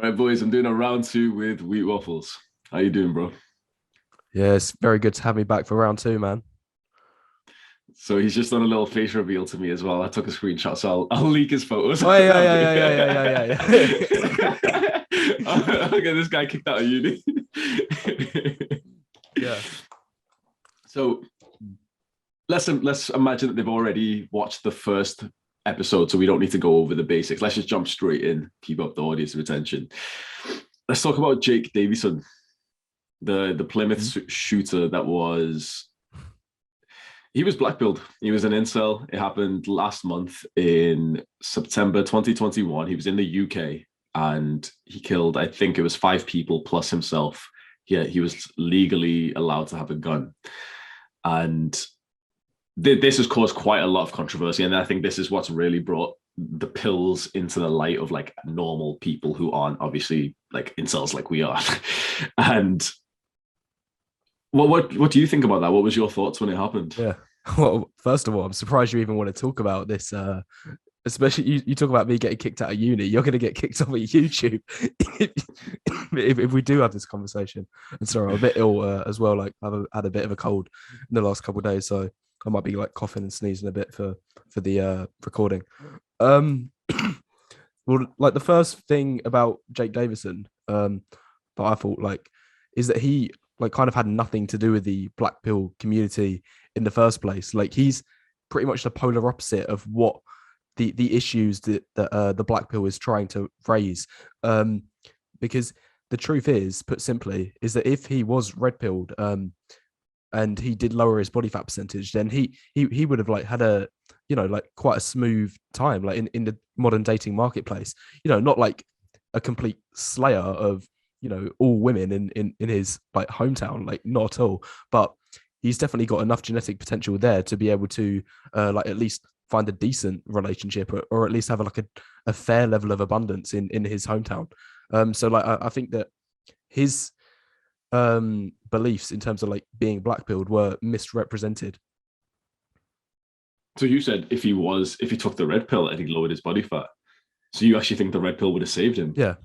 Right, boys, I'm doing a round two with Wheat Waffles. How you doing, bro? Yeah, it's very good to have me back for round two, man. So he's just done a little face reveal to me as well. I took a screenshot, so I'll leak his photos. Oh yeah, I'll yeah, do. yeah, yeah, yeah, yeah, yeah, yeah. I'll get this guy kicked out of uni. Yeah. So let's imagine that they've already watched the first episode, so we don't need to go over the basics. Let's just jump straight in, keep up the audience retention. Let's talk about Jake Davison, the Plymouth Mhm. shooter that was he was blackpilled. He was an incel. It happened last month in September 2021. He was in the UK and he killed, I think it was 5 people plus himself. Yeah, he was legally allowed to have a gun. And this has caused quite a lot of controversy. And I think this is what's really brought the pills into the light of like normal people who aren't obviously like incels like we are. And what do you think about that? What was your thoughts when it happened? Yeah. Well, first of all, I'm surprised you even want to talk about this. Especially you talk about me getting kicked out of uni. You're going to get kicked off of YouTube if we do have this conversation. And sorry, I'm a bit ill as well. Like had a bit of a cold in the last couple of days, so I might be like coughing and sneezing a bit for the recording. Um, well, like the first thing about Jake Davison, that I thought like is that he like kind of had nothing to do with the black pill community in the first place. Like he's pretty much the polar opposite of what the issues that the black pill is trying to raise. Um, because the truth is, put simply, is that if he was red pilled, and he did lower his body fat percentage, then he would have like had a like quite a smooth time like in the modern dating marketplace. Not like a complete slayer of all women in his like hometown, like not at all. But he's definitely got enough genetic potential there to be able to like at least find a decent relationship or at least have like a fair level of abundance in his hometown. So like I think that his beliefs in terms of like being blackpilled were misrepresented. So you said if he took the red pill and he lowered his body fat. So you actually think the red pill would have saved him? Yeah.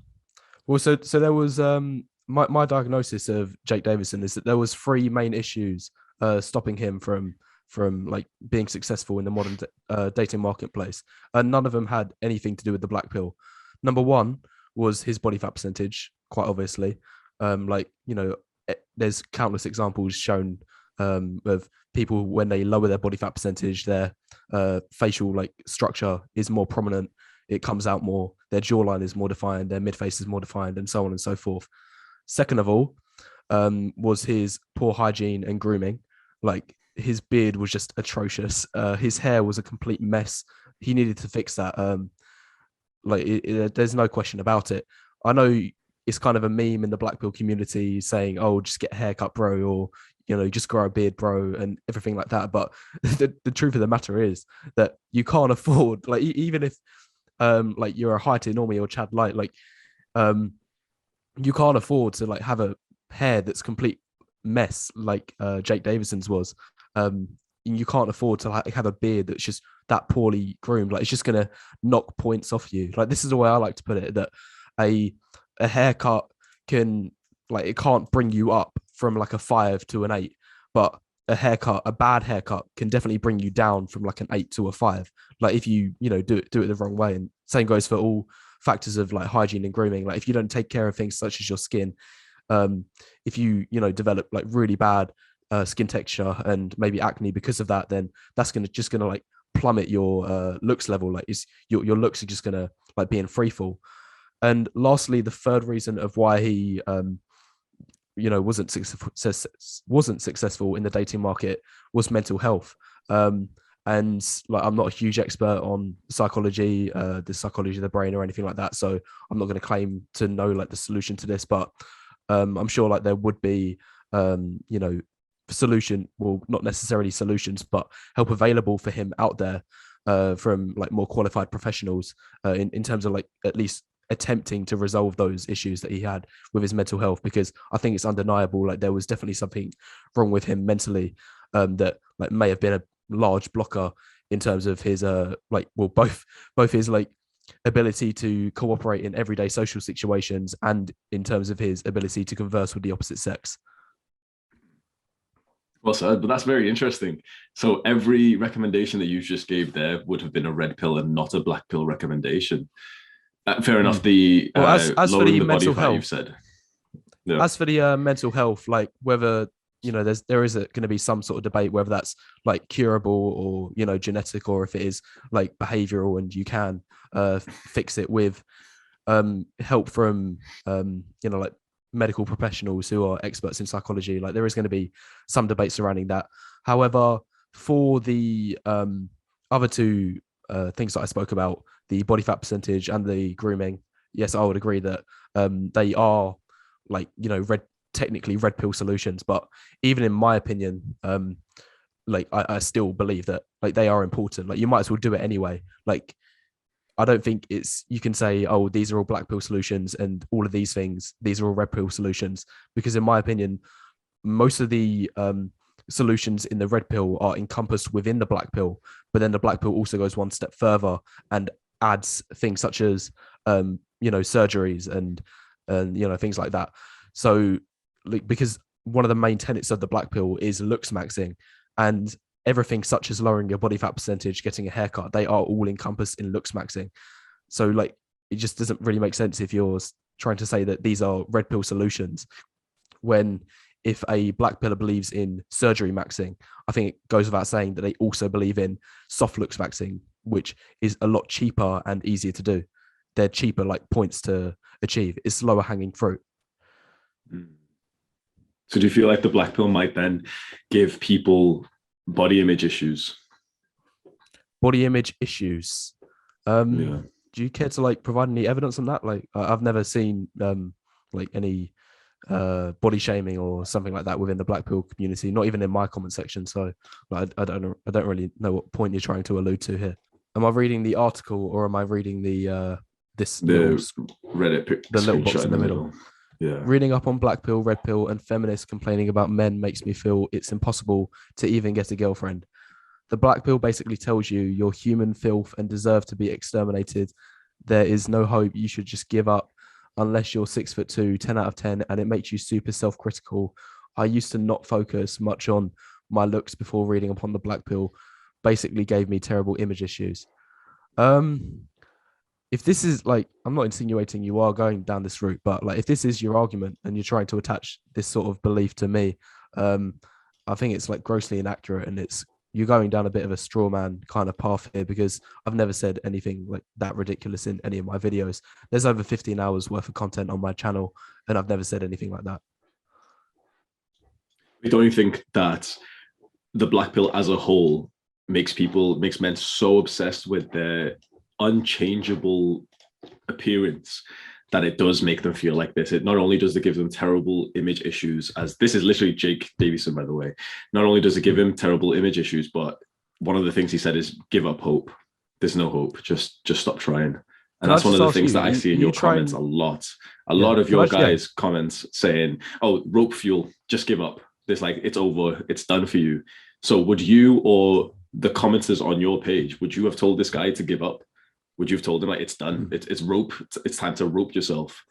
Well, so there was my diagnosis of Jake Davison is that there was three main issues stopping him from like being successful in the modern dating marketplace, and none of them had anything to do with the black pill. Number one was his body fat percentage, quite obviously. Like there's countless examples shown of people when they lower their body fat percentage, their facial like structure is more prominent, it comes out more, their jawline is more defined, their mid face is more defined, and so on and so forth. Second of all, was his poor hygiene and grooming. Like his beard was just atrocious. His hair was a complete mess. He needed to fix that. There's no question about it. I know it's kind of a meme in the black pill community saying, "Oh, just get a haircut, bro," or just grow a beard, bro, and everything like that. But the truth of the matter is that you can't afford, like, even if like you're a Haiti normie or Chad Light, like um you can't afford to like have a hair that's complete mess like Jake Davison's was. Um, you can't afford to like have a beard that's just that poorly groomed. Like it's just gonna knock points off you. Like this is the way I like to put it, that a a haircut can like it can't bring you up from like a 5 to an 8, but a bad haircut can definitely bring you down from like an 8 to a 5. Like if you do it the wrong way. And same goes for all factors of like hygiene and grooming. Like if you don't take care of things such as your skin, um, if you develop like really bad skin texture and maybe acne because of that, then that's gonna like plummet your looks level. Like is your looks are just gonna like be in free fall. And lastly, the third reason of why he wasn't successful in the dating market was mental health. Um, and like I'm not a huge expert on psychology, the psychology of the brain or anything like that, so I'm not going to claim to know like the solution to this, but I'm sure like there would be solution, well, not necessarily solutions, but help available for him out there from like more qualified professionals in terms of like at least attempting to resolve those issues that he had with his mental health, because I think it's undeniable like there was definitely something wrong with him mentally, that like may have been a large blocker in terms of his like well both his like ability to cooperate in everyday social situations and in terms of his ability to converse with the opposite sex. Well said, but that's very interesting. So every recommendation that you just gave there would have been a red pill and not a black pill recommendation. Fair enough. The Well, as for lowering the the body mental fat, you've health, said. Yeah. as for the mental health, like whether there is going to be some sort of debate whether that's like curable or genetic, or if it is like behavioral and you can fix it with help from like medical professionals who are experts in psychology. Like there is going to be some debate surrounding that. However, for the other two things that I spoke about, the body fat percentage and the grooming, yes, I would agree that they are like technically red pill solutions. But even in my opinion, like I still believe that like they are important. Like you might as well do it anyway. Like I don't think you can say, oh, these are all black pill solutions and all of these things, these are all red pill solutions. Because in my opinion, most of the solutions in the red pill are encompassed within the black pill, but then the black pill also goes one step further and adds things such as surgeries and things like that. So like, because one of the main tenets of the black pill is looks maxing, and everything such as lowering your body fat percentage, getting a haircut, they are all encompassed in looks maxing. So like it just doesn't really make sense if you're trying to say that these are red pill solutions, when if a black pillar believes in surgery maxing, I think it goes without saying that they also believe in soft looks maxing, which is a lot cheaper and easier to do. They're cheaper like points to achieve. It's lower hanging fruit. So do you feel like the black pill might then give people body image issues? Body image issues. Do you care to like provide any evidence on that? Like I've never seen like any body shaming or something like that within the black pill community, not even in my comment section. So like, I don't really know what point you're trying to allude to here. Am I reading the article or am I reading the Reddit the little box in the middle? Yeah. Reading up on black pill, red pill, and feminists complaining about men makes me feel it's impossible to even get a girlfriend. The black pill basically tells you you're human filth and deserve to be exterminated. There is no hope. You should just give up unless you're 6'2", 10 out of 10, and it makes you super self-critical. I used to not focus much on my looks before reading upon the black pill. Basically gave me terrible image issues. If this is like, I'm not insinuating you are going down this route, but like if this is your argument and you're trying to attach this sort of belief to me, I think it's like grossly inaccurate, and you're going down a bit of a straw man kind of path here, because I've never said anything like that ridiculous in any of my videos. There's over 15 hours worth of content on my channel, and I've never said anything like that. Don't you think that the black pill as a whole makes men so obsessed with their unchangeable appearance that it does make them feel like this? It not only does it give them terrible image issues, as this is literally Jake Davison, by the way, not only does it give him terrible image issues, but one of the things he said is give up hope. There's no hope. Just stop trying. And that's one of the things that I see in your comments a lot. A lot of your guys' comments saying, oh, rope fuel, just give up. There's like, it's over. It's done for you. So would you, or the commenters on your page, would you have told this guy to give up? Would you have told him like it's done? It's rope. It's time to rope yourself.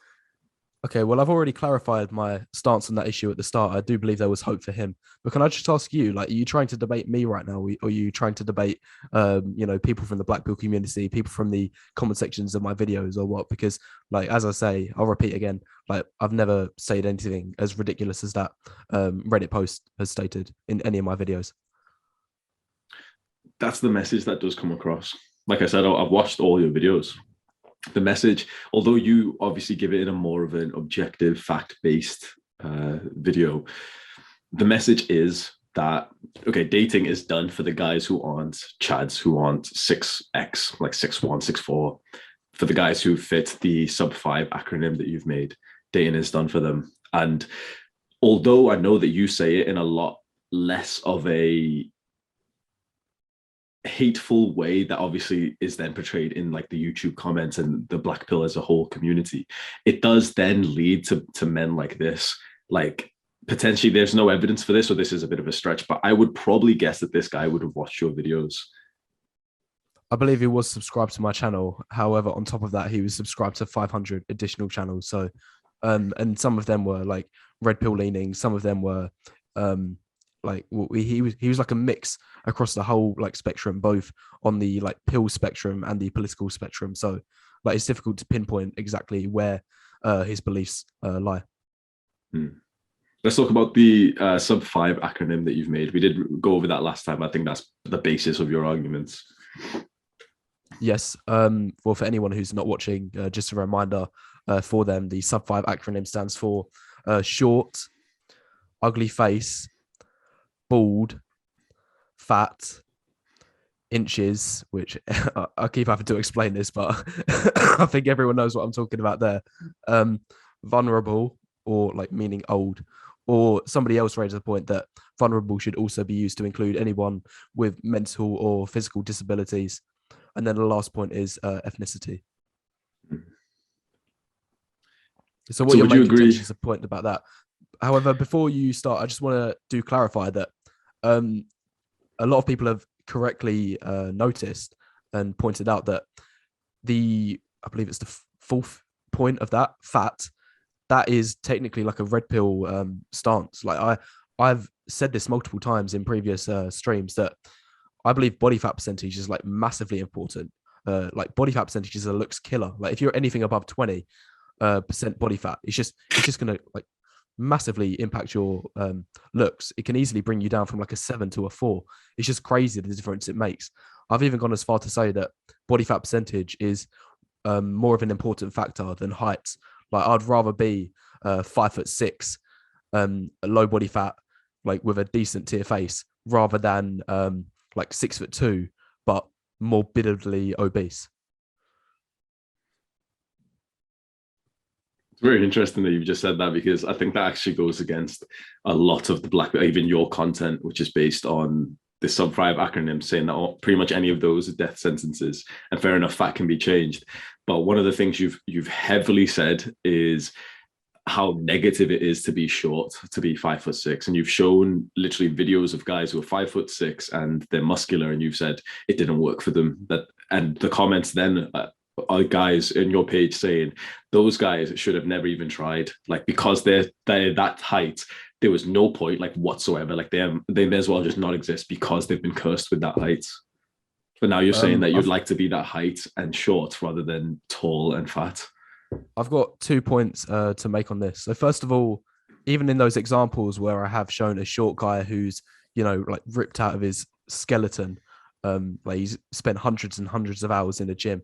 Okay, well, I've already clarified my stance on that issue at the start. I do believe there was hope for him. But can I just ask you, like, are you trying to debate me right now? Or are you trying to debate, people from the black pill community, people from the comment sections of my videos, or what? Because, like, as I say, I'll repeat again, like, I've never said anything as ridiculous as that Reddit post has stated in any of my videos. That's the message that does come across. Like I said, I've watched all your videos. The message, although you obviously give it in a more of an objective, fact-based video, the message is that, okay, dating is done for the guys who aren't chads, who aren't 6X, like 6'1", 6'4". For the guys who fit the sub-5 acronym that you've made, dating is done for them. And although I know that you say it in a lot less of a hateful way that obviously is then portrayed in like the YouTube comments and the black pill as a whole community, it does then lead to men like this. Like, potentially there's no evidence for this, or this is a bit of a stretch, but I would probably guess that this guy would have watched your videos. I believe he was subscribed to my channel. However, on top of that, he was subscribed to 500 additional channels. So, and some of them were like red pill leaning. Some of them were, like he was like a mix across the whole like spectrum, both on the like pill spectrum and the political spectrum. So, like it's difficult to pinpoint exactly where his beliefs lie. Hmm. Let's talk about the sub five acronym that you've made. We did go over that last time. I think that's the basis of your arguments. Yes. Well, for anyone who's not watching, just a reminder for them, the sub five acronym stands for short, ugly face, bald, fat, inches, which I keep having to explain this, but I think everyone knows what I'm talking about there. Vulnerable, or like meaning old. Or somebody else raised the point that vulnerable should also be used to include anyone with mental or physical disabilities. And then the last point is ethnicity. So what So your would you main agree? contention is a point about that. However, before you start, I just want to clarify that um, a lot of people have correctly noticed and pointed out that I believe it's the fourth point of that, fat, that is technically like a red pill stance. Like I've said this multiple times in previous streams that I believe body fat percentage is like massively important. Like body fat percentage is a looks killer. Like if you're anything above 20 percent body fat, it's just gonna like massively impact your looks. It can easily bring you down from like a 7 to a 4. It's just crazy the difference it makes. I've even gone as far to say that body fat percentage is more of an important factor than height. Like I'd rather be 5'6", a low body fat, like with a decent tier face, rather than like 6'2", but morbidly obese. It's very interesting that you've just said that, because I think that actually goes against a lot of the black, even your content, which is based on the sub five acronym, saying that pretty much any of those are death sentences. And fair enough, that can be changed. But one of the things you've heavily said is how negative it is to be short, to be 5'6", and you've shown literally videos of guys who are 5'6" and they're muscular, and you've said it didn't work for them. That, and the comments then are guys in your page saying those guys should have never even tried, like because they're that height. There was no point like whatsoever. Like they may as well just not exist because they've been cursed with that height. But now you're saying that you'd like to be that height and short rather than tall and fat. I've got 2 points to make on this. So first of all, even in those examples where I have shown a short guy who's, like ripped out of his skeleton, like he's spent hundreds and hundreds of hours in the gym.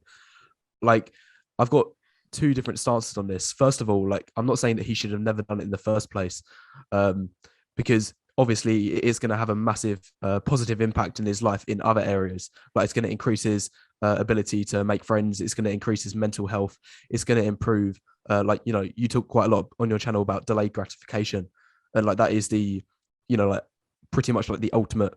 Like I've got two different stances on this. First of all, like I'm not saying that he should have never done it in the first place, because obviously it is going to have a massive positive impact in his life in other areas. Like it's going to increase his ability to make friends. It's going to increase his mental health. It's going to improve. Like you talk quite a lot on your channel about delayed gratification, and like that is the, like pretty much like the ultimate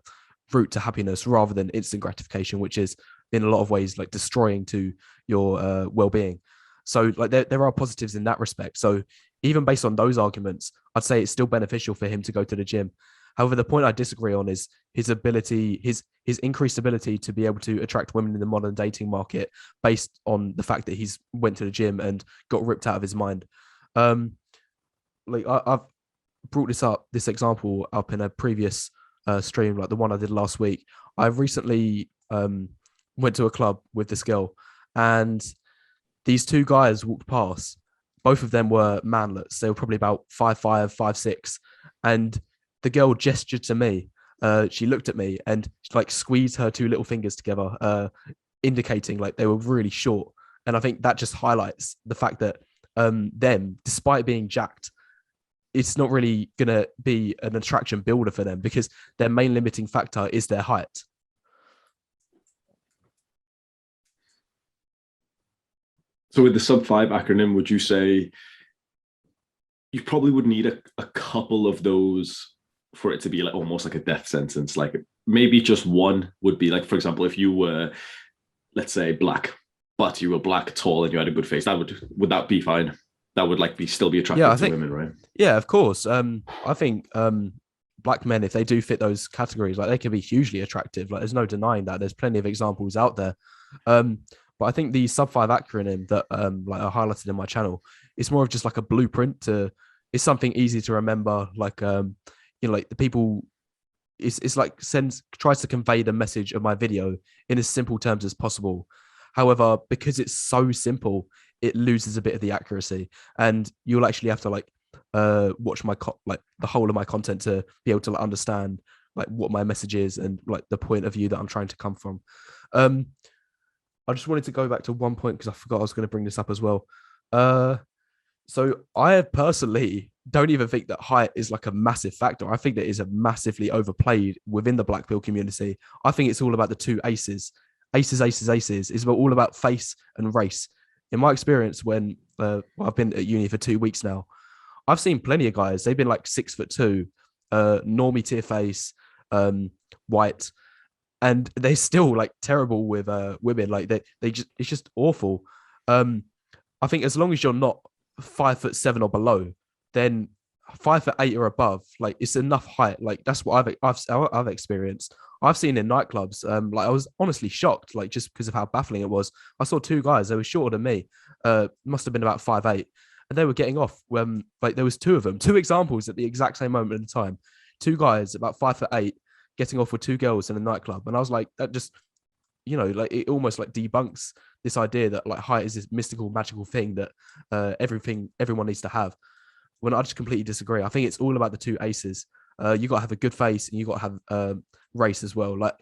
route to happiness, rather than instant gratification, which is in a lot of ways like destroying to your well-being. So like there are positives in that respect. So even based on those arguments, I'd say it's still beneficial for him to go to the gym. However, the point I disagree on is his ability, his increased ability to be able to attract women in the modern dating market based on the fact that he's went to the gym and got ripped out of his mind. Like I've brought this example up in a previous stream, like the one I did last week. I recently went to a club with this girl, and these two guys walked past. Both of them were manlets. They were probably about 5'5", 5'6", and the girl gestured to me. She looked at me and like squeezed her two little fingers together, indicating like they were really short. And I think that just highlights the fact that them, despite being jacked, it's not really going to be an attraction builder for them, because their main limiting factor is their height. So with the sub five acronym, would you say you probably would need a couple of those for it to be like almost like a death sentence? Like maybe just one would be like, for example, if you were, let's say, black, but you were black, tall, and you had a good face, would that be fine? That would like still be attractive to women, right? Yeah, of course. I think black men, if they do fit those categories, like they can be hugely attractive. Like there's no denying that. There's plenty of examples out there. Um, but I think the sub 5 acronym that like I highlighted in my channel, it's more of just like a blueprint to. It's something easy to remember. Like like the people. It's like tries to convey the message of my video in as simple terms as possible. However, because it's so simple, it loses a bit of the accuracy, and you'll actually have to like watch my like the whole of my content to be able to like, understand like what my message is and like the point of view that I'm trying to come from. I just wanted to go back to one point because I forgot I was going to bring this up as well. So I personally don't even think that height is like a massive factor. I think that is a massively overplayed within the black pill community. I think it's all about the two aces. Aces. It's all about face and race. In my experience, when I've been at uni for 2 weeks now, I've seen plenty of guys. They've been like 6'2", normie tier face, white, and they're still like terrible with women. Like they just it's just awful. I think as long as you're not 5'7" or below, then 5'8" or above, like it's enough height. Like that's what I've experienced. I've seen in nightclubs. Like I was honestly shocked, like just because of how baffling it was. I saw two guys. They were shorter than me. Must have been about 5'8", and they were getting off. Like there was two of them, two examples at the exact same moment in time. Two guys about 5'8" getting off with two girls in a nightclub, and I was like, that just, like it almost like debunks this idea that like height is this mystical, magical thing that everyone needs to have. When I just completely disagree. I think it's all about the two aces. You got to have a good face, and you got to have race as well. Like,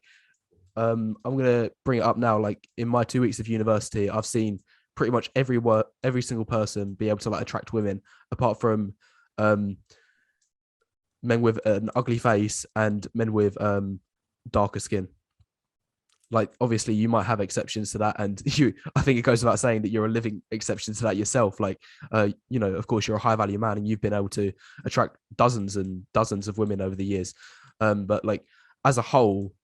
I'm gonna bring it up now. Like in my 2 weeks of university, I've seen pretty much every single person be able to like attract women, apart from men with an ugly face and men with darker skin. Like obviously you might have exceptions to that, and I think it goes without saying that you're a living exception to that yourself. Like of course you're a high value man and you've been able to attract dozens and dozens of women over the years, but like as a whole,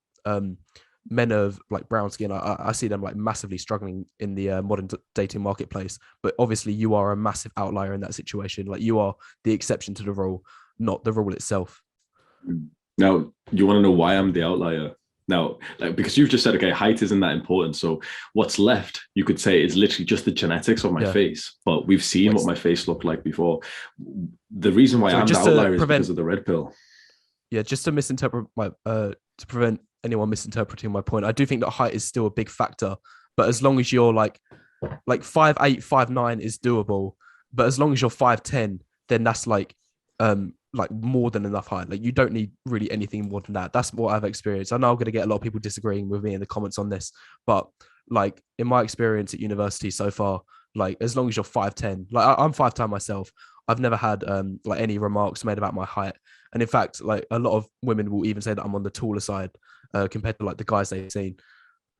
men of like brown skin, I see them like massively struggling in the modern dating marketplace. But obviously you are a massive outlier in that situation. Like you are the exception to the rule, not the rule itself. Now, you want to know why I'm the outlier? Now, like, because you've just said, okay, height isn't that important. So what's left, you could say, is literally just the genetics of my face. But we've seen what my face looked like before. The reason why I'm the outlier is because of the red pill. Yeah, just to misinterpret to prevent anyone misinterpreting my point, I do think that height is still a big factor. But as long as you're like 5'8", 5'9" is doable. But as long as you're 5'10", then that's like more than enough height. Like you don't need really anything more than that. That's what I've experienced. I know I'm going to get a lot of people disagreeing with me in the comments on this, but like in my experience at university so far, like as long as you're 5'10", like I'm 5'10" myself, I've never had like any remarks made about my height. And in fact, like a lot of women will even say that I'm on the taller side compared to like the guys they've seen.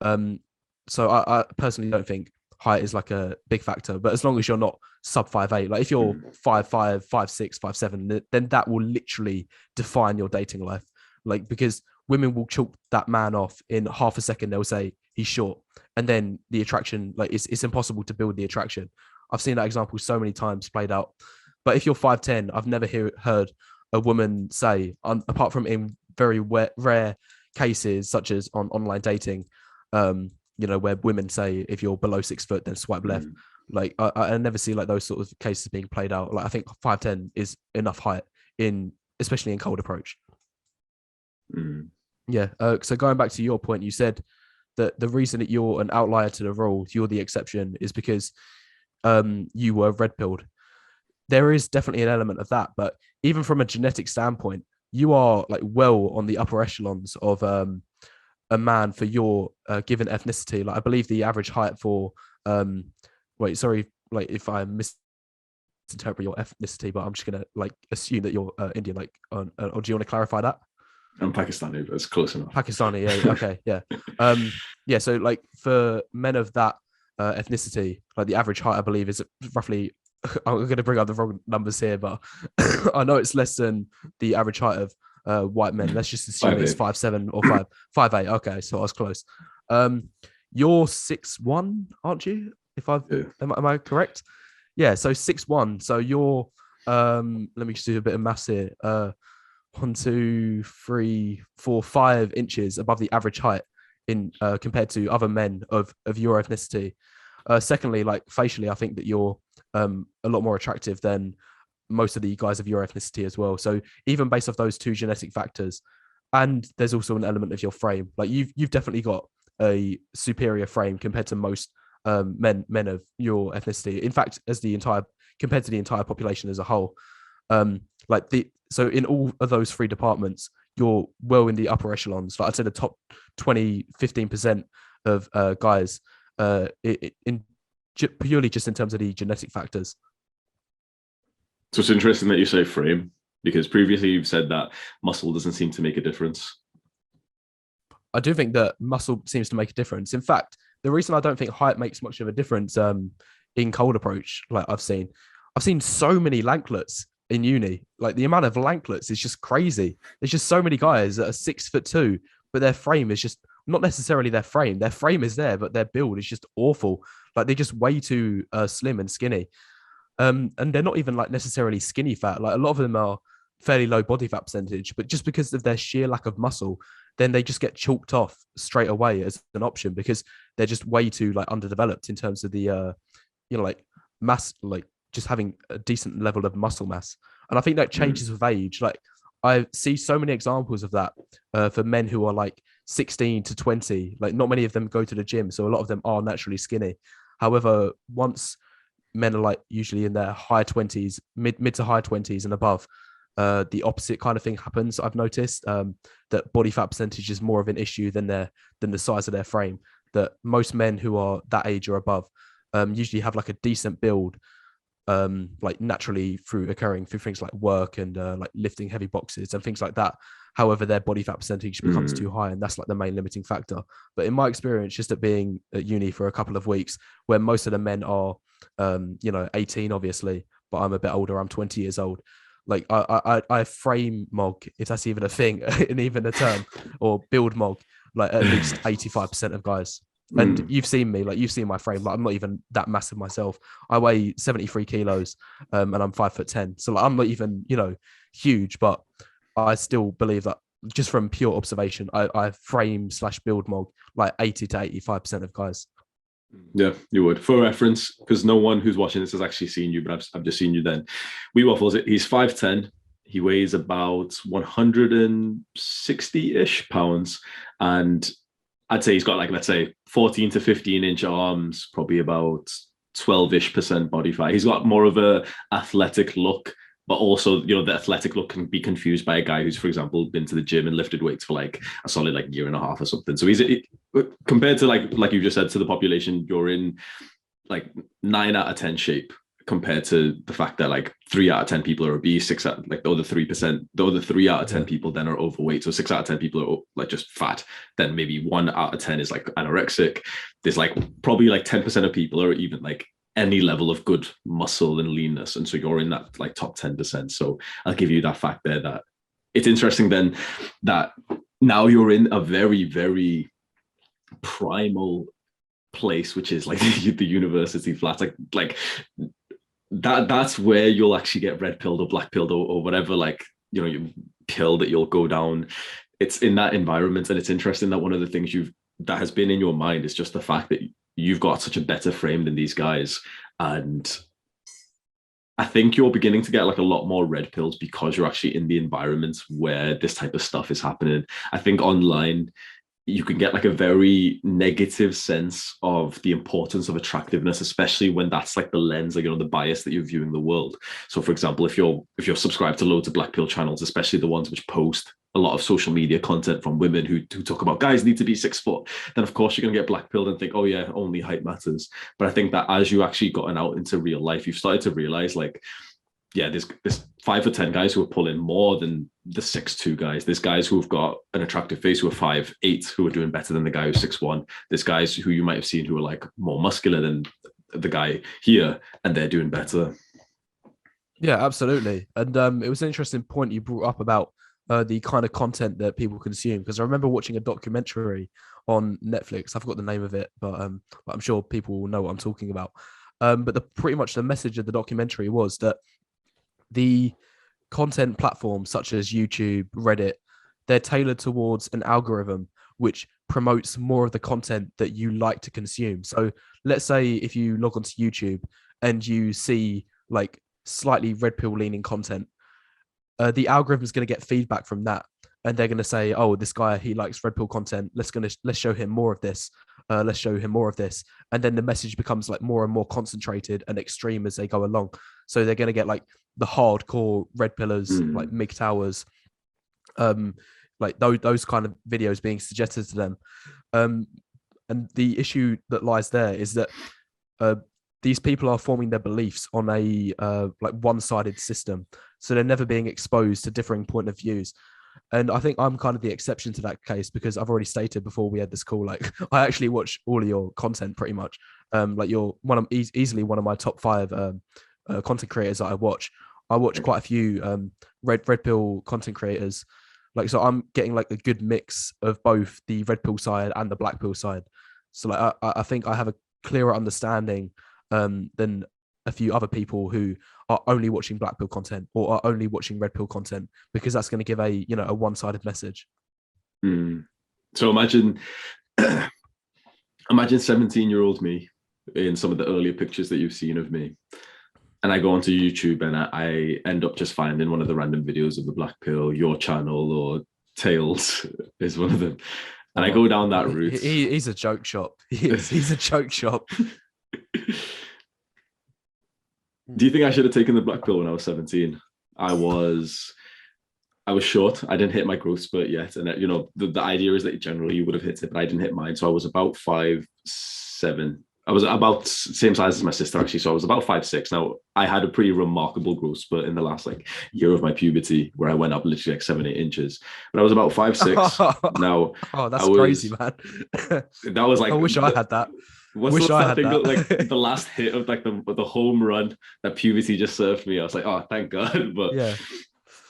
So I personally don't think height is like a big factor, but as long as you're not sub 5'8", like if you're 5'5", 5'6", 5'7", then that will literally define your dating life. Like because women will chalk that man off in half a second. They'll say he's short, and then the attraction, like it's impossible to build the attraction. I've seen that example so many times played out. But if you're 5'10", I've never heard a woman say, apart from in very rare cases such as on online dating, where women say if you're below 6 foot, then swipe left. Like I never see like those sort of cases being played out. Like I think 5'10" is enough height especially in cold approach. Yeah. So going back to your point, you said that the reason that you're an outlier to the rule, you're the exception, is because you were red pilled. There is definitely an element of that, but even from a genetic standpoint, you are like well on the upper echelons of a man for your given ethnicity. Like I believe the average height for sorry, like if I misinterpret your ethnicity, but I'm just gonna like assume that you're Indian. Like, or do you want to clarify that? I'm Pakistani, but it's close enough. Pakistani, yeah, okay, yeah, yeah. So like for men of that ethnicity, like the average height, I believe, is roughly. I'm going to bring up the wrong numbers here, but I know it's less than the average height of white men. Let's just assume it's 5'7" or 5'8". Okay, so I was close. You're 6'1", aren't you? Am I correct? Yeah, so 6'1". So you're let me just do a bit of maths here. one, two, three, 4, 5 inches above the average height in compared to other men of your ethnicity. Secondly, like facially, I think that you're a lot more attractive than most of the guys of your ethnicity as well. So even based off those two genetic factors, and there's also an element of your frame. Like you've definitely got a superior frame compared to most men of your ethnicity. In fact, as the entire compared to the entire population as a whole. So in all of those three departments, you're well in the upper echelons. Like I'd say the top 20, 15% of guys purely just in terms of the genetic factors. So it's interesting that you say frame, because previously you've said that muscle doesn't seem to make a difference. I do think that muscle seems to make a difference. In fact, the reason I don't think height makes much of a difference in cold approach, like I've seen so many lanklets in uni. Like the amount of lanklets is just crazy. There's just so many guys that are 6'2", but their frame is just not necessarily their frame. Their frame is there, but their build is just awful. Like they're just way too slim and skinny. And they're not even like necessarily skinny fat. Like a lot of them are fairly low body fat percentage, but just because of their sheer lack of muscle, then they just get chalked off straight away as an option because they're just way too like underdeveloped in terms of the like mass, like just having a decent level of muscle mass. And I think that changes with age. Like I see so many examples of that for men who are like 16 to 20. Like not many of them go to the gym, so a lot of them are naturally skinny. However, once men are like usually in their high 20s, mid to high 20s and above, the opposite kind of thing happens. I've noticed that body fat percentage is more of an issue than the size of their frame. That most men who are that age or above usually have like a decent build, like naturally through things like work and like lifting heavy boxes and things like that. However, their body fat percentage becomes too high, and that's like the main limiting factor. But in my experience, just at being at uni for a couple of weeks, where most of the men are 18 obviously, but I'm a bit older, I'm 20 years old. Like I frame mog, if that's even a thing and even a term, or build mog, like at least 85% of guys. And you've seen me, like you've seen my frame. Like I'm not even that massive myself. I weigh 73 kilos, and I'm 5'10". So like I'm not even huge, but I still believe that just from pure observation, I frame / build mog like 80 to 85% of guys. Yeah, you would. For reference, because no one who's watching this has actually seen you, but I've just seen you then. Waffles, he's 5'10". He weighs about 160-ish pounds. And I'd say he's got like, let's say 14 to 15-inch arms, probably about 12-ish% body fat. He's got more of a athletic look, but also, the athletic look can be confused by a guy who's, for example, been to the gym and lifted weights for like a solid like year and a half or something. So compared to like you just said, to the population, you're in like 9 out of 10 shape, compared to the fact that like 3 out of 10 people are obese, the other 3 out of 10 people then are overweight. So 6 out of 10 people are like just fat. Then maybe 1 out of 10 is like anorexic. There's like probably like 10% of people are even like any level of good muscle and leanness. And so you're in that like top 10%. So I'll give you that fact there, that it's interesting then that now you're in a very, very primal place, which is like the university flats. Like that's where you'll actually get red pilled or black pilled or whatever, like, pill that you'll go down. It's in that environment. And it's interesting that one of the things that has been in your mind is just the fact that you've got such a better frame than these guys. And I think you're beginning to get like a lot more red pills because you're actually in the environments where this type of stuff is happening. I think online you can get like a very negative sense of the importance of attractiveness, especially when that's like the lens, like, the bias that you're viewing the world. So for example, if you're subscribed to loads of black pill channels, especially the ones which post a lot of social media content from women who talk about guys need to be 6 foot, then of course you're going to get black pilled and think, oh yeah, only height matters. But I think that as you actually gotten out into real life, you've started to realize like, yeah, there's 5 or 10 guys who are pulling more than the 6'2" guys. There's guys who've got an attractive face who are 5'8", who are doing better than the guy who's 6'1". There's guys who you might have seen who are like more muscular than the guy here, and they're doing better. Yeah, absolutely. And it was an interesting point you brought up about the kind of content that people consume, because I remember watching a documentary on Netflix. I forgot the name of it, but I'm sure people will know what I'm talking about. But pretty much the message of the documentary was that the content platforms such as YouTube, Reddit, they're tailored towards an algorithm which promotes more of the content that you like to consume. So let's say if you log onto YouTube and you see like slightly red pill leaning content, the algorithm is going to get feedback from that, and they're going to say, "Oh, this guy, he likes red pill content. Let's show him more of this. Let's show him more of this." And then the message becomes like more and more concentrated and extreme as they go along. So they're going to get like the hardcore red pillars, like MIG towers, like those kind of videos being suggested to them. And the issue that lies there is that these people are forming their beliefs on a like one-sided system, so they're never being exposed to differing point of views. And I think I'm kind of the exception to that case, because I've already stated before we had this call, like I actually watch all of your content pretty much. Like you're easily one of my top 5 content creators that I watch. I watch quite a few red pill content creators. Like, so I'm getting like a good mix of both the red pill side and the black pill side. So like I think I have a clearer understanding than a few other people who are only watching black pill content or are only watching red pill content, because that's going to give a a one-sided message. So imagine 17-year-old me in some of the earlier pictures that you've seen of me, and I go onto YouTube and I end up just finding one of the random videos of the black pill, your channel, or Tails is one of them, and I go down that route. He's a joke shop. He's a joke shop. Do you think I should have taken the black pill when I was 17? I was short. I didn't hit my growth spurt yet. And, the idea is that generally you would have hit it, but I didn't hit mine. So I was about 5'7". I was about same size as my sister, actually. So I was about 5'6". Now, I had a pretty remarkable growth spurt in the last year of my puberty, where I went up literally 7-8 inches. But I was about 5'6". Now, that's crazy, man. That was like, I wish I had that. What's that thing that like the last hit of like the home run that puberty just served me? I was like, oh, thank God. But yeah,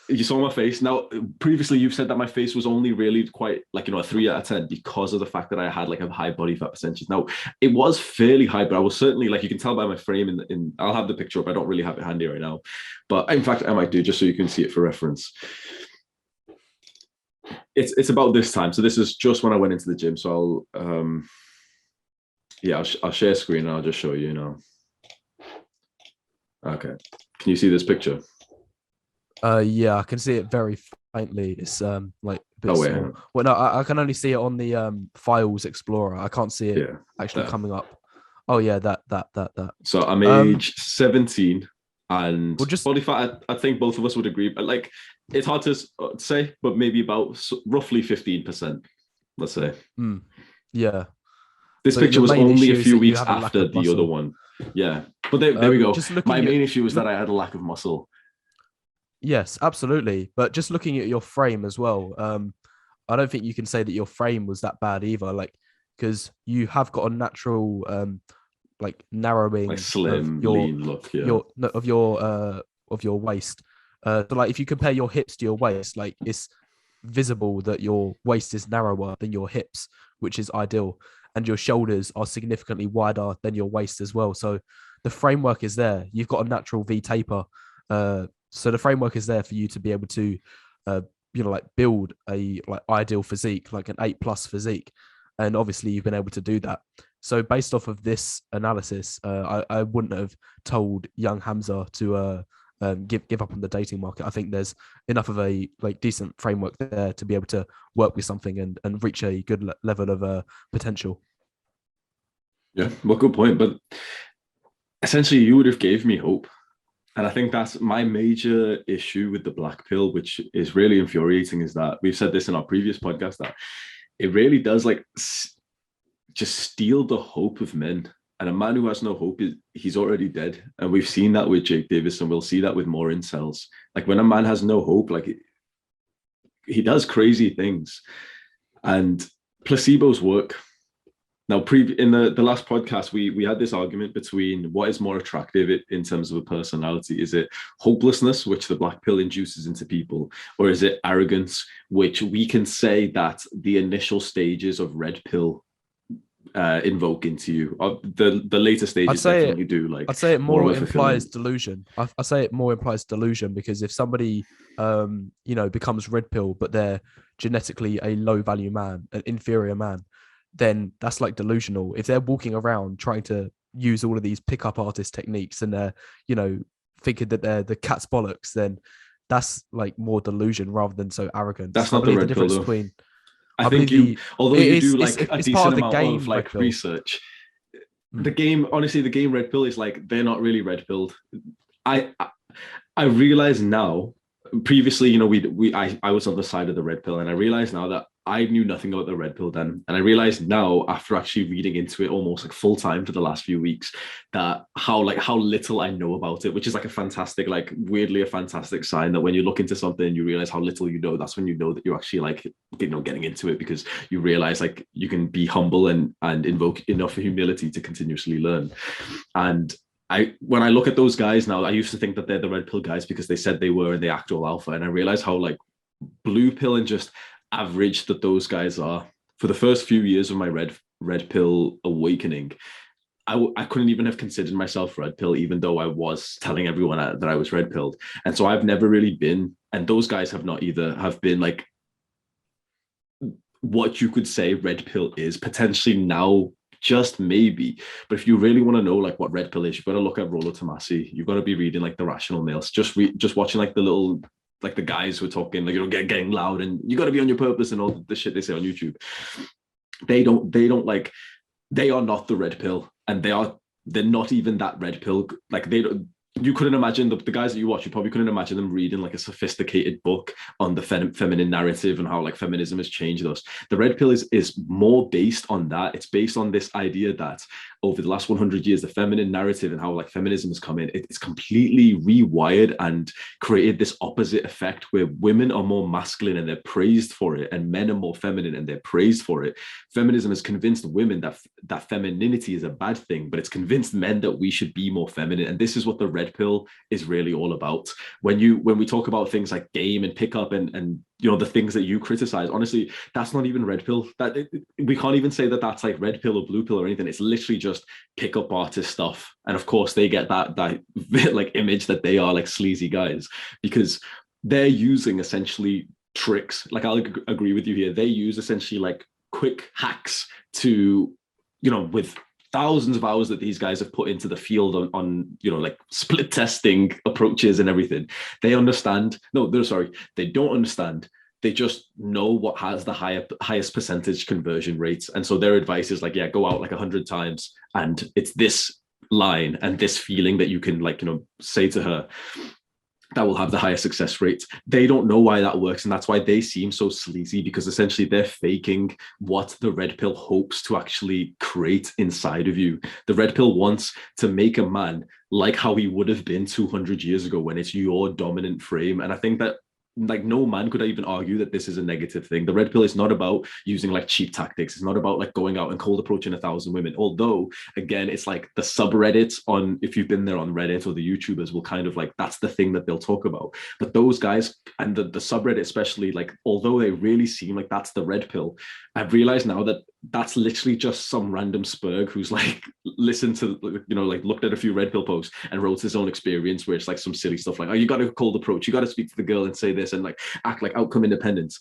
you saw my face. Now, previously you've said that my face was only really quite like a 3 out of 10 because of the fact that I had like a high body fat percentage. Now, it was fairly high, but I was certainly, like, you can tell by my frame in I'll have the picture up. I don't really have it handy right now, but in fact I might do, just so you can see it for reference. It's about this time. So this is just when I went into the gym. So I'll share screen and I'll just show you now. Okay. Can you see this picture? Yeah, I can see it very faintly. It's like a bit small. Well, no, I can only see it on the Files Explorer. I can't see it actually coming up. Oh yeah, that. So I'm age 17, and body fat, I think both of us would agree, but like it's hard to say, but maybe about roughly 15%, let's say. Yeah. This picture was only a few weeks after the other one. Yeah. But there we go. My main issue was that I had a lack of muscle. Yes, absolutely. But just looking at your frame as well, I don't think you can say that your frame was that bad either. Like, because you have got a natural, like narrowing, like slim, lean look, of your waist. So like, if you compare your hips to your waist, like it's visible that your waist is narrower than your hips, which is ideal, and your shoulders are significantly wider than your waist as well. So the framework is there. You've got a natural V taper. So the framework is there for you to be able to, like build a like ideal physique, like an 8+ physique. And obviously you've been able to do that. So based off of this analysis, I wouldn't have told young Hamza to give up on the dating market. I think there's enough of a like decent framework there to be able to work with something and reach a good level of potential. Yeah, well, good point. But essentially, you would have gave me hope. And I think that's my major issue with the black pill, which is really infuriating, is that we've said this in our previous podcast, that it really does like just steal the hope of men. And a man who has no hope, he's already dead. And we've seen that with Jake Davis, and we'll see that with more incels. Like when a man has no hope, like he does crazy things. And placebos work. Now, in the last podcast, we had this argument between what is more attractive in terms of a personality. Is it hopelessness, which the black pill induces into people, or is it arrogance, which we can say that the initial stages of red pill invoke into you. The later stages definitely do, like, I'd say it more of more a fulfilling. implies delusion. I say it more implies delusion because if somebody, becomes red pill, but they're genetically a low value man, an inferior man, then that's like delusional. If they're walking around trying to use all of these pickup artist techniques and they're, thinking that they're the cat's bollocks, then that's like more delusion rather than so arrogance. That's I not the believe the red pill difference though. between, I I think believe you, the although it you is do like a it's part decent of the amount of game red like pill. research, the game, honestly, the game red pill is like, they're not really red pilled. I I realize now. Previously, I was on the side of the red pill, and I realize now that I knew nothing about the red pill then, and I realize now after actually reading into it almost like full time for the last few weeks, that how little I know about it, which is like a fantastic, like weirdly a fantastic sign that when you look into something and you realize how little you know, that's when you know that you're actually like, getting into it, because you realize like you can be humble and invoke enough humility to continuously learn. And when I look at those guys now, I used to think that they're the red pill guys because they said they were and they act all alpha, and I realize how like blue pill and just average that those guys are. For the first few years of my red pill awakening, I couldn't even have considered myself red pill, even though I was telling everyone that I was red pilled. And so I've never really been, and those guys have not either, have been like what you could say red pill is potentially now, just maybe. But if you really want to know like what red pill is, you've got to look at Rollo Tomasi. You've got to be reading like the Rational Males, just watching like the little, like the guys who are talking, like, getting loud, and you got to be on your purpose and all the shit they say on YouTube. They don't like, they are not the red pill, and they're not even that red pill. Like, they don't, you couldn't imagine the guys that you watch, you probably couldn't imagine them reading like a sophisticated book on the feminine narrative and how like feminism has changed us. The red pill is more based on that. It's based on this idea that over the last 100 years, the feminine narrative and how like feminism has come in, it's completely rewired and created this opposite effect where women are more masculine and they're praised for it, and men are more feminine and they're praised for it. Feminism has convinced women that femininity is a bad thing, but it's convinced men that we should be more feminine. And this is what the red pill is really all about. When we talk about things like game and pickup and the things that you criticize, honestly, that's not even red pill. We can't even say that that's like red pill or blue pill or anything. It's literally just pickup artist stuff. And of course they get that like image that they are like sleazy guys, because they're using essentially tricks. Like, I'll agree with you here. They use essentially like quick hacks to, with thousands of hours that these guys have put into the field on like split testing approaches and everything. They understand. No, they're sorry. They don't understand. They just know what has the highest percentage conversion rates. And so their advice is like, yeah, go out like 100 times. And it's this line and this feeling that you can like, say to her that will have the highest success rates. They don't know why that works. And that's why they seem so sleazy, because essentially they're faking what the red pill hopes to actually create inside of you. The red pill wants to make a man like how he would have been 200 years ago when it's your dominant frame. And I think that like no man could even argue that this is a negative thing. The red pill is not about using like cheap tactics. It's not about like going out and cold approaching 1,000 women. Although, again, it's like the subreddits on, if you've been there on Reddit, or the YouTubers will kind of like, that's the thing that they'll talk about. But those guys and the subreddit especially, like, although they really seem like that's the red pill, I've realized now that that's literally just some random spurg who's like listened to, like looked at a few red pill posts and wrote his own experience where it's like some silly stuff like, oh, you got a cold approach, you got to speak to the girl and say this and like act like outcome independence.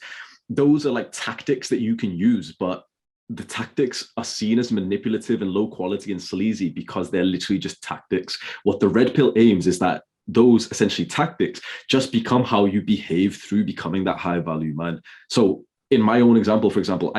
Those are like tactics that you can use, but the tactics are seen as manipulative and low quality and sleazy because they're literally just tactics. What the red pill aims is that those essentially tactics just become how you behave through becoming that high value man. So in my own example, for example,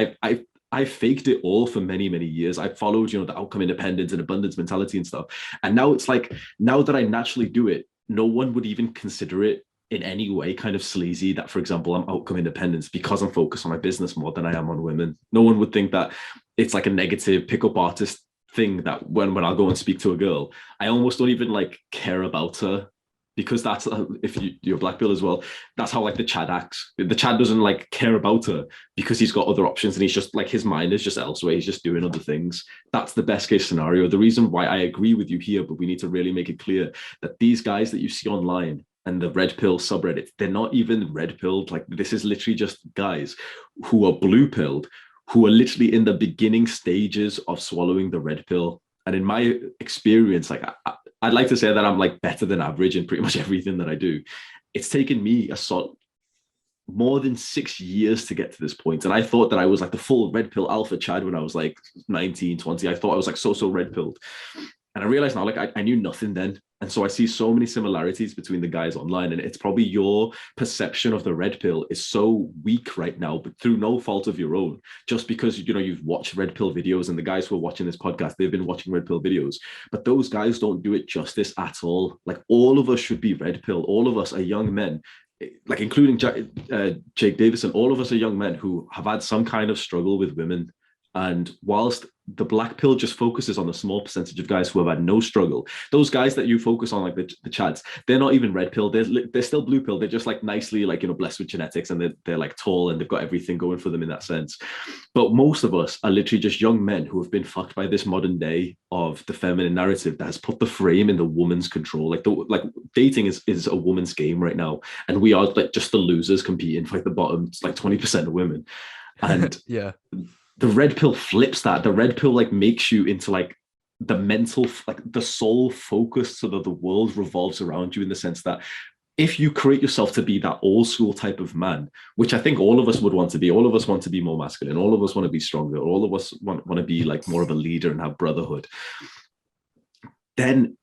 I faked it all for many, many years. I followed, the outcome independence and abundance mentality and stuff. And now it's like, now that I naturally do it, no one would even consider it in any way kind of sleazy that, for example, I'm outcome independence because I'm focused on my business more than I am on women. No one would think that it's like a negative pickup artist thing that when I'll go and speak to a girl, I almost don't even like care about her, because that's if you're black pill as well, that's how like the Chad acts. The Chad doesn't like care about her because he's got other options and he's just like, his mind is just elsewhere. He's just doing other things. That's the best case scenario. The reason why I agree with you here, but we need to really make it clear that these guys that you see online and the red pill subreddits, they're not even red pilled. Like, this is literally just guys who are blue pilled, who are literally in the beginning stages of swallowing the red pill. And in my experience, like I'd like to say that I'm like better than average in pretty much everything that I do. It's taken me a sort more than 6 years to get to this point. And I thought that I was like the full red pill alpha Chad when I was like 19, 20. I thought I was like so red pilled. And I realized now, like, I knew nothing then. And so I see so many similarities between the guys online. And it's probably your perception of the red pill is so weak right now, but through no fault of your own, just because, you know, you've watched red pill videos, and the guys who are watching this podcast, they've been watching red pill videos, but those guys don't do it justice at all. Like, all of us should be red pill. All of us are young men, like including Jake Davison. All of us are young men who have had some kind of struggle with women. And whilst the black pill just focuses on a small percentage of guys who have had no struggle, those guys that you focus on, like the Chads, they're not even red pill. They're still blue pill. They're just like nicely, like, you know, blessed with genetics, and they're like tall, and they've got everything going for them in that sense. But most of us are literally just young men who have been fucked by this modern day of the feminine narrative that has put the frame in the woman's control. Like dating is a woman's game right now, and we are like just the losers competing for like the bottom, like 20% of women. And yeah, the red pill flips that. The red pill like makes you into like the mental, like the sole focus, so that the world revolves around you, in the sense that if you create yourself to be that old school type of man, which I think all of us would want to be, all of us want to be more masculine, all of us want to be stronger, all of us want to be like more of a leader and have brotherhood, then,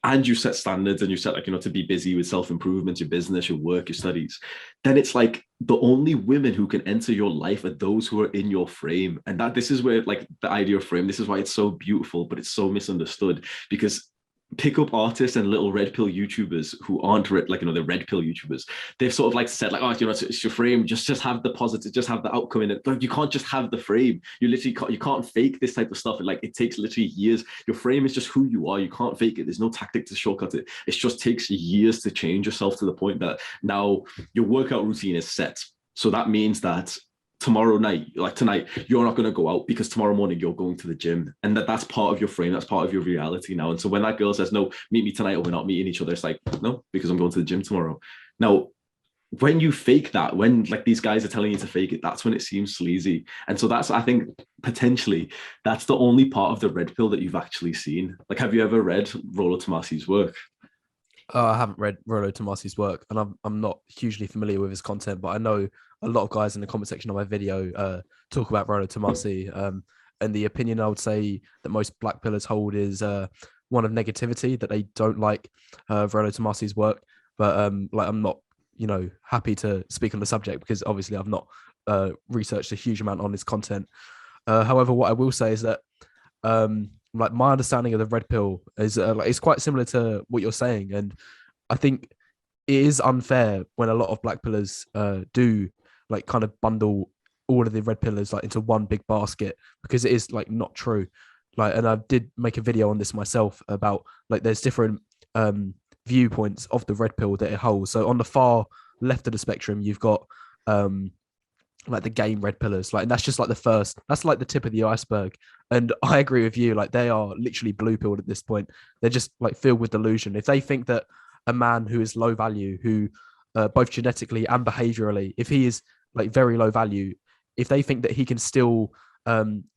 and you set standards, and you set, like, you know, to be busy with self-improvement, your business, your work, your studies, then it's like the only women who can enter your life are those who are in your frame. And that, this is where like the idea of frame, this is why it's so beautiful, but it's so misunderstood, because pickup artists and little red pill YouTubers who aren't like, you know, the red pill YouTubers, they've sort of like said like, oh, you know, it's your frame, just have the positive, just have the outcome in it. Like, you can't just have the frame. You literally can't, you can't fake this type of stuff. Like, it takes literally years. Your frame is just who you are. You can't fake it. There's no tactic to shortcut it. It just takes years to change yourself to the point that now your workout routine is set. So that means that tomorrow night, like tonight, you're not going to go out because tomorrow morning you're going to the gym, and that's part of your frame, that's part of your reality now. And so when that girl says, no, meet me tonight, or we're not meeting each other, it's like, no, because I'm going to the gym tomorrow. Now, when you fake that, when like these guys are telling you to fake it, that's when it seems sleazy. And so that's, I think, potentially that's the only part of the red pill that you've actually seen. Like, have you ever read Rollo Tomasi's work? I haven't read Rollo Tomasi's work, and I'm not hugely familiar with his content, but I know a lot of guys in the comment section of my video talk about Rollo Tomasi. And the opinion I would say that most black pillars hold is one of negativity, that they don't like Rollo Tomasi's work. But like, I'm not, you know, happy to speak on the subject, because obviously I've not researched a huge amount on his content. However, what I will say is that like, my understanding of the red pill is like, it's quite similar to what you're saying, and I think it is unfair when a lot of black pillars do like kind of bundle all of the red pillars like into one big basket, because it is like not true. Like, and I did make a video on this myself about like there's different viewpoints of the red pill that it holds. So on the far left of the spectrum, you've got like the game red pillars, like, and that's just like that's like the tip of the iceberg. And I agree with you, like, they are literally blue pilled at this point. They're just like filled with delusion. If they think that a man who is low value, who both genetically and behaviorally, if he is like very low value, if they think that he can still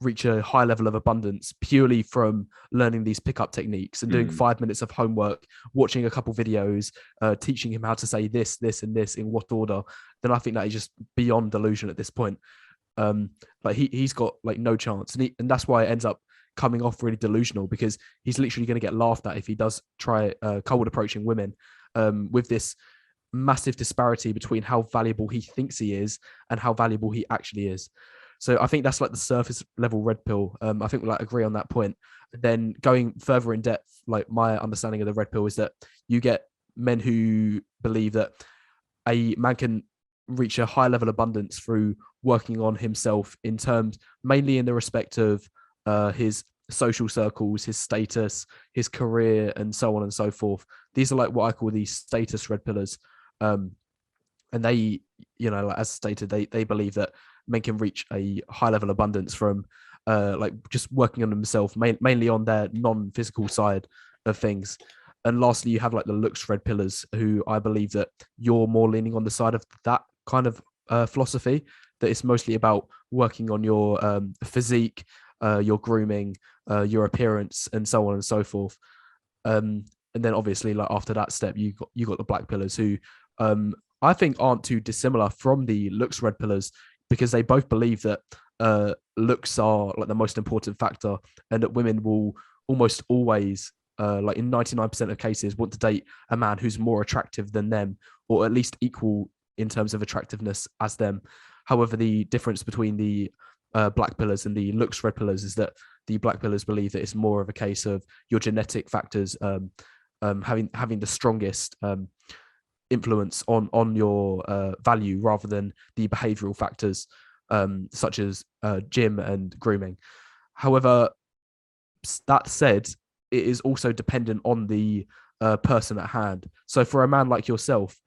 reach a high level of abundance purely from learning these pickup techniques and doing 5 minutes of homework, watching a couple videos, teaching him how to say this, and this in what order, then I think that is just beyond delusion at this point. Like, he's got like no chance, and that's why it ends up coming off really delusional, because he's literally going to get laughed at if he does try cold approaching women with this massive disparity between how valuable he thinks he is and how valuable he actually is. So I think that's like the surface level red pill. I think we like agree on that point. Then going further in depth, like, my understanding of the red pill is that you get men who believe that a man can reach a high level abundance through working on himself, in terms mainly in the respect of his social circles, his status, his career, and so on and so forth. These are like what I call these status red pillars. And they, you know, like, as stated, they believe that men can reach a high level abundance from like just working on themselves, mainly on their non-physical side of things. And lastly, you have like the looks red pillars, who I believe that you're more leaning on the side of that kind of philosophy, that it's mostly about working on your physique, your grooming, your appearance, and so on and so forth. And then obviously, like after that step, you got the black pillars who I think aren't too dissimilar from the looks red pillars, because they both believe that looks are like the most important factor, and that women will almost always, like in 99% of cases, want to date a man who's more attractive than them, or at least equal in terms of attractiveness as them. However, the difference between the black pillars and the looks red pillars is that the black pillars believe that it's more of a case of your genetic factors having the strongest influence on your value, rather than the behavioral factors such as gym and grooming. However, that said, it is also dependent on the person at hand. So for a man like yourself,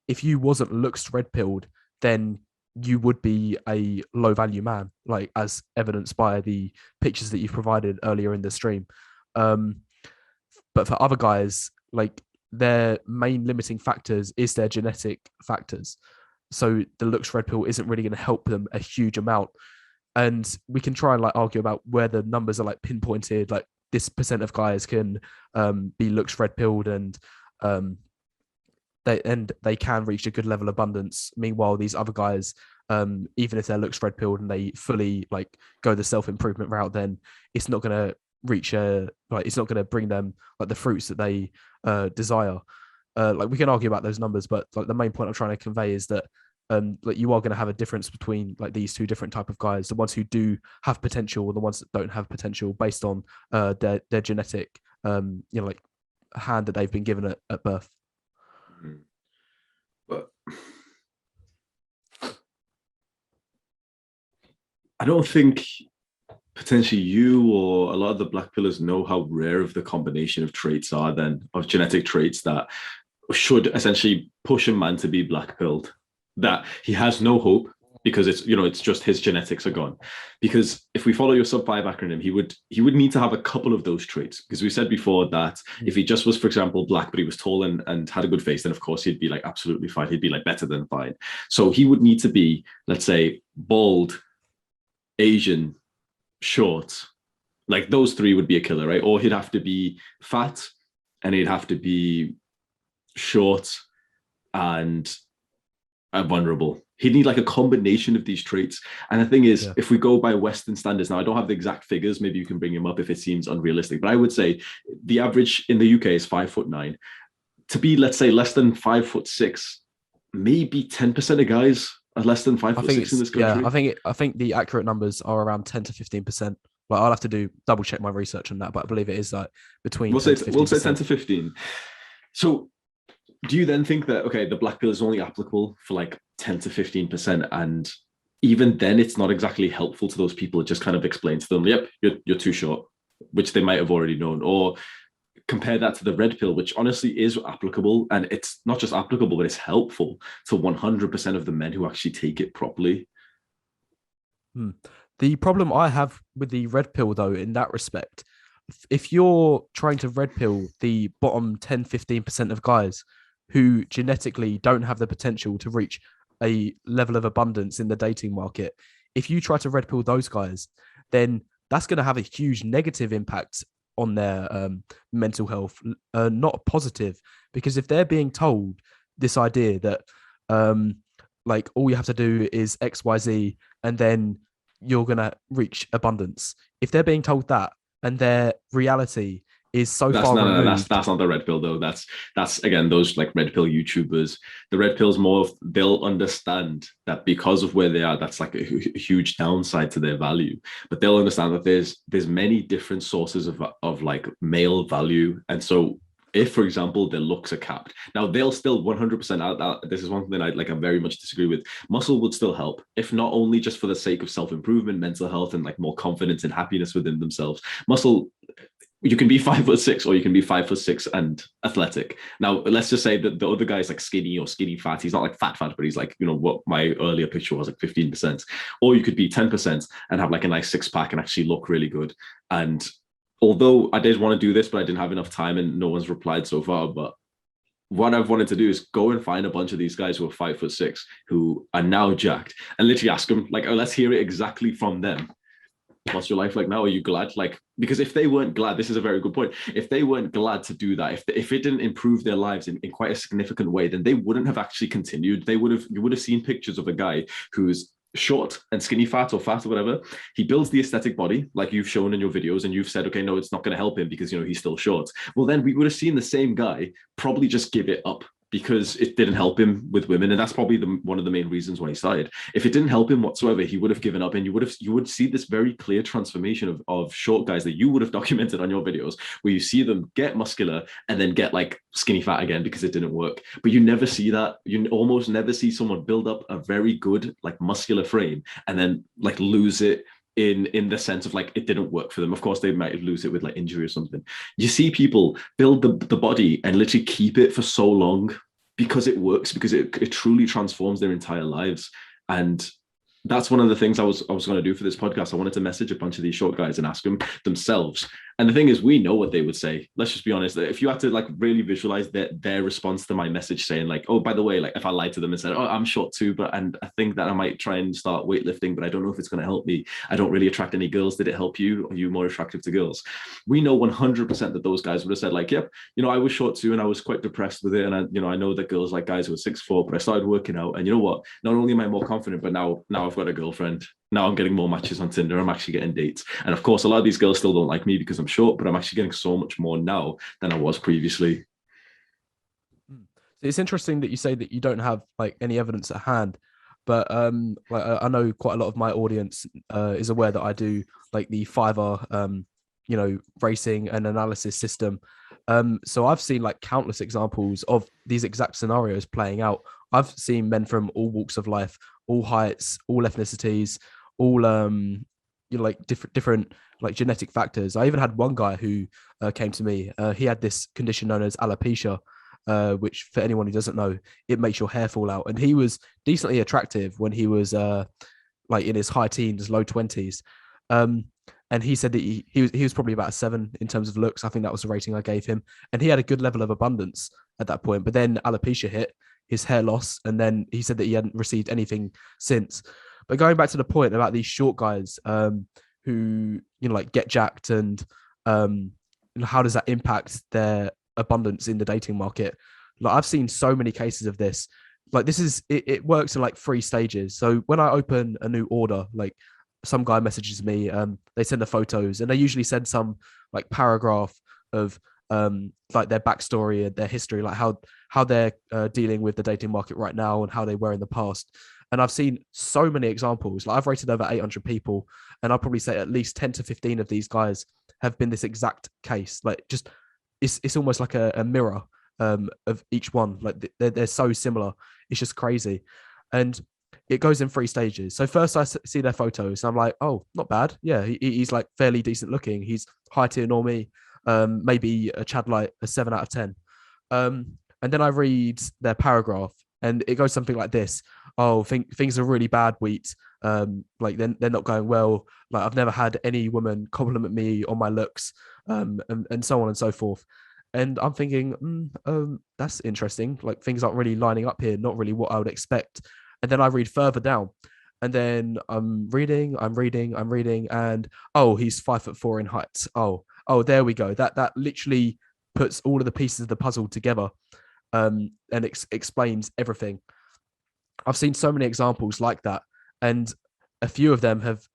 if you wasn't looks red pilled, then you would be a low value man, like as evidenced by the pictures that you've provided earlier in the stream. But for other guys, like their main limiting factors is their genetic factors. So the looks red pill isn't really going to help them a huge amount. And we can try and like argue about where the numbers are like pinpointed, like this percent of guys can be looks red pilled, and they can reach a good level of abundance. Meanwhile, these other guys, even if their looks red pilled and they fully like go the self improvement route, then it's not going to reach it's not going to bring them like the fruits that they desire. Like we can argue about those numbers, but like the main point I'm trying to convey is that like you are going to have a difference between like these two different type of guys: the ones who do have potential and the ones that don't have potential, based on their genetic like hand that they've been given at birth. But I don't think potentially you or a lot of the black pillars know how rare of the combination of traits are, then of genetic traits that should essentially push a man to be black pilled, that he has no hope because it's just his genetics are gone. Because if we follow your sub 5 acronym, he would need to have a couple of those traits, because we said before that if he just was, for example, black but he was tall and had a good face, then of course he'd be like absolutely fine. He'd be like better than fine. So he would need to be, let's say, bald, Asian, short. Like those three would be a killer, right? Or he'd have to be fat, and he'd have to be short and vulnerable. He'd need like a combination of these traits. And the thing is, if we go by Western standards, now I don't have the exact figures, maybe you can bring him up if it seems unrealistic, but I would say the average in the UK is 5'9". To be, let's say, less than 5'6", maybe 10% of guys are less than 5'6" in this country. Yeah, I think the accurate numbers are around 10 to 15%. Like I'll have to double check my research on that, but I believe it is like between. We'll say 10 to 15. So do you then think that, okay, the black pill is only applicable for like 10 to 15%, and even then it's not exactly helpful to those people? It just kind of explains to them, yep, you're too short, which they might have already known. Or compare that to the red pill, which honestly is applicable, and it's not just applicable, but it's helpful to 100% of the men who actually take it properly. The problem I have with the red pill, though, in that respect, if you're trying to red pill the bottom 10, 15% of guys who genetically don't have the potential to reach a level of abundance in the dating market, if you try to red pill those guys, then that's going to have a huge negative impact on their mental health, not positive. Because if they're being told this idea that like all you have to do is XYZ and then you're going to reach abundance, if they're being told that and their reality is so far removed. That's not the red pill though. That's again those like red pill YouTubers. The red pill's more of, they'll understand that because of where they are, that's like a huge downside to their value. But they'll understand that there's many different sources of like male value, and so if, for example, their looks are capped, now they'll still 100% out. This is one thing I very much disagree with. Muscle would still help, if not only just for the sake of self-improvement, mental health, and like more confidence and happiness within themselves. Muscle. You can be 5'6" or you can be 5'6" and athletic. Now, let's just say that the other guy is like skinny or skinny fat. He's not like fat, but he's like, what my earlier picture was, like 15%. Or you could be 10% and have like a nice six pack and actually look really good. And although I did want to do this, but I didn't have enough time and no one's replied so far, but what I've wanted to do is go and find a bunch of these guys who are 5'6", who are now jacked, and literally ask them, like, oh, let's hear it exactly from them. What's your life like now? Are you glad? Like, because if they weren't glad, this is a very good point. If they weren't glad to do that, if it didn't improve their lives in quite a significant way, then they wouldn't have actually continued. You would have seen pictures of a guy who's short and skinny fat or fat or whatever. He builds the aesthetic body like you've shown in your videos, and you've said, okay, no, it's not going to help him because, you know, he's still short. Well, then we would have seen the same guy probably just give it up because it didn't help him with women, and that's probably one of the main reasons why he started. If it didn't help him whatsoever, he would have given up, and you would see this very clear transformation of short guys that you would have documented on your videos, where you see them get muscular and then get like skinny fat again because it didn't work. But you never see that. You almost never see someone build up a very good like muscular frame and then like lose it in the sense of like it didn't work for them. Of course, they might lose it with like injury or something. You see people build the body and literally keep it for so long because it works, because it truly transforms their entire lives. And that's one of the things I was going to do for this podcast. I wanted to message a bunch of these short guys and ask them themselves. And the thing is, we know what they would say. Let's just be honest. If you had to like really visualize their response to my message saying like, oh, by the way, like if I lied to them and said, oh, I'm short too, and I think that I might try and start weightlifting, but I don't know if it's going to help me. I don't really attract any girls. Did it help you? Are you more attractive to girls? We know 100% that those guys would have said like, yep, you know, I was short too, and I was quite depressed with it. And I know that girls like guys who are 6'4", but I started working out, and you know what? Not only am I more confident, but now I've got a girlfriend. Now I'm getting more matches on Tinder. I'm actually getting dates. And of course, a lot of these girls still don't like me because I'm short, but I'm actually getting so much more now than I was previously. It's interesting that you say that you don't have like any evidence at hand, but like I know quite a lot of my audience is aware that I do like the Fiverr racing and analysis system. So I've seen like countless examples of these exact scenarios playing out. I've seen men from all walks of life, all heights, all ethnicities, all like different like genetic factors. I even had one guy who came to me. He had this condition known as alopecia, which for anyone who doesn't know, it makes your hair fall out. And he was decently attractive when he was like in his high teens, low 20s. And he said that he was probably about a 7 in terms of looks. I think that was the rating I gave him. And he had a good level of abundance at that point. But then alopecia hit, his hair loss, and then he said that he hadn't received anything since. But going back to the point about these short guys who, like get jacked, and how does that impact their abundance in the dating market? Like I've seen so many cases of this. Like this is, it works in like 3 stages. So when I open a new order, like some guy messages me, they send the photos, and they usually send some like paragraph of like their backstory and their history, like how they're dealing with the dating market right now and how they were in the past. And I've seen so many examples. Like I've rated over 800 people, and I'll probably say at least 10 to 15 of these guys have been this exact case. Like just it's almost like a mirror of each one. Like they're so similar. It's just crazy. And it goes in 3 stages. So first I see their photos and I'm like, oh, not bad. Yeah, he's like fairly decent looking. He's high tier normie, maybe a Chad Light, a 7 out of 10. And then I read their paragraph, and it goes something like this: oh, things are really bad, Wheat. Like they're not going well. Like I've never had any woman compliment me on my looks, and so on and so forth. And I'm thinking, that's interesting. Like things aren't really lining up here. Not really what I would expect. And then I read further down, and then I'm reading, and oh, he's 5'4" in height. Oh, there we go. That literally puts all of the pieces of the puzzle together, and explains everything. I've seen so many examples like that, and a few of them have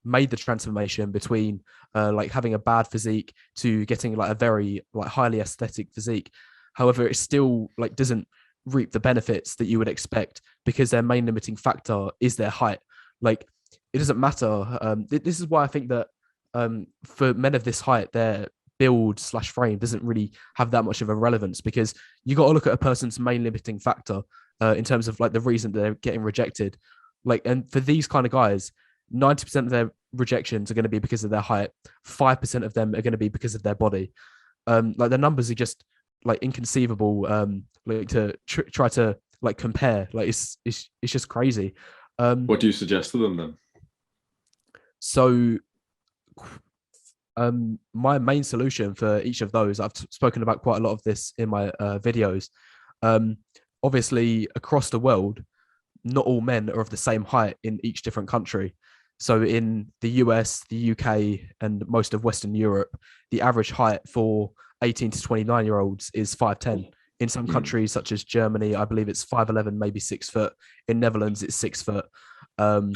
made the transformation between like having a bad physique to getting like a very like highly aesthetic physique. However, it still like doesn't reap the benefits that you would expect, because their main limiting factor is their height. Like it doesn't matter. This is why I think that for men of this height, their build/frame doesn't really have that much of a relevance, because you got to look at a person's main limiting factor in terms of like the reason they're getting rejected. Like, and for these kind of guys, 90% of their rejections are going to be because of their height. 5% of them are going to be because of their body. Like the numbers are just like inconceivable. Like to try to like compare. Like it's just crazy. What do you suggest to them then? So, my main solution for each of those, I've spoken about quite a lot of this in my videos. Um, Obviously, across the world, not all men are of the same height in each different country. So in the US, the UK, and most of Western Europe, the average height for 18 to 29-year-olds is 5'10". In some Mm. countries, such as Germany, I believe it's 5'11", maybe 6 foot. In Netherlands, it's 6 foot. Um,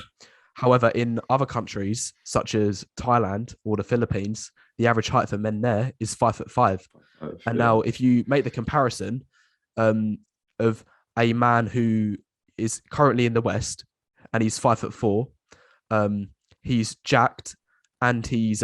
However, in other countries, such as Thailand or the Philippines, the average height for men there is 5'5". And Yeah. now, if you make the comparison um, of a man who is currently in the West and he's 5'4", um, he's jacked and he's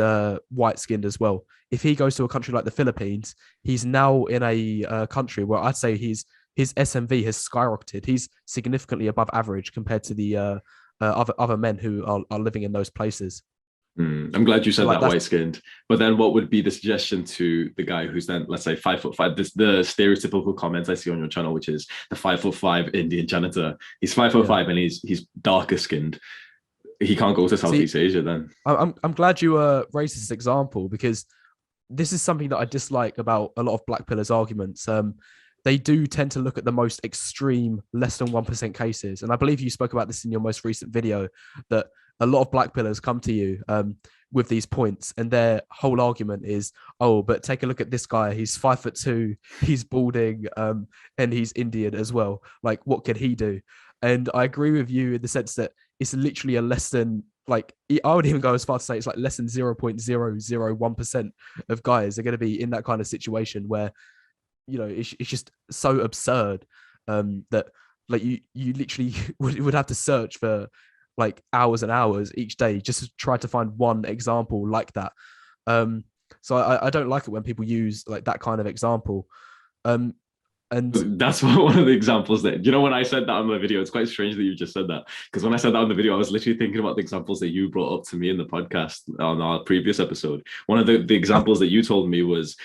white skinned as well. If he goes to a country like the Philippines, he's now in a country where I'd say his SMV has skyrocketed. He's significantly above average compared to the other men who are living in those places. I'm glad you So said like that that's white skinned. But then what would be the suggestion to the guy who's then, let's say, 5'5"? This the stereotypical comments I see on your channel, which is the 5'5" Indian janitor. He's five foot yeah. five and he's darker skinned. He can't go to See, Southeast Asia then. I'm glad you raised this example because this is something that I dislike about a lot of black pillars arguments. They do tend to look at the most extreme, less than 1% cases. And I believe you spoke about this in your most recent video, that a lot of black pillars come to you with these points, and their whole argument is, oh, but take a look at this guy. He's 5'2", he's balding, and he's Indian as well. Like, what can he do? And I agree with you in the sense that it's literally a less than, like, I would even go as far to say it's like less than 0.001% of guys are going to be in that kind of situation where, it's just so absurd that like you literally would have to search for like hours and hours each day just to try to find one example like that. So I don't like it when people use like that kind of example. And That's one of the examples that, when I said that on the video, it's quite strange that you just said that. Because when I said that on the video, I was literally thinking about the examples that you brought up to me in the podcast on our previous episode. One of the examples that you told me was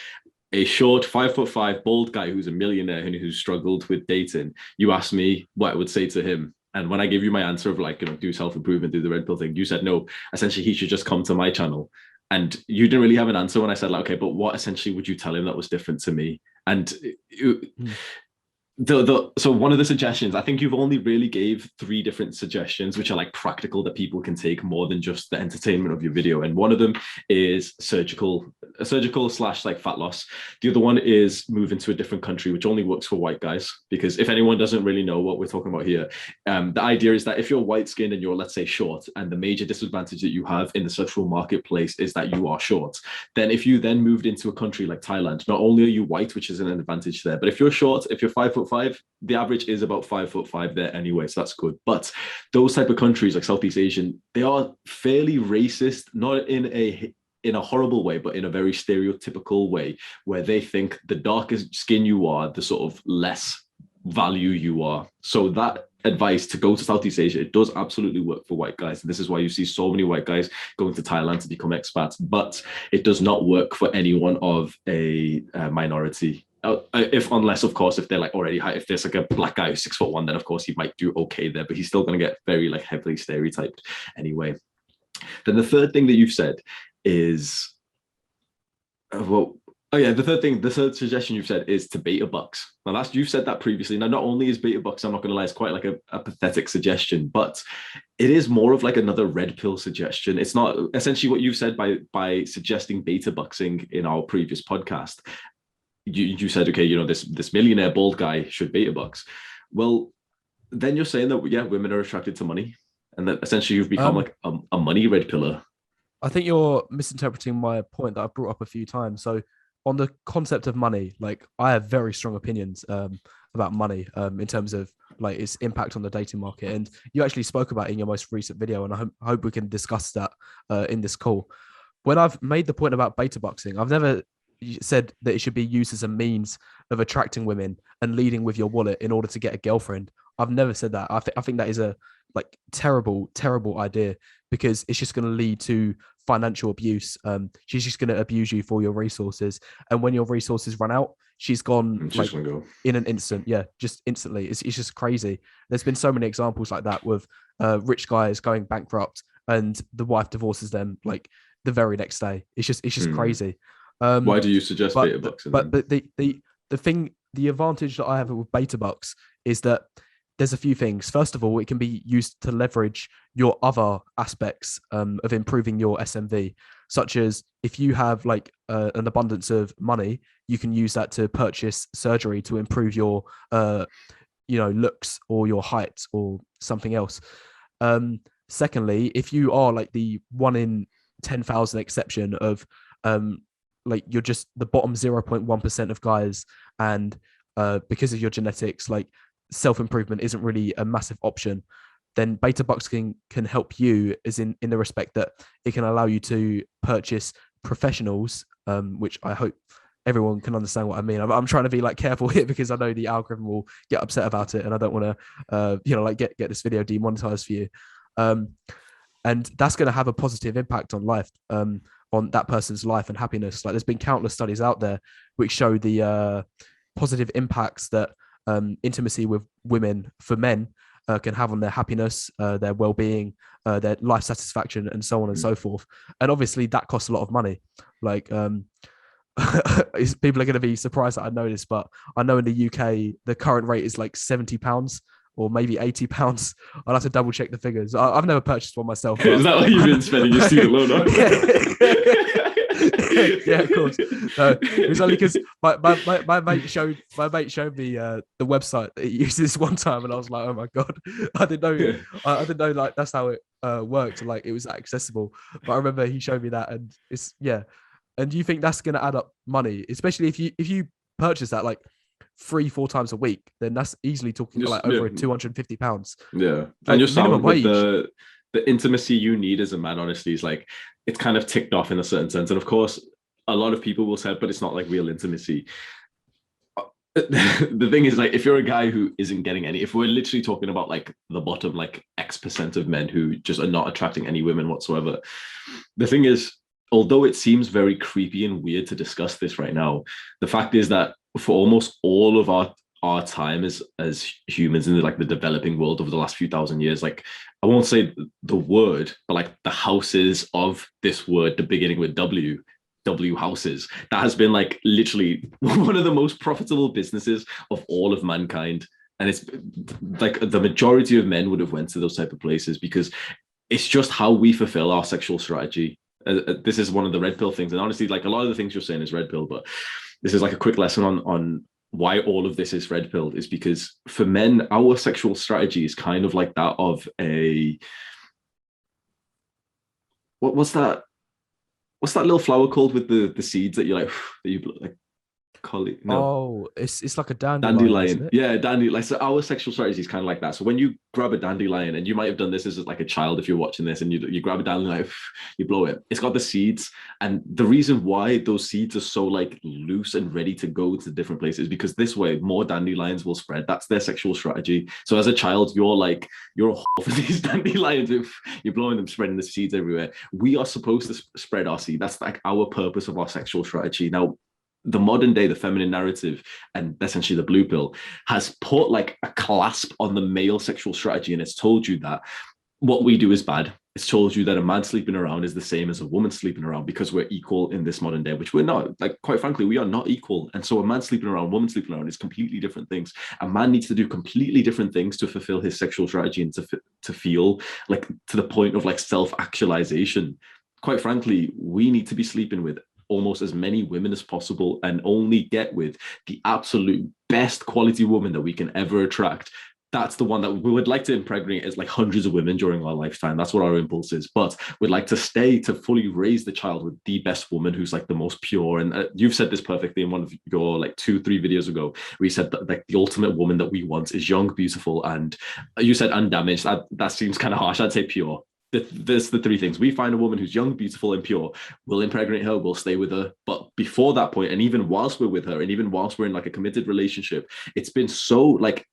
a short 5'5" bald guy who's a millionaire and who struggled with dating. You asked me what I would say to him. And when I gave you my answer of like, do self-improvement, do the red pill thing, you said, no, essentially he should just come to my channel. And you didn't really have an answer when I said, like, okay, but what essentially would you tell him that was different to me? And so one of the suggestions, I think you've only really gave 3 different suggestions, which are like practical that people can take more than just the entertainment of your video. And one of them is surgical / like fat loss. The other one is move into a different country, which only works for white guys. Because if anyone doesn't really know what we're talking about here, the idea is that if you're white skinned and you're, let's say, short, and the major disadvantage that you have in the sexual marketplace is that you are short, then if you then moved into a country like Thailand, not only are you white, which is an advantage there, but if you're short, if you're 5'5", the average is about 5'5" there anyway, so that's good. But those type of countries like Southeast Asian, they are fairly racist, not in a horrible way, but in a very stereotypical way, where they think the darker skin you are, the sort of less value you are. So that advice to go to Southeast Asia, it does absolutely work for white guys. And this is why you see so many white guys going to Thailand to become expats, but it does not work for anyone of a minority. Unless, of course, if they're like already high, if there's like a black guy who's 6'1", then of course he might do okay there, but he's still going to get very like heavily stereotyped anyway. Then the third thing that you've said is, the third suggestion you've said is to beta bucks. Now you've said that previously. Now, not only is beta bucks, I'm not going to lie, it's quite like a pathetic suggestion, but it is more of like another red pill suggestion. It's not essentially what you've said by suggesting beta bucksing in our previous podcast. You said, okay, this millionaire bald guy should beta bucks. Well, then you're saying that, yeah, women are attracted to money, and that essentially you've become like a money red pillar. I think you're misinterpreting my point that I've brought up a few times. So on the concept of money, like I have very strong opinions about money in terms of like its impact on the dating market. And you actually spoke about it in your most recent video, and I hope we can discuss that in this call. When I've made the point about beta boxing, I've never said that it should be used as a means of attracting women and leading with your wallet in order to get a girlfriend. I've never said that. I think that is a like terrible idea, because it's just going to lead to financial abuse. She's just going to abuse you for your resources, and when your resources run out, she's gone like in an instant. Yeah, just instantly. It's just crazy. There's been so many examples like that with rich guys going bankrupt and the wife divorces them like the very next day. It's just crazy. Why do you suggest beta boxing? But the the advantage that I have with beta bucks is that there's a few things. First of all, it can be used to leverage your other aspects of improving your SMV, such as if you have like an abundance of money, you can use that to purchase surgery to improve your looks or your height or something else. Secondly, if you are like the 1 in 10,000 exception of like you're just the bottom 0.1% of guys, and because of your genetics, like self-improvement isn't really a massive option, then beta bucks can help you, as in the respect that it can allow you to purchase professionals, which I hope everyone can understand what I mean. I'm trying to be like careful here because I know the algorithm will get upset about it, and I don't want to like get this video demonetized for you. And that's going to have a positive impact on life, on that person's life and happiness. Like there's been countless studies out there which show the positive impacts that intimacy with women for men can have on their happiness, their well-being, their life satisfaction, and so on and so forth. And obviously that costs a lot of money. Like people are going to be surprised that I know this, but I know in the UK the current rate is like £70 or maybe £80. I'll have to double check the figures. I've never purchased one myself. Is that what you've been spending your student loan on? Yeah, of course. No, it was only because my mate showed me the website that he uses one time, and I was like, oh my god, I didn't know. I didn't know like that's how it worked. Like it was accessible. But I remember he showed me that, and it's And do you think that's going to add up money, especially if you purchase that like 3-4 times a week? Then that's easily talking like over £250. Yeah, and your sound with the intimacy you need as a man, honestly, is like it's kind of ticked off in a certain sense. And of course, a lot of people will say, but it's not like real intimacy. The thing is, like, if you're a guy who isn't getting any, if we're literally talking about like the bottom like X% of men who just are not attracting any women whatsoever, the thing is, although it seems very creepy and weird to discuss this right now, the fact is that for almost all of our time as humans in the developing world over the last few thousand years, like I won't say the word, but like the houses of this word, the beginning with W houses, that has been like literally one of the most profitable businesses of all of mankind. And it's like the majority of men would have went to those type of places because it's just how we fulfill our sexual strategy. This is one of the red pill things. And honestly, like a lot of the things you're saying is red pill, but this is like a quick lesson on why all of this is red pill, is because for men, our sexual strategy is kind of like that of a, what's that little flower called with the seeds that you like, that you like, no. Oh, it's like a dandelion. Yeah, dandelion. Like, so our sexual strategy is kind of like that. So when you grab a dandelion, and you might have done this as like a child if you're watching this, and you grab a dandelion, you blow it. It's got the seeds, and the reason why those seeds are so like loose and ready to go to different places, because this way more dandelions will spread. That's their sexual strategy. So as a child, you're a whore for these dandelions. You're blowing them, spreading the seeds everywhere. We are supposed to spread our seed. That's like our purpose of our sexual strategy. Now, the modern day, the feminine narrative, and essentially the blue pill, has put like a clasp on the male sexual strategy, and it's told you that what we do is bad. It's told you that a man sleeping around is the same as a woman sleeping around because we're equal in this modern day, which we're not. Like, quite frankly, we are not equal. And so a man sleeping around, woman sleeping around is completely different things. A man needs to do completely different things to fulfill his sexual strategy and to feel like to the point of like self-actualization. Quite frankly, we need to be sleeping with almost as many women as possible and only get with the absolute best quality woman that we can ever attract. That's the one that we would like to impregnate as like hundreds of women during our lifetime. That's what our impulse is. But we'd like to stay to fully raise the child with the best woman who's like the most pure. And you've said this perfectly in one of your like 2-3 videos ago, where you said that like the ultimate woman that we want is young, beautiful, and you said undamaged. That seems kind of harsh. I'd say pure. There's the three things. We find a woman who's young, beautiful, and pure. We'll impregnate her. We'll stay with her. But before that point, and even whilst we're with her, and even whilst we're in like a committed relationship, it's been so like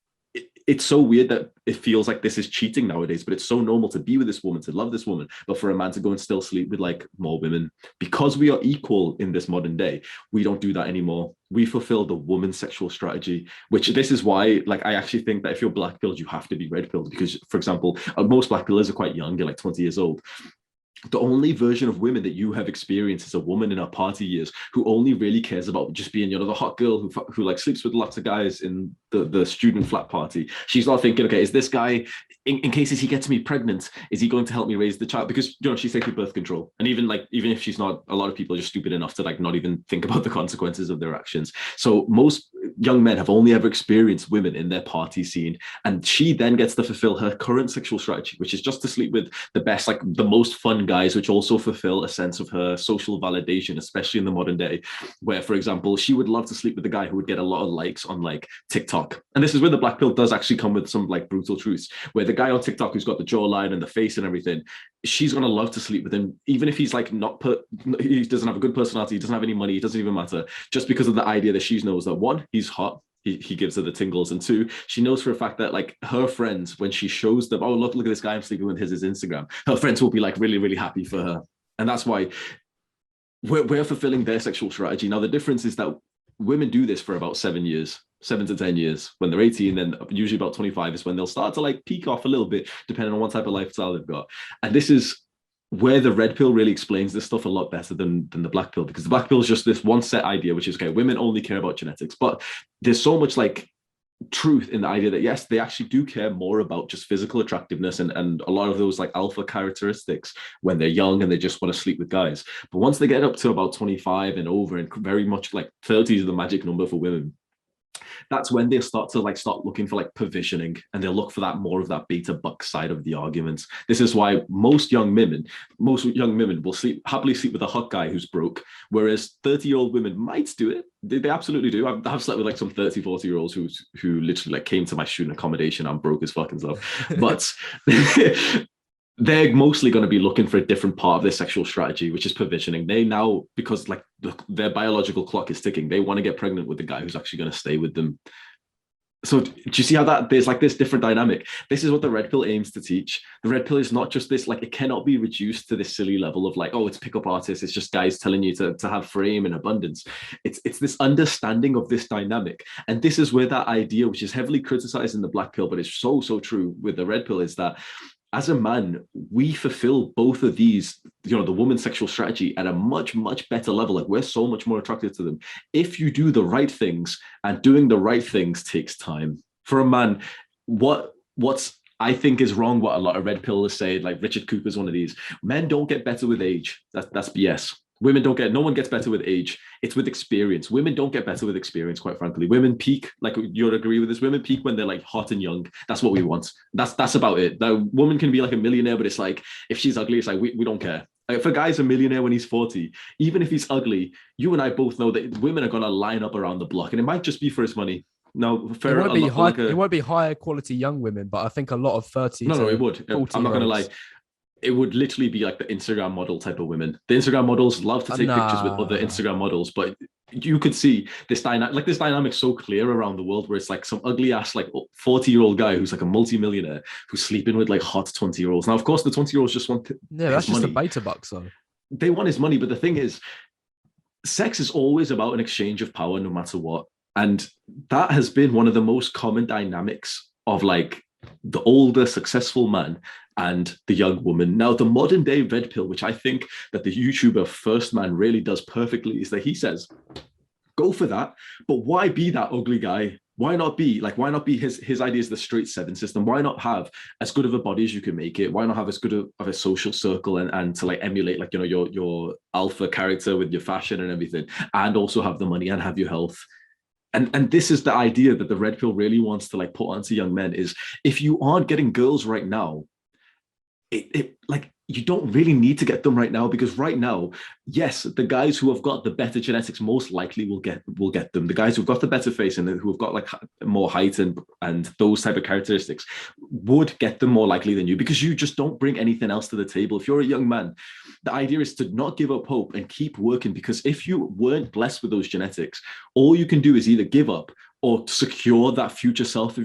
it's so weird that it feels like this is cheating nowadays, but it's so normal to be with this woman, to love this woman, but for a man to go and still sleep with like more women. Because we are equal in this modern day, we don't do that anymore. We fulfill the woman's sexual strategy, which this is why, like, I actually think that if you're black pilled, you have to be red pilled, because, for example, most black pillers are quite young, they're like 20 years old. the only version of women that you have experienced is a woman in her party years who only really cares about just being, the hot girl who like sleeps with lots of guys in the student flat party. She's not thinking, okay, is this guy, in case he gets me pregnant, is he going to help me raise the child? Because she's taking birth control, and even if she's not, a lot of people are just stupid enough to like not even think about the consequences of their actions. So most young men have only ever experienced women in their party scene, and she then gets to fulfill her current sexual strategy, which is just to sleep with the best, like the most fun guys, which also fulfill a sense of her social validation, especially in the modern day, where, for example, she would love to sleep with the guy who would get a lot of likes on like TikTok. And this is where the black pill does actually come with some like brutal truths, where the guy on TikTok who's got the jawline and the face and everything, she's gonna love to sleep with him, even if he's like he doesn't have a good personality, he doesn't have any money, it doesn't even matter, just because of the idea that she knows that, one, he's hot, he gives her the tingles, and two, she knows for a fact that like her friends, when she shows them, oh look at this guy I'm sleeping with, his Instagram, her friends will be like really, really happy for her. And that's why we're fulfilling their sexual strategy. Now the difference is that women do this for about 7 to 10 years. When they're 18, then usually about 25 is when they'll start to like peak off a little bit, depending on what type of lifestyle they've got. And this is where the red pill really explains this stuff a lot better than the black pill, because the black pill is just this one set idea, which is, okay, women only care about genetics. But there's so much like truth in the idea that, yes, they actually do care more about just physical attractiveness and a lot of those like alpha characteristics when they're young and they just want to sleep with guys. But once they get up to about 25 and over, and very much like 30 is the magic number for women, that's when they start looking for like provisioning, and they'll look for that more of that beta buck side of the argument. This is why most young women will happily sleep with a hot guy who's broke, whereas 30-year-old women might do it. They absolutely do. I've slept with like some 30, 40-year-olds who literally like came to my student accommodation. I'm broke as fucking stuff. But they're mostly going to be looking for a different part of their sexual strategy, which is provisioning. They now, because like their biological clock is ticking, they want to get pregnant with the guy who's actually going to stay with them. So do you see how that there's like this different dynamic? This is what the red pill aims to teach. The red pill is not just this, like, it cannot be reduced to this silly level of like, oh, it's pickup artists, it's just guys telling you to have frame and abundance. It's this understanding of this dynamic. And this is where that idea, which is heavily criticized in the black pill, but it's so true with the red pill, is that as a man, we fulfill both of these, the woman's sexual strategy at a much, much better level. Like, we're so much more attracted to them if you do the right things, and doing the right things takes time. For a man, what's I think is wrong, what a lot of red pillers say, like Richard Cooper's one of these: men don't get better with age. That's BS. No one gets better with age. It's with experience. Women don't get better with experience, quite frankly. Women peak, like, you'll agree with this, women peak when they're like hot and young. That's what we want. That's about it. The woman can be like a millionaire, but it's like, if she's ugly, it's like, we don't care. If a guy's a millionaire when he's 40, even if he's ugly, you and I both know that women are going to line up around the block, and it might just be for his money. No, fair. It won't be higher quality young women, but I think a lot of 30 no, it would. I'm not going to lie. It would literally be like the Instagram model type of women. The Instagram models love to take pictures with other Instagram models, but you could see this dynamic so clear around the world, where it's like some ugly ass like 40-year-old guy who's like a multi-millionaire who's sleeping with like hot 20-year-olds. Now, of course, the 20-year-olds just want that's just money. A beta buck, so they want his money. But the thing is, sex is always about an exchange of power, no matter what, and that has been one of the most common dynamics of like the older successful man and the young woman. Now, the modern day red pill, which I think that the YouTuber First Man really does perfectly, is that he says, go for that, but why be that ugly guy? Why not be his idea is the straight 7 system? Why not have as good of a body as you can make it? Why not have as good of a social circle and to like emulate like, your alpha character with your fashion and everything, and also have the money and have your health? And this is the idea that the red pill really wants to like put onto young men, is if you aren't getting girls right now, it like, you don't really need to get them right now, because right now, yes, the guys who have got the better genetics most likely will get them. The guys who've got the better face and who have got like more height and those type of characteristics would get them more likely than you, because you just don't bring anything else to the table. If you're a young man, the idea is to not give up hope and keep working, because if you weren't blessed with those genetics, all you can do is either give up or secure that future self,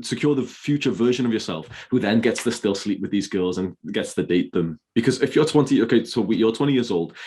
secure the future version of yourself, who then gets to still sleep with these girls and gets to date them. Because if you're 20, okay, so you're 20 years old,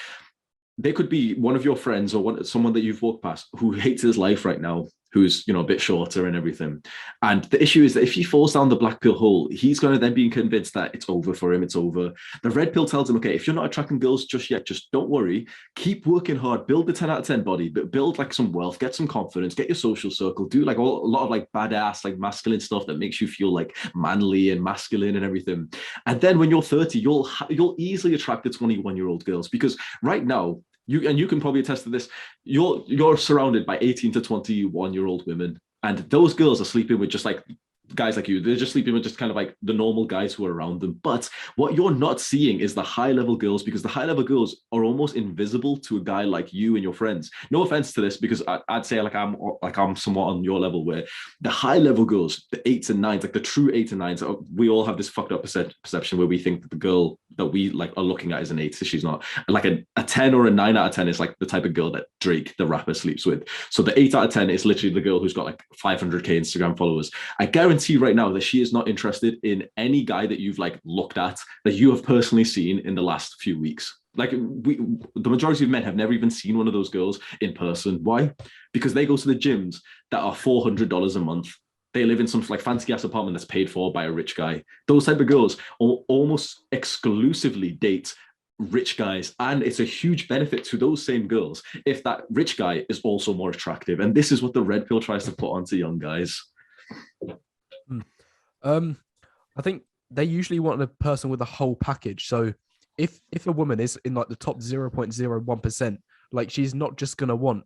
there could be one of your friends or someone that you've walked past who hates his life right now, who's, you know, a bit shorter and everything. And the issue is that if he falls down the black pill hole, he's going to then be convinced that it's over for him. It's over. The red pill tells him, okay, if you're not attracting girls just yet, just don't worry. Keep working hard. Build the 10 out of 10 body, but build like some wealth, get some confidence, get your social circle, do like a lot of like badass, like masculine stuff that makes you feel like manly and masculine and everything. And then when you're 30, you'll easily attract the 21-year-old girls, because right now, you can probably attest to this, you're surrounded by 18 to 21-year-old women, and those girls are sleeping with just like guys like you. They're just sleeping with just kind of like the normal guys who are around them. But what you're not seeing is the high level girls, because the high level girls are almost invisible to a guy like you and your friends. No offense to this, because I'd say like I'm somewhat on your level, where the high level girls, the 8s and 9s, like the true 8s and 9s, we all have this fucked up perception where we think that the girl that we like are looking at is an 8, so she's not. Like a 10 or a 9 out of 10 is like the type of girl that Drake, the rapper, sleeps with. So the 8 out of 10 is literally the girl who's got like 500k Instagram followers. I guarantee right now that she is not interested in any guy that you've like looked at, that you have personally seen in the last few weeks. Like the majority of men have never even seen one of those girls in person. Why? Because they go to the gyms that are $400 a month. They live in some like fancy ass apartment that's paid for by a rich guy. Those type of girls almost exclusively date rich guys, and it's a huge benefit to those same girls if that rich guy is also more attractive. And this is what the red pill tries to put onto young guys. I think they usually want a person with a whole package. So if a woman is in like the top 0.01%, like she's not just gonna want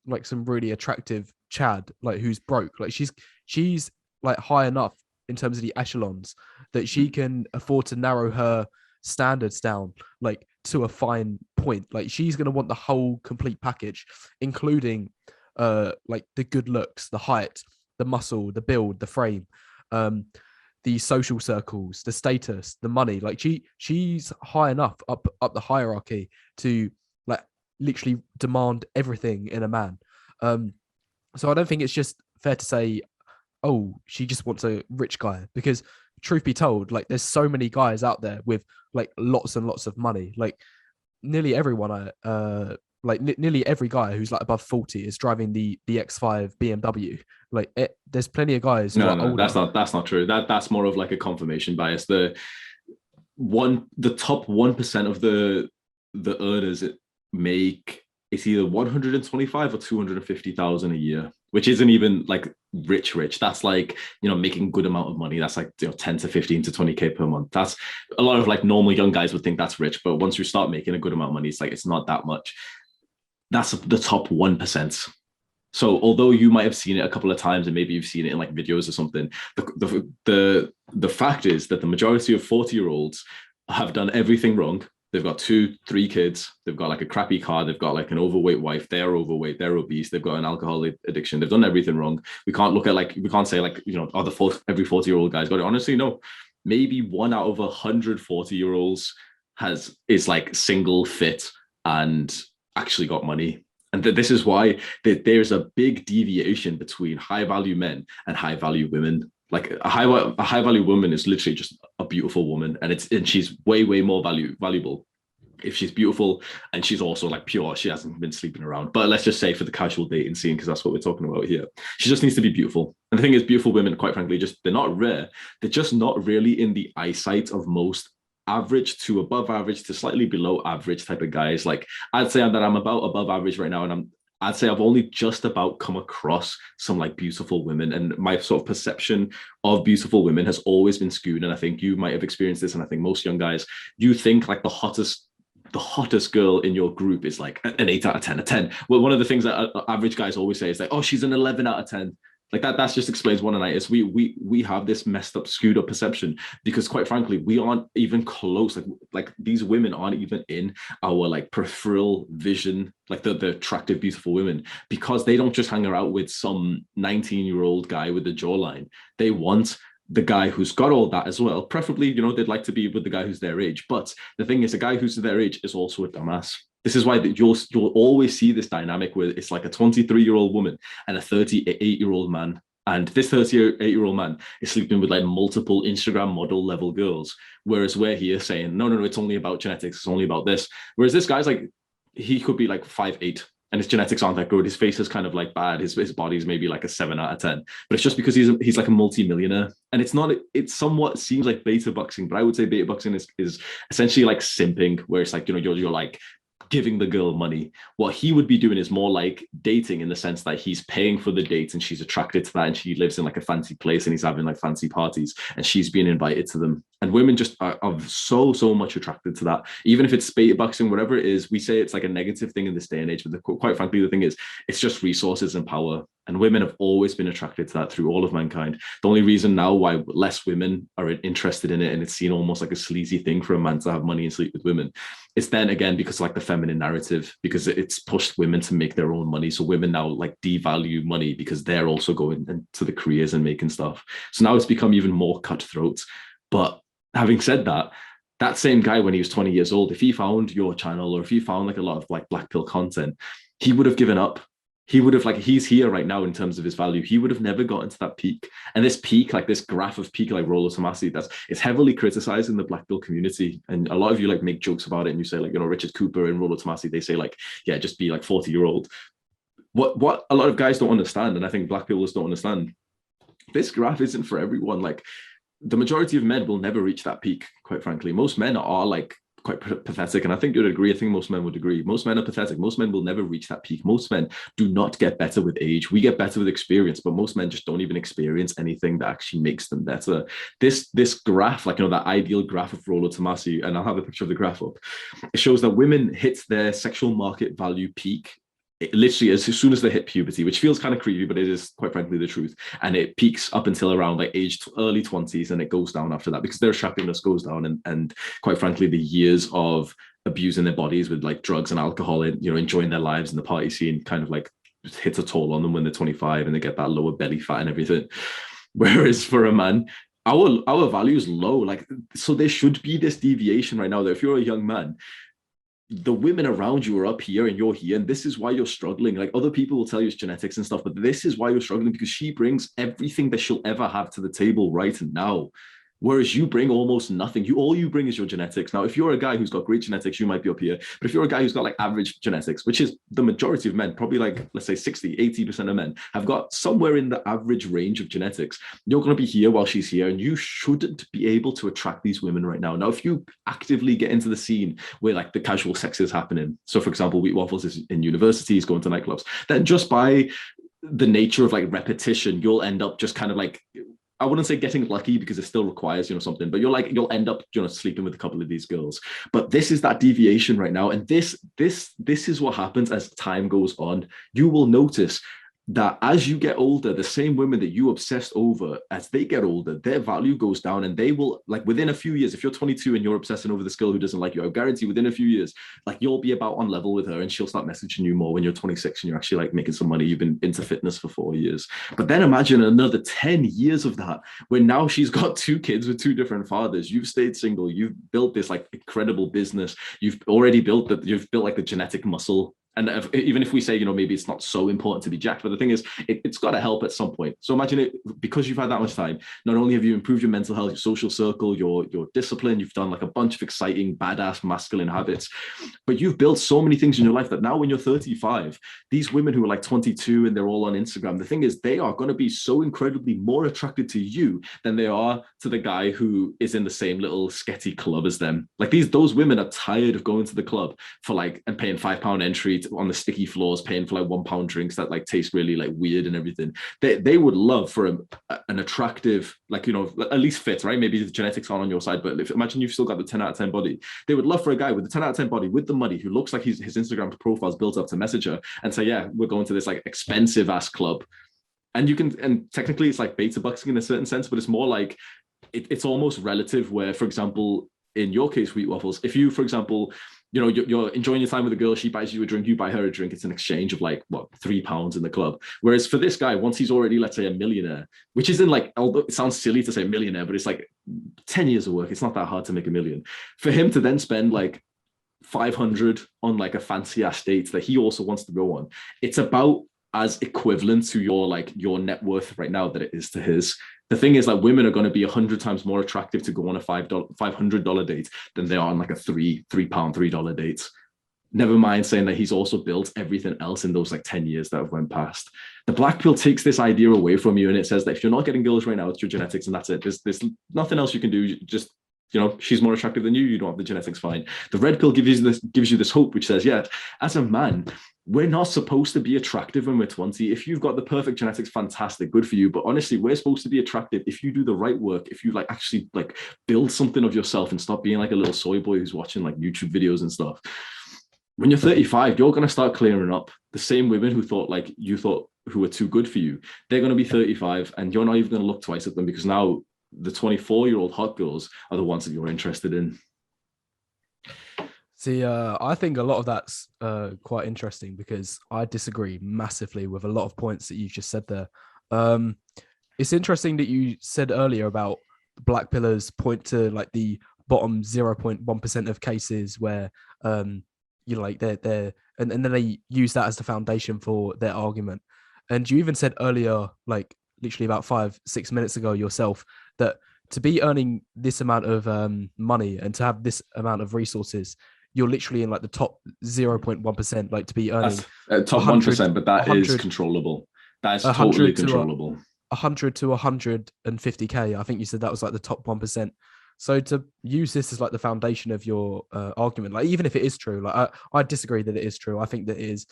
like some really attractive Chad, like who's broke. Like she's like high enough in terms of the echelons that she can afford to narrow her standards down like to a fine point. Like she's gonna want the whole complete package, including like the good looks, the height, the muscle, the build, the frame, the social circles, the status, the money. Like she's high enough up the hierarchy to like literally demand everything in a man. So I don't think it's just fair to say, oh, she just wants a rich guy, because truth be told, like there's so many guys out there with like lots and lots of money. Like nearly everyone, nearly every guy who's like above 40 is driving the X5 BMW. Like there's plenty of guys who are older. That's not true. That's more of like a confirmation bias. The top 1% of the earners make, it's either 125 or 250,000 a year, which isn't even like rich. That's like, you know, making good amount of money. That's like, you know, 10 to 15 to 20k per month. That's a lot of like normal young guys would think that's rich, but once you start making a good amount of money, it's like it's not that much. That's the top 1%. So although you might have seen it a couple of times and maybe you've seen it in like videos or something, the fact is that the majority of 40-year-olds have done everything wrong. They've got 2-3 kids. They've got like a crappy car. They've got like an overweight wife. They're overweight. They're obese. They've got an alcohol addiction. They've done everything wrong. We can't say like, you know, every 40-year-old guy's got it. Honestly, no. Maybe 1 out of 100 40-year-olds is like single, fit, and actually got money. And this is why there's a big deviation between high value men and high value women. Like a high value woman is literally just a beautiful woman, and she's way more valuable if she's beautiful and she's also like pure. She hasn't been sleeping around. But let's just say for the casual dating scene, because that's what we're talking about here, she just needs to be beautiful. And the thing is, beautiful women, quite frankly, they're not rare. They're just not really in the eyesight of most average to above average to slightly below average type of guys. Like I'd say that I'm about above average right now, and I'd say I've only just about come across some like beautiful women, and my sort of perception of beautiful women has always been skewed. And I think you might have experienced this, and I think most young guys, you think like the hottest girl in your group is like an 8 out of 10, a 10. Well, one of the things that average guys always say is like, oh, she's an 11 out of 10. Like that just explains one night is we have this messed up, skewed up perception, because quite frankly, we aren't even close. Like these women aren't even in our like peripheral vision, like the attractive, beautiful women, because they don't just hang out with some 19-year-old guy with the jawline. They want the guy who's got all that as well. Preferably, you know, they'd like to be with the guy who's their age. But the thing is, the guy who's their age is also a dumbass. This is why you'll always see this dynamic where it's like a 23-year-old woman and a 38-year-old man. And this 38-year-old man is sleeping with like multiple Instagram model level girls. Whereas we're here saying, no, it's only about genetics. It's only about this. Whereas this guy's like, he could be like 5'8", and his genetics aren't that good. His face is kind of like bad. His body's maybe like a 7 out of 10. But it's just because he's like a multi-millionaire. And it's not, it somewhat seems like beta boxing, but I would say beta boxing is essentially like simping, where it's like, you're like giving the girl money. What he would be doing is more like dating, in the sense that he's paying for the date and she's attracted to that, and she lives in like a fancy place and he's having like fancy parties and she's being invited to them. And women just are so much attracted to that. Even if it's beta boxing, whatever it is, we say it's like a negative thing in this day and age, but quite frankly, the thing is, it's just resources and power. And women have always been attracted to that through all of mankind. The only reason now why less women are interested in it, and it's seen almost like a sleazy thing for a man to have money and sleep with women, it's then again because like the feminine narrative, because it's pushed women to make their own money. So women now like devalue money because they're also going into the careers and making stuff. So now it's become even more cutthroat. But having said that, that same guy, when he was 20 years old, if he found your channel, or if he found like a lot of like black pill content, he would have given up. He would have, like, he's here right now in terms of his value. He would have never gotten to that peak. And this peak, like this graph of peak, like Rollo Tomasi, it's heavily criticized in the black pill community. And a lot of you like make jokes about it, and you say like, Richard Cooper and Rollo Tomasi, they say like, yeah, just be like 40-year-old. What a lot of guys don't understand, and I think black pillers don't understand, this graph isn't for everyone. Like, the majority of men will never reach that peak, quite frankly. Most men are like quite pathetic, and I think you'd agree. I think most men would agree. Most men are pathetic. Most men will never reach that peak. Most men do not get better with age. We get better with experience, but most men just don't even experience anything that actually makes them better. This graph, like, that ideal graph of Rollo Tomasi, and I'll have a picture of the graph up, it shows that women hit their sexual market value peak literally as soon as they hit puberty, which feels kind of creepy, but it is quite frankly the truth. And it peaks up until around like early 20s, and it goes down after that because their attractiveness goes down, and quite frankly the years of abusing their bodies with like drugs and alcohol and enjoying their lives in the party scene kind of like hits a toll on them when they're 25 and they get that lower belly fat and everything. Whereas for a man, our value is low. Like, so there should be this deviation right now that if you're a young man, the women around you are up here and you're here, and this is why you're struggling. Like, other people will tell you it's genetics and stuff, but this is why you're struggling, because she brings everything that she'll ever have to the table right now. Whereas you bring almost nothing. All you bring is your genetics. Now, if you're a guy who's got great genetics, you might be up here. But if you're a guy who's got like average genetics, which is the majority of men, probably like, let's say 60, 80% of men have got somewhere in the average range of genetics, you're going to be here while she's here, and you shouldn't be able to attract these women right now. Now, if you actively get into the scene where like the casual sex is happening, so for example, Waffles is in universities, going to nightclubs, then just by the nature of like repetition, you'll end up just kind of like, I wouldn't say getting lucky because it still requires, something, but you'll end up, sleeping with a couple of these girls. But this is that deviation right now. And this is what happens as time goes on. You will notice that as you get older, the same women that you obsessed over, as they get older, their value goes down, and they will, like, within a few years, if you're 22 and you're obsessing over this girl who doesn't like you, I guarantee within a few years, like, you'll be about on level with her, and she'll start messaging you more when you're 26 and you're actually like making some money. You've been into fitness for 4 years. But then imagine another 10 years of that, where now she's got 2 kids with 2 different fathers. You've stayed single. You've built this like incredible business. You've built like the genetic muscle. And even if we say, maybe it's not so important to be jacked, but the thing is, it's got to help at some point. So imagine it, because you've had that much time, not only have you improved your mental health, your social circle, your discipline, you've done like a bunch of exciting, badass, masculine habits, but you've built so many things in your life that now when you're 35, these women who are like 22 and they're all on Instagram, the thing is, they are going to be so incredibly more attracted to you than they are to the guy who is in the same little sketty club as them. Like, those women are tired of going to the club for like, and paying £5 entry on the sticky floors, paying for like £1 drinks that like taste really like weird and everything. They would love for an attractive, like, at least fit, right? Maybe the genetics aren't on your side, but imagine you've still got the 10 out of 10 body. They would love for a guy with the 10 out of 10 body, with the money, who looks like his Instagram profile's built up, to message her and say, yeah, we're going to this like expensive ass club. And technically it's like beta boxing in a certain sense, but it's more like, it's almost relative, where, for example, in your case, Wheat Waffles, if you, for example, you're enjoying your time with a girl, she buys you a drink, you buy her a drink, it's an exchange of like, what, £3 in the club. Whereas for this guy, once he's already, let's say, a millionaire, which isn't like, although it sounds silly to say millionaire, but it's like 10 years of work, it's not that hard to make $1 million. For him to then spend like 500 on like a fancy ass date that he also wants to go on, it's about as equivalent to your net worth right now that it is to his. The thing is, like, women are going to be 100 times more attractive to go on a $500 date than they are on like a £3 date. Never mind saying that he's also built everything else in those like 10 years that have went past. The black pill takes this idea away from you, and it says that if you're not getting girls right now, it's your genetics, and that's it. There's nothing else you can do. Just, she's more attractive than you. You don't have the genetics, fine. The red pill gives you this hope, which says, yeah, as a man, we're not supposed to be attractive when we're 20. If you've got the perfect genetics, fantastic, good for you. But honestly, we're supposed to be attractive if you do the right work, if you like actually like build something of yourself and stop being like a little soy boy who's watching like YouTube videos and stuff. When you're 35, you're going to start clearing up. The same women who thought like you thought who were too good for you, they're going to be 35, and you're not even going to look twice at them, because now the 24-year-old hot girls are the ones that you're interested in. See, I think a lot of that's quite interesting, because I disagree massively with a lot of points that you've just said there. It's interesting that you said earlier about black pillars point to like the bottom 0.1% of cases where like they're and then they use that as the foundation for their argument. And you even said earlier, like literally about 5-6 minutes ago yourself, that to be earning this amount of money and to have this amount of resources, you're literally in like the top 0.1%, like to be earning top 1%, but that is controllable. That is totally controllable. 100 to 150k. I think you said that was like the top 1%. So to use this as like the foundation of your argument, like even if it is true, like I disagree that it is true. I think that it is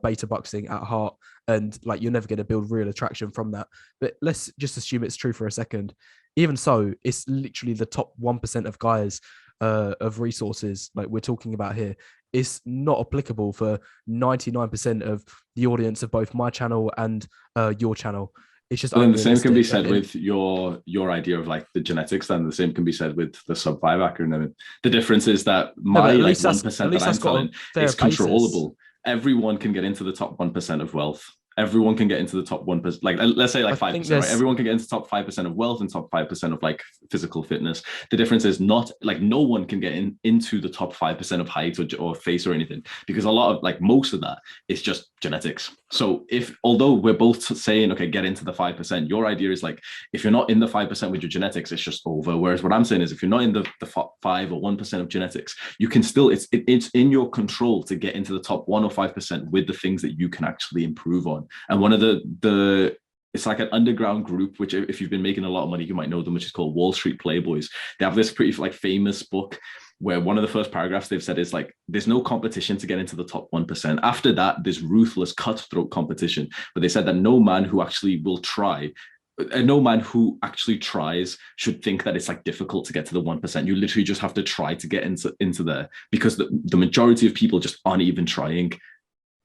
beta boxing at heart, and like you're never going to build real attraction from that. But let's just assume it's true for a second. Even so, it's literally the top 1% of guys of resources like we're talking about here. It's not applicable for 99% of the audience of both my channel and your channel. It's just. But then the same can be said with your idea of like the genetics. Then the same can be said with the sub 5 acronym. The difference is that my like 1% that I'm telling is controllable. Everyone can get into the top 1% of wealth. Everyone can get into the top 1%. Like let's say like 5%, right? Everyone can get into top 5% of wealth and top 5% of like physical fitness. The difference is not like no one can get into the top 5% of height or face or anything, because a lot of like most of that is just genetics. So although we're both saying, okay, get into the 5%, your idea is like, if you're not in the 5% with your genetics, it's just over. Whereas what I'm saying is if you're not in the 5 or 1% of genetics, you can still, it's in your control to get into the top 1 or 5% with the things that you can actually improve on. And one of the it's like an underground group, which if you've been making a lot of money, you might know them, which is called Wall Street Playboys. They have this pretty like famous book where one of the first paragraphs they've said is like, there's no competition to get into the top 1%. After that, there's ruthless cutthroat competition. But they said that no man who actually tries should think that it's like difficult to get to the 1%. You literally just have to try to get into there, because the majority of people just aren't even trying.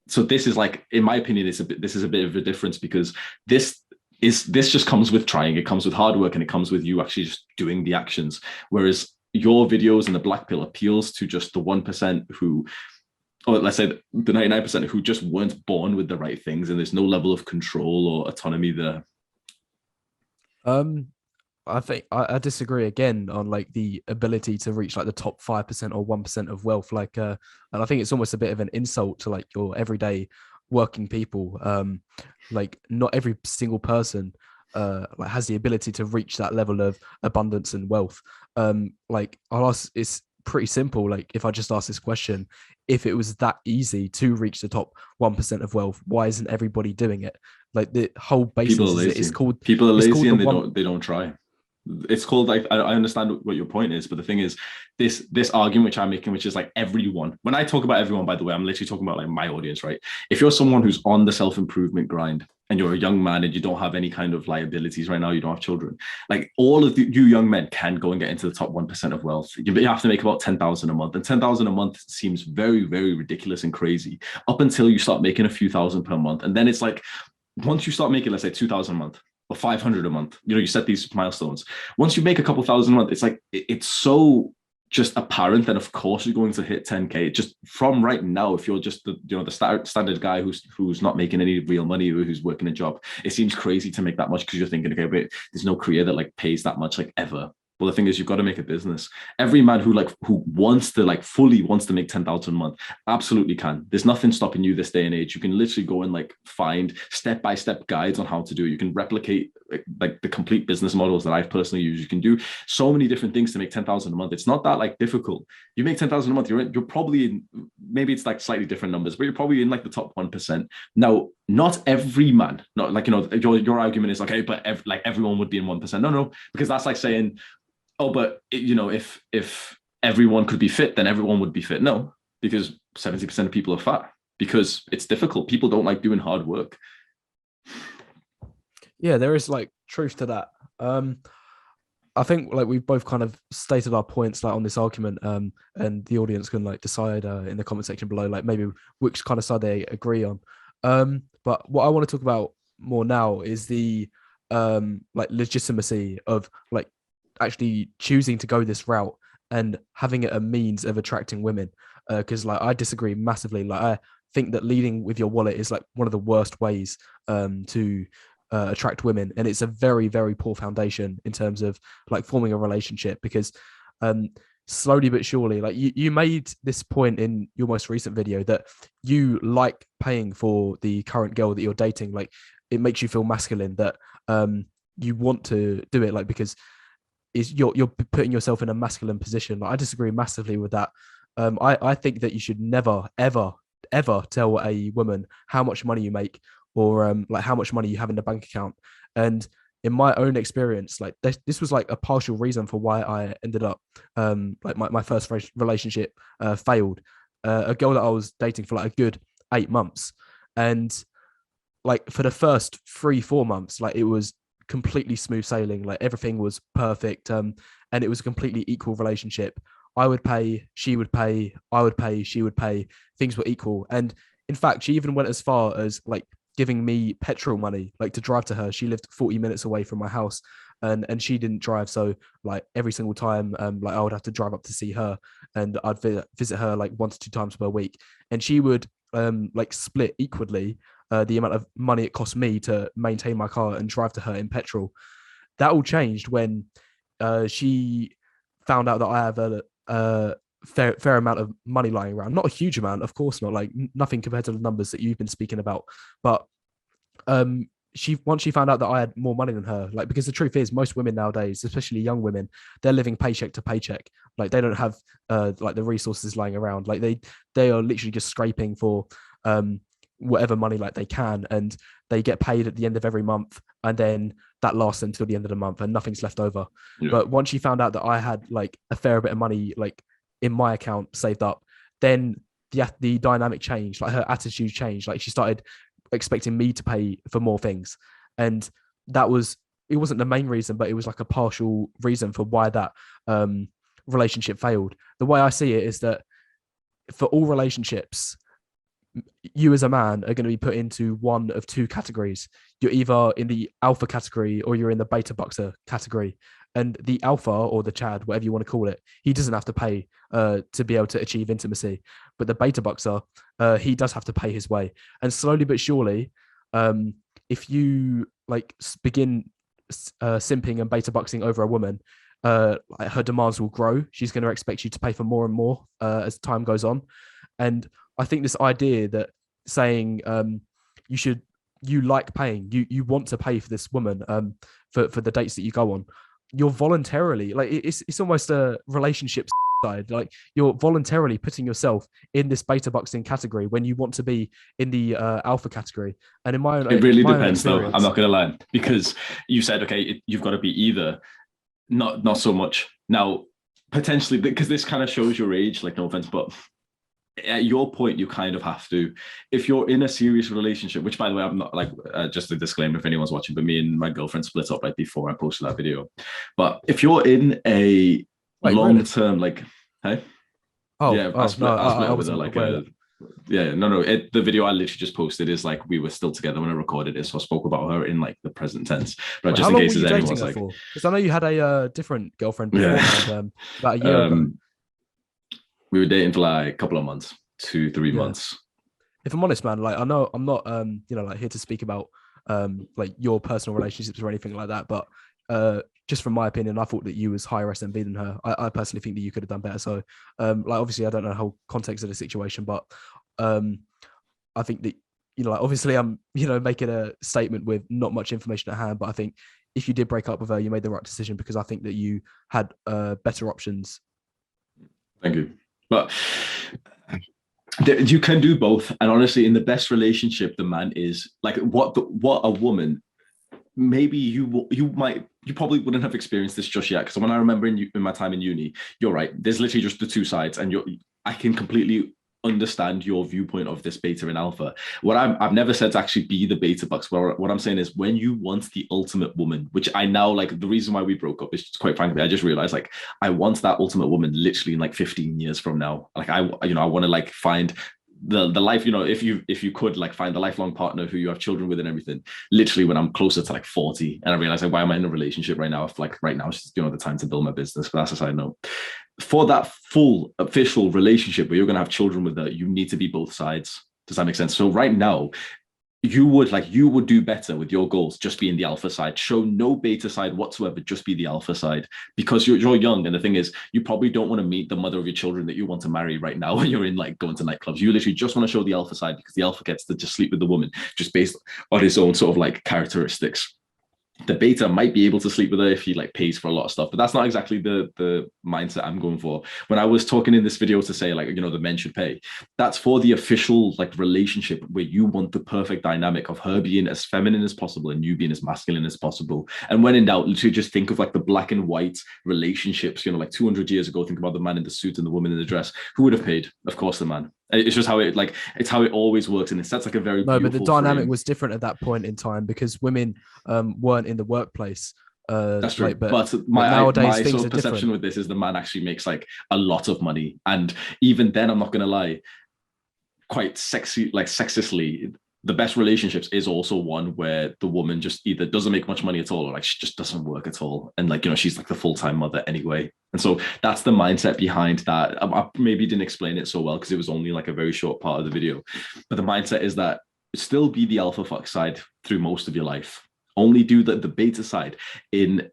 So this is like, in my opinion, this is a bit of a difference, because this just comes with trying. It comes with hard work, and it comes with you actually just doing the actions. Whereas your videos and the black pill appeals to just the 1% who, or let's say the 99% who just weren't born with the right things, and there's no level of control or autonomy there. I think I disagree again on like the ability to reach like the top 5% or 1% of wealth. Like, and I think it's almost a bit of an insult to like your everyday working people. Like not every single person like has the ability to reach that level of abundance and wealth. Like I'll ask, it's pretty simple. Like if I just ask this question, if it was that easy to reach the top 1% of wealth, why isn't everybody doing it? Like the whole basis is it's called people are lazy and they don't try. It's called like, I understand what your point is, but the thing is, this argument which I'm making, which is like everyone, when I talk about everyone, by the way, I'm literally talking about like my audience, right? If you're someone who's on the self-improvement grind and you're a young man and you don't have any kind of liabilities right now, you don't have children, like all of you young men can go and get into the top 1% of wealth. You have to make about 10,000 a month, and 10,000 a month seems very, very ridiculous and crazy up until you start making a few thousand per month. And then it's like, once you start making, let's say 2,000 a month, or 500 a month, you set these milestones. Once you make a couple thousand a month, it's like, it's so just apparent that of course you're going to hit 10K just from right now. If you're just the standard guy who's not making any real money, or who's working a job, it seems crazy to make that much, because you're thinking, okay, but there's no career that like pays that much like ever. Well, the thing is, you've got to make a business. Every man who wants to fully wants to make 10,000 a month absolutely can. There's nothing stopping you this day and age. You can literally go and like find step-by-step guides on how to do it. You can replicate like the complete business models that I've personally used. You can do so many different things to make 10,000 a month. It's not that like difficult. You make 10,000 a month, you're probably in, maybe it's like slightly different numbers, but you're probably in like the top 1%. Now, not every man, not like, your argument is okay, but like everyone would be in 1%. No, because that's like saying, oh, but if everyone could be fit, then everyone would be fit. No, because 70% of people are fat because it's difficult. People don't like doing hard work. Yeah, there is like truth to that. I think like we've both kind of stated our points like on this argument, and the audience can like decide in the comment section below, like maybe which kind of side they agree on. But what I want to talk about more now is the like legitimacy of like actually choosing to go this route and having it a means of attracting women. Because like I disagree massively. Like I think that leading with your wallet is like one of the worst ways to attract women, and it's a very, very poor foundation in terms of like forming a relationship. Because slowly but surely, like you made this point in your most recent video that you like paying for the current girl that you're dating. Like it makes you feel masculine, that you want to do it, like because you're putting yourself in a masculine position. Like I disagree massively with that. I think that you should never ever tell a woman how much money you make, or like how much money you have in the bank account. And in my own experience, like this was like a partial reason for why I ended up like my first relationship failed. A girl that I was dating for like a good 8 months, and like for the first 3-4 months, like it was completely smooth sailing, like everything was perfect, and it was a completely equal relationship. I would pay, she would pay, I would pay, she would pay. Things were equal. And in fact, she even went as far as like giving me petrol money, like to drive to her. She lived 40 minutes away from my house, and she didn't drive. So like every single time, like I would have to drive up to see her, and I'd visit her like 1 to 2 times per week. And she would like split equally the amount of money it cost me to maintain my car and drive to her in petrol. That all changed when she found out that I have a fair amount of money lying around. Not a huge amount, of course not, like nothing compared to the numbers that you've been speaking about. But once she found out that I had more money than her, like because the truth is most women nowadays, especially young women, they're living paycheck to paycheck. Like they don't have like the resources lying around. Like they are literally just scraping for whatever money like they can, and they get paid at the end of every month, and then that lasts until the end of the month and nothing's left over. Yeah. But once she found out that I had like a fair bit of money like in my account saved up, then the dynamic changed. Like her attitude changed. Like she started expecting me to pay for more things, and it wasn't the main reason, but it was like a partial reason for why that relationship failed. The way I see it is that for all relationships, you as a man are going to be put into one of two categories. You're either in the alpha category or you're in the beta boxer category. And the alpha, or the Chad, whatever you want to call it, he doesn't have to pay to be able to achieve intimacy. But the beta boxer, he does have to pay his way. And slowly but surely, if you like begin simping and beta boxing over a woman, her demands will grow. She's going to expect you to pay for more and more as time goes on. And I think this idea that saying you like paying, you want to pay for this woman for the dates that you go on, you're voluntarily, like it's almost a relationship side, like you're voluntarily putting yourself in this beta boxing category when you want to be in the alpha category. And in my own, it really depends though, I'm not gonna lie, because you said okay, you've got to be either not so much now, potentially, because this kind of shows your age, like no offense, but at your point, you kind of have to, if you're in a serious relationship, which by the way, I'm not like, just a disclaimer if anyone's watching, but me and my girlfriend split up right before I posted that video. But if you're in a long-term, like, hey? I split with her, like, the video I literally just posted is like, we were still together when I recorded it, so I spoke about her in like the present tense. But just in case there's anyone's like, because I know you had a different girlfriend before, about a year ago. We were dating for like a couple of months, 2-3 months. If I'm honest, man, like I know I'm not like here to speak about like your personal relationships or anything like that, but just from my opinion, I thought that you was higher SMV than her. I personally think that you could have done better. So like obviously I don't know the whole context of the situation, but I think that like obviously I'm making a statement with not much information at hand, but I think if you did break up with her, you made the right decision because I think that you had better options. Thank you. But you can do both, and honestly, in the best relationship, the man is like what a woman. Maybe you probably wouldn't have experienced this just yet, because when I remember in my time in uni, you're right. There's literally just the two sides, and I can completely understand your viewpoint of this beta and alpha. What I've never said to actually be the beta bucks. What I'm saying is, when you want the ultimate woman, which I now like, the reason why we broke up is just, quite frankly, I just realized like I want that ultimate woman literally in like 15 years from now. Like I want to like find the life, if you could like find the lifelong partner who you have children with and everything, literally when I'm closer to like 40, and I realize like, why am I in a relationship right now if like right now it's just the time to build my business. But that's a side note. For that full official relationship where you're going to have children with her, you need to be both sides. Does that make sense? So right now, you would do better with your goals just being the alpha side. Show no beta side whatsoever, just be the alpha side, because you're young, and the thing is, you probably don't want to meet the mother of your children that you want to marry right now when you're in like going to nightclubs. You literally just want to show the alpha side, because the alpha gets to just sleep with the woman just based on his own sort of like characteristics. The beta might be able to sleep with her if he like pays for a lot of stuff, but that's not exactly the mindset I'm going for. When I was talking in this video to say like, the men should pay, that's for the official like relationship where you want the perfect dynamic of her being as feminine as possible and you being as masculine as possible. And when in doubt, literally just think of like the black and white relationships, like 200 years ago. Think about the man in the suit and the woman in the dress. Who would have paid? Of course, the man. It's just how it's how it always works, and it sets like a very no, but the dynamic frame. was different at that point in time because women weren't in the workplace. That's true, like, but nowadays my things sort of are perception different. with this is the man actually makes like a lot of money, and even then, I'm not gonna lie, quite sexistly, the best relationships is also one where the woman just either doesn't make much money at all, or like she just doesn't work at all, and like she's like the full-time mother anyway. And so that's the mindset behind that. I maybe didn't explain it so well because it was only like a very short part of the video, but the mindset is that still be the alpha fuck side through most of your life. Only do the beta side in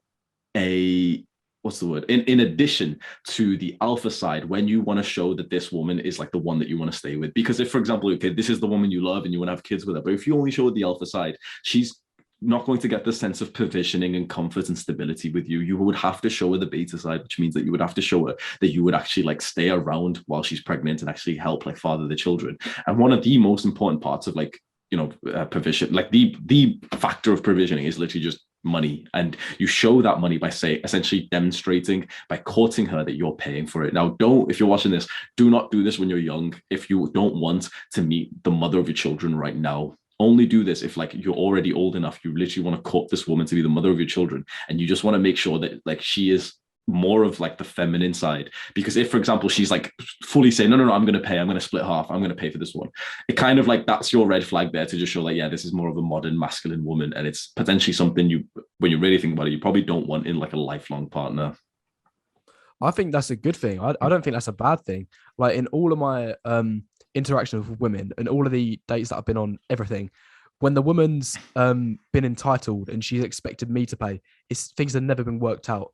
a what's the word in addition to the alpha side when you want to show that this woman is like the one that you want to stay with. Because if, for example, okay, this is the woman you love and you want to have kids with her, but if you only show the alpha side, she's not going to get the sense of provisioning and comfort and stability with you. You would have to show her the beta side, which means that you would have to show her that you would actually like stay around while she's pregnant and actually help like father the children. And one of the most important parts of like provision, like the factor of provisioning, is literally just money. And you show that money by essentially demonstrating, by courting her, that you're paying for it. Now, if you're watching this, do not do this when you're young. If you don't want to meet the mother of your children right now, only do this if like you're already old enough, you literally want to court this woman to be the mother of your children, and you just want to make sure that like she is more of like the feminine side. Because if, for example, she's like fully saying, no, I'm going to split half, I'm going to pay for this one, it kind of like, that's your red flag there to just show like, yeah, this is more of a modern masculine woman, and it's potentially something when you really think about it, you probably don't want in like a lifelong partner. I think that's a good thing. I don't think that's a bad thing. Like in all of my interaction with women and all of the dates that I've been on, everything, when the woman's been entitled and she's expected me to pay, things have never been worked out.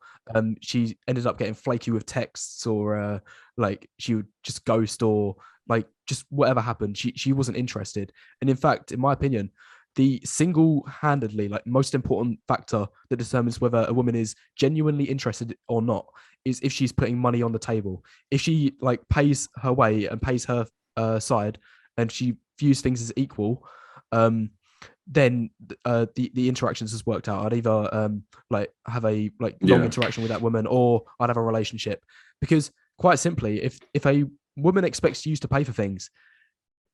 She ended up getting flaky with texts, or like she would just ghost, or like just whatever happened. She wasn't interested. And in fact, in my opinion, the single-handedly like most important factor that determines whether a woman is genuinely interested or not is if she's putting money on the table. If she like pays her way and pays her side, and she views things as equal, then the interactions has worked out. I'd either like have a long interaction with that woman, or I'd have a relationship. Because quite simply, if a woman expects you to pay for things,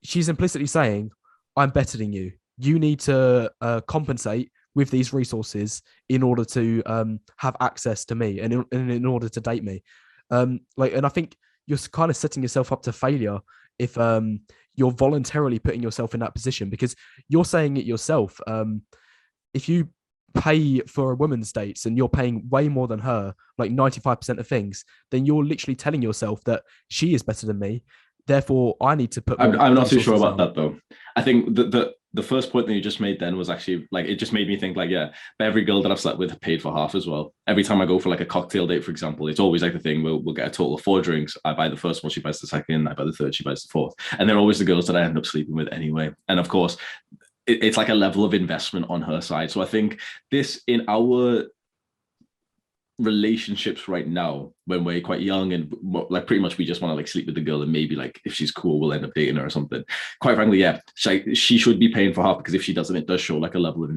she's implicitly saying, I'm better than you. You need to compensate with these resources in order to have access to me, and in order to date me. And I think you're kind of setting yourself up to failure if you're voluntarily putting yourself in that position, because you're saying it yourself. If you pay for a woman's dates and you're paying way more than her, like 95% of things, then you're literally telling yourself that she is better than me. Therefore, I need to put. I'm not too sure about that though. I think the first point that you just made then was actually like, it just made me think like, yeah, but every girl that I've slept with paid for half as well. Every time I go for like a cocktail date, for example, it's always like the thing we'll get a total of 4 drinks. I buy the first one, she buys the second, I buy the third, she buys the fourth, and they're always the girls that I end up sleeping with anyway. And of course, it's like a level of investment on her side. So I think this in our relationships right now when we're quite young and like pretty much we just want to like sleep with the girl and maybe like if she's cool we'll end up dating her or something. Quite frankly, yeah, she should be paying for half because if she doesn't, it does show like a level of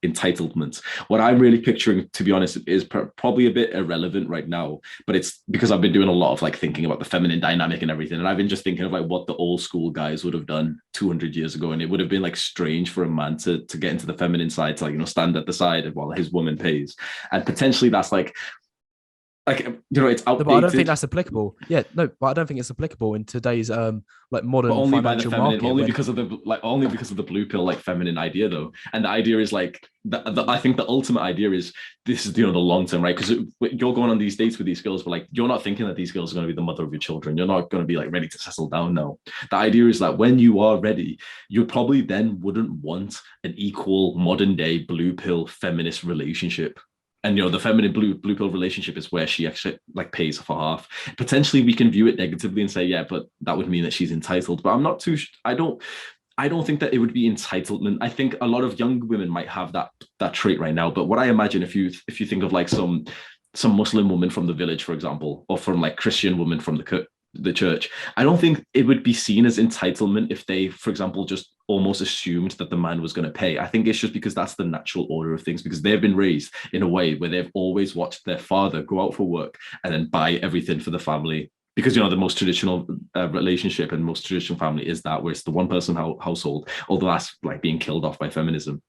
entitlement. What I'm really picturing, to be honest, is probably a bit irrelevant right now, but it's because I've been doing a lot of like thinking about the feminine dynamic and everything, and I've been just thinking of like what the old school guys would have done 200 years ago, and it would have been like strange for a man to get into the feminine side, to like, you know, stand at the side while his woman pays, and potentially that's like, you know, it's No, but I don't think outdated, that's applicable. Yeah, no, but I don't think it's applicable in today's like but modern only by the financial feminine, market. When only because of the blue pill like feminine idea though. And the idea is like I think the ultimate idea is this is, you know, the long term, right? Because you're going on these dates with these girls, but like you're not thinking that these girls are going to be the mother of your children. You're not going to be like ready to settle down now. The idea is that when you are ready, you probably then wouldn't want an equal modern day blue pill feminist relationship. And you know, the feminine blue pill relationship is where she actually like pays for half. Potentially we can view it negatively and say, yeah, but that would mean that she's entitled. But I'm not too I don't think that it would be entitlement. I think a lot of young women might have that trait right now. But what I imagine, if you think of like some Muslim woman from the village, for example, or from like Christian woman from the church, I don't think it would be seen as entitlement if they, for example, just almost assumed that the man was going to pay. I think it's just because that's the natural order of things, because they've been raised in a way where they've always watched their father go out for work and then buy everything for the family. Because, you know, the most traditional relationship and most traditional family is that, where it's the one person household, although that's like being killed off by feminism.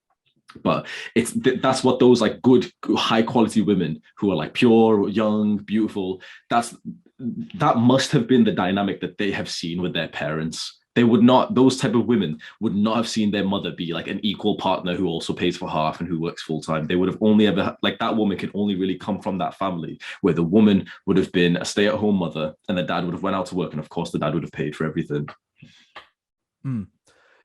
But that's what those like good high quality women who are like pure, young, beautiful, that must have been the dynamic that they have seen with their parents. They would not, those type of women would not have seen their mother be like an equal partner who also pays for half and who works full time. They would have only ever, like, that woman can only really come from that family where the woman would have been a stay at home mother and the dad would have went out to work, and of course the dad would have paid for everything. mm,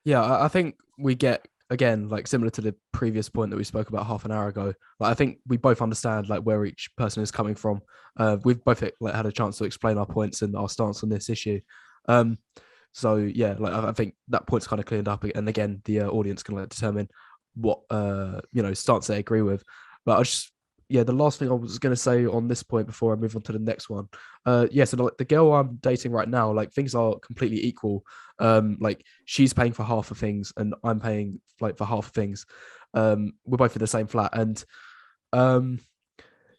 yeah, I think we get again like similar to the previous point that we spoke about half an hour ago. Like I think we both understand like where each person is coming from. We've both like had a chance to explain our points and our stance on this issue. Um, so yeah, like I think that point's kind of cleared up, and again, the audience can like determine what stance they agree with. But I just yeah, the last thing I was going to say on this point before I move on to the next one, yeah, so the girl I'm dating right now, like things are completely equal. Like she's paying for half of things and I'm paying like for half of things. We're both in the same flat, and um,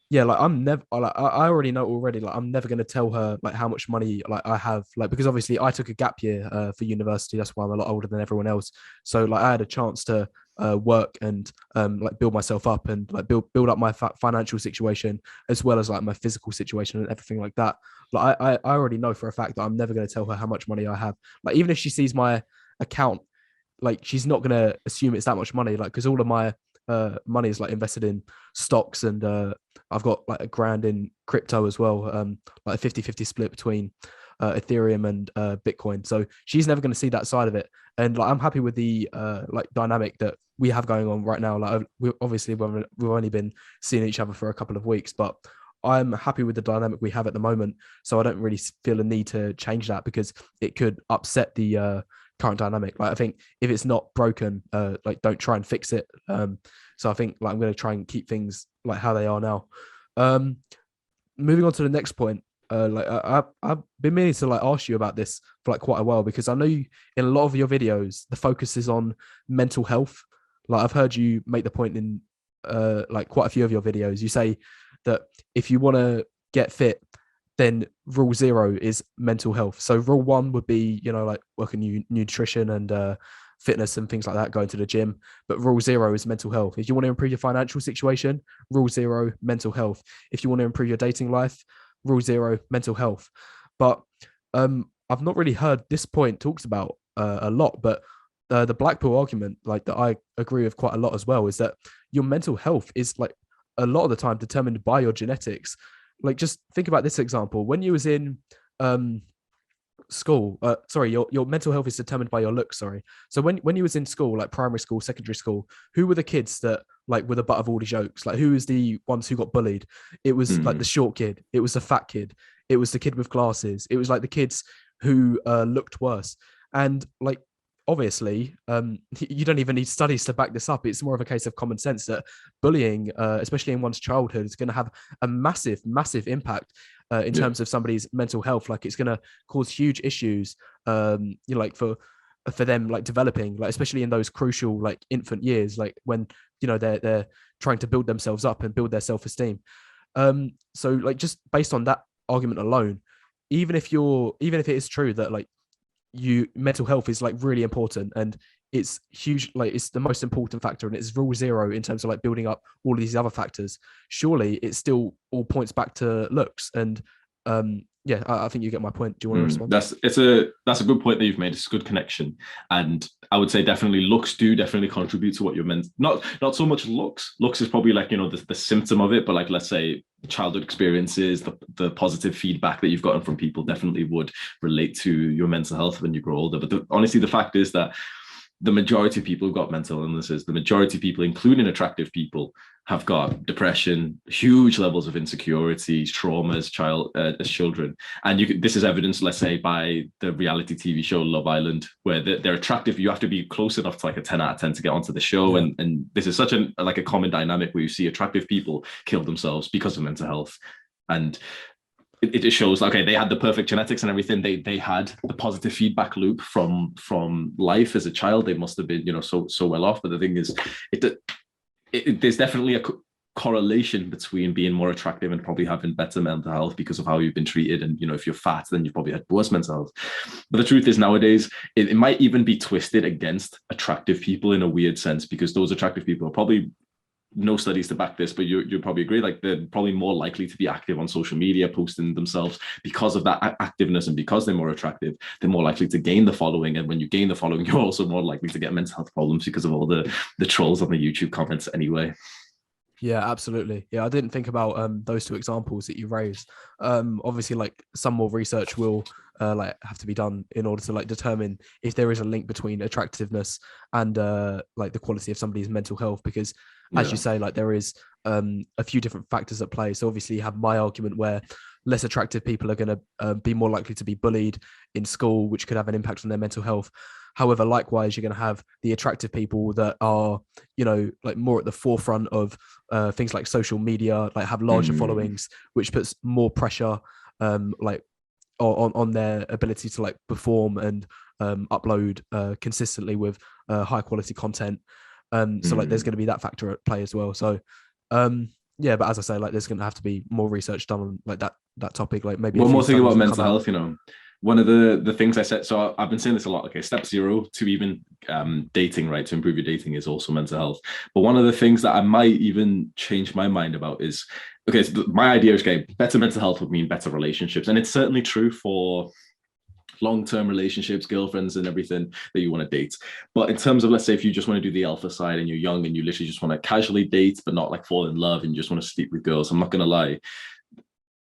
yeah, like I'm never like I already know already, like I'm never gonna tell her like how much money like I have, like because obviously I took a gap year for university. That's why I'm a lot older than everyone else. So like I had a chance to work and like build myself up and like build up my financial situation as well as like my physical situation and everything like that. Like I already know for a fact that I'm never gonna tell her how much money I have. Like even if she sees my account, like she's not gonna assume it's that much money, like because all of my money is like invested in stocks, and I've got like $1,000 in crypto as well, like a 50-50 split between Ethereum and Bitcoin. So she's never going to see that side of it, and like I'm happy with the like dynamic that we have going on right now. Like we obviously we've only been seeing each other for a couple of weeks, but I'm happy with the dynamic we have at the moment. So I don't really feel a need to change that because it could upset the current dynamic. Like I think if it's not broken, like don't try and fix it. So I think like I'm going to try and keep things like how they are now. Um, moving on to the next point. Like I've been meaning to like ask you about this for like quite a while, because I know you, in a lot of your videos the focus is on mental health. Like I've heard you make the point in like quite a few of your videos. You say that if you want to get fit, then rule zero is mental health. So rule one would be, you know, like working nutrition and fitness and things like that, going to the gym. But rule zero is mental health. If you want to improve your financial situation, rule zero, mental health. If you want to improve your dating life, rule zero, mental health. But I've not really heard this point talked about a lot, but the Blackpool argument, like that I agree with quite a lot as well, is that your mental health is like a lot of the time determined by your genetics. Like just think about this example. When you was in school, sorry, your mental health is determined by your looks, sorry. So when you was in school, like primary school, secondary school, who were the kids that like were the butt of all the jokes? Like who was the ones who got bullied? It was like the short kid, it was the fat kid, it was the kid with glasses, it was like the kids who looked worse. And like obviously, you don't even need studies to back this up. It's more of a case of common sense that bullying, especially in one's childhood, is going to have a massive, massive impact in Yeah. terms of somebody's mental health. Like it's going to cause huge issues, like for them, like developing, like especially in those crucial like infant years, like when they're trying to build themselves up and build their self esteem. So like just based on that argument alone, even if it is true that like you mental health is like really important and it's huge, like it's the most important factor and it's rule zero in terms of like building up all of these other factors, surely it still all points back to looks. And yeah, I think you get my point. Do you want to respond? That's a good point that you've made. It's a good connection, and I would say definitely looks do definitely contribute to what you're meant. Not so much looks. Looks is probably like the symptom of it, but like let's say childhood experiences, the positive feedback that you've gotten from people definitely would relate to your mental health when you grow older. But honestly, the fact is that the majority of people who've got mental illnesses, the majority of people, including attractive people, have got depression, huge levels of insecurity, trauma as as children, and this is evidenced, let's say, by the reality TV show Love Island, where they're attractive. You have to be close enough to like a 10 out of 10 to get onto the show, yeah. and this is such a common dynamic where you see attractive people kill themselves because of mental health, and it shows okay, they had the perfect genetics and everything. They had the positive feedback loop from life as a child. They must have been so well off. But the thing is, there's definitely a correlation between being more attractive and probably having better mental health because of how you've been treated. And if you're fat, then you've probably had worse mental health. But the truth is, nowadays it might even be twisted against attractive people in a weird sense, because those attractive people are probably, no studies to back this, but you probably agree, like they're probably more likely to be active on social media, posting themselves because of that activeness, and because they're more attractive, they're more likely to gain the following. And when you gain the following, you're also more likely to get mental health problems because of all the trolls on the YouTube comments anyway. Yeah, absolutely. Yeah, I didn't think about those two examples that you raised. Obviously, like some more research will like have to be done in order to like determine if there is a link between attractiveness and like the quality of somebody's mental health, because as you say, like there is a few different factors at play. So obviously you have my argument where less attractive people are going to be more likely to be bullied in school, which could have an impact on their mental health. However, likewise, you're going to have the attractive people that are, like more at the forefront of things like social media, like have larger followings, which puts more pressure, like on their ability to like perform and upload consistently with high quality content. So like there's going to be that factor at play as well. So yeah, but as I say, like there's going to have to be more research done on like that topic. Like maybe one more thing about mental health, one of the things I said, so I've been saying this a lot. Okay, step 0 to even dating, right, to improve your dating is also mental health. But one of the things that I might even change my mind about is, okay, so my idea is, okay, better mental health would mean better relationships, and it's certainly true for long-term relationships, girlfriends and everything that you want to date. But in terms of, let's say, if you just want to do the alpha side and you're young and you literally just want to casually date but not like fall in love and you just want to sleep with girls, I'm not going to lie,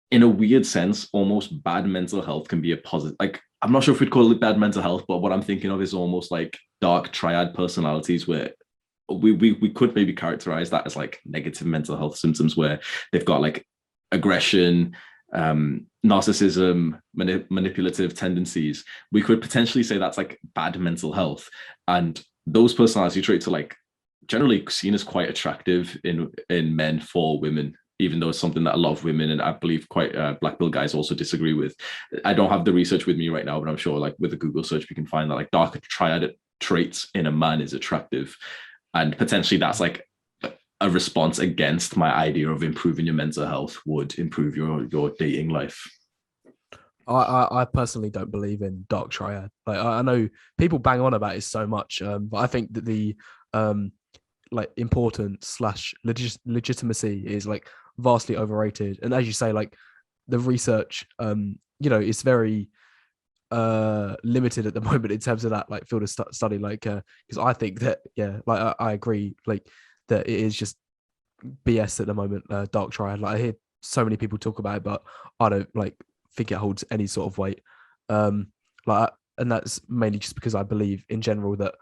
in a weird sense, almost bad mental health can be a positive. Like, I'm not sure if we'd call it bad mental health, but what I'm thinking of is almost like dark triad personalities, where we could maybe characterize that as like negative mental health symptoms, where they've got like aggression, narcissism, manipulative tendencies. We could potentially say that's like bad mental health. And those personality traits are like generally seen as quite attractive in men for women, even though it's something that a lot of women, and I believe quite black pill guys, also disagree with. I don't have the research with me right now, but I'm sure like with a Google search, we can find that like dark triad traits in a man is attractive. And potentially that's like a response against my idea of improving your mental health would improve your dating life. I personally don't believe in dark triad. Like I know people bang on about it so much, but I think that the like importance / legitimacy is like vastly overrated. And as you say, like the research, it's very limited at the moment in terms of that like field of study. Like because I think that like I agree, like that it is just BS at the moment. Dark triad. Like I hear so many people talk about it, but I don't like think it holds any sort of weight. Like, and that's mainly just because I believe in general that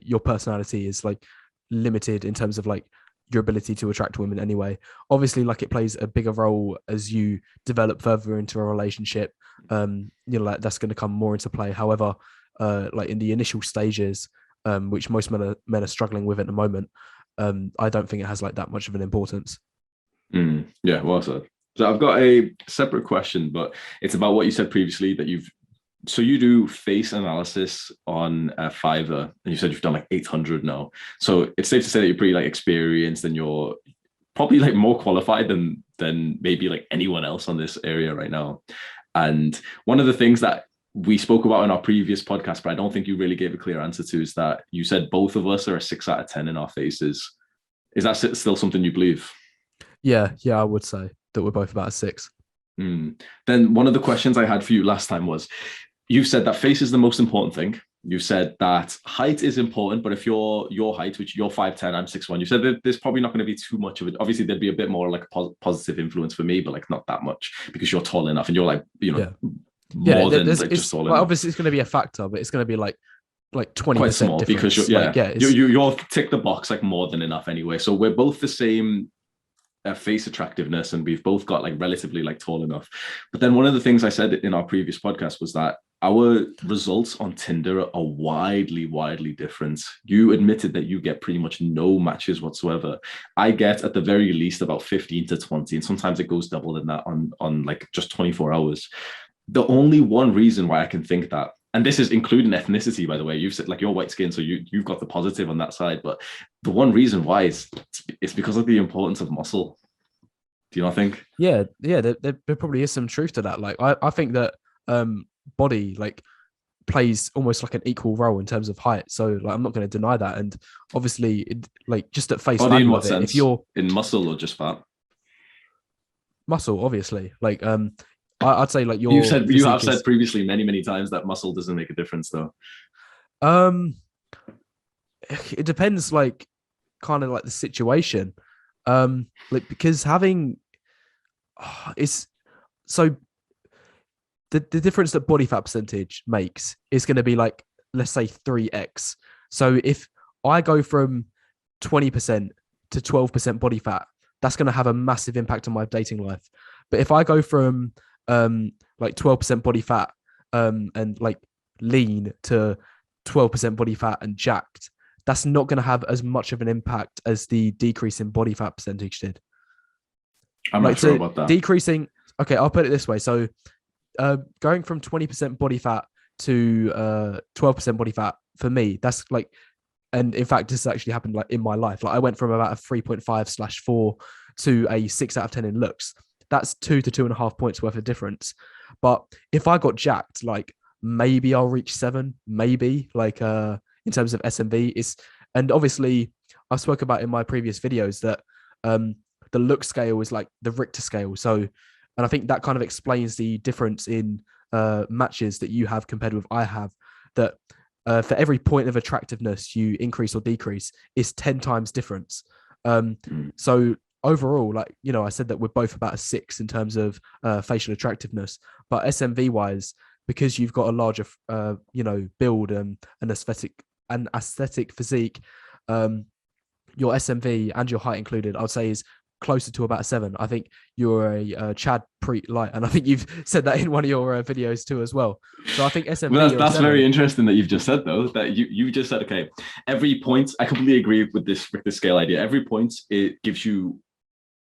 your personality is like limited in terms of like your ability to attract women anyway. Obviously, like it plays a bigger role as you develop further into a relationship. Like that's going to come more into play. However, like in the initial stages, which most men are struggling with at the moment, I don't think it has like that much of an importance. Yeah, well said. So I've got a separate question, but it's about what you said previously that you do face analysis on Fiverr, and you said you've done like 800 now. So it's safe to say that you're pretty like experienced and you're probably like more qualified than maybe like anyone else on this area right now. And one of the things that we spoke about in our previous podcast, but I don't think you really gave a clear answer to, is that you said both of us are a 6 out of 10 in our faces. Is that still something you believe? Yeah, I would say that we're both about a 6. Then one of the questions I had for you last time was, you said that face is the most important thing. You said that height is important, but if your height, which you're 5'10", I'm 6'1", you said that there's probably not going to be too much of it. Obviously, there'd be a bit more like a positive influence for me, but like not that much because you're tall enough and you're like, more than like just tall enough. Obviously, it's going to be a factor, but it's going to be like 20% quite small difference. Because you're tick the box like more than enough anyway. So we're both the same face attractiveness, and we've both got like relatively like tall enough. But then one of the things I said in our previous podcast was that our results on Tinder are widely different. You admitted that you get pretty much no matches whatsoever. I get at the very least about 15 to 20, and sometimes it goes double than that on like just 24 hours. The only one reason why I can think that, and this is including ethnicity, by the way, you've said like you're white skin, so you've got the positive on that side, but the one reason why is it's because of the importance of muscle. Do you not think? Yeah, there probably is some truth to that. Like I think that body like plays almost like an equal role in terms of height. So like I'm not going to deny that. And obviously, like just at face value in what of it, sense? if you're in muscle or just fat? Muscle, obviously. Like I'd say like you have said previously many times that muscle doesn't make a difference though. It depends, like kind of like the situation. Like because having it's so the difference that body fat percentage makes is going to be like, let's say 3x. So if I go from 20% to 12% body fat, that's going to have a massive impact on my dating life. But if I go from like 12% body fat and like lean to 12% body fat and jacked, that's not going to have as much of an impact as the decrease in body fat percentage did. I'm not sure about that. Decreasing, okay, I'll put it this way. So going from 20% body fat to 12% body fat, for me, that's like, and in fact, this actually happened like in my life. Like I went from about a 3.5/4 to a 6 out of 10 in looks. That's 2 to 2.5 points worth of difference. But if I got jacked, like maybe I'll reach 7, maybe like in terms of SMV. And obviously I've spoke about in my previous videos that the look scale is like the Richter scale. So, and I think that kind of explains the difference in matches that you have compared with I have, that for every point of attractiveness you increase or decrease is 10 times difference. So overall, like, I said that we're both about a 6 in terms of facial attractiveness, but SMV wise, because you've got a larger, build and an aesthetic physique, your SMV and your height included, I'd say is closer to about a 7. I think you're a Chad Preet light, and I think you've said that in one of your videos too as well. So I think SMV. Well, that's very interesting that you've just said though, that you just said, okay, every point, I completely agree with this scale idea. Every point it gives you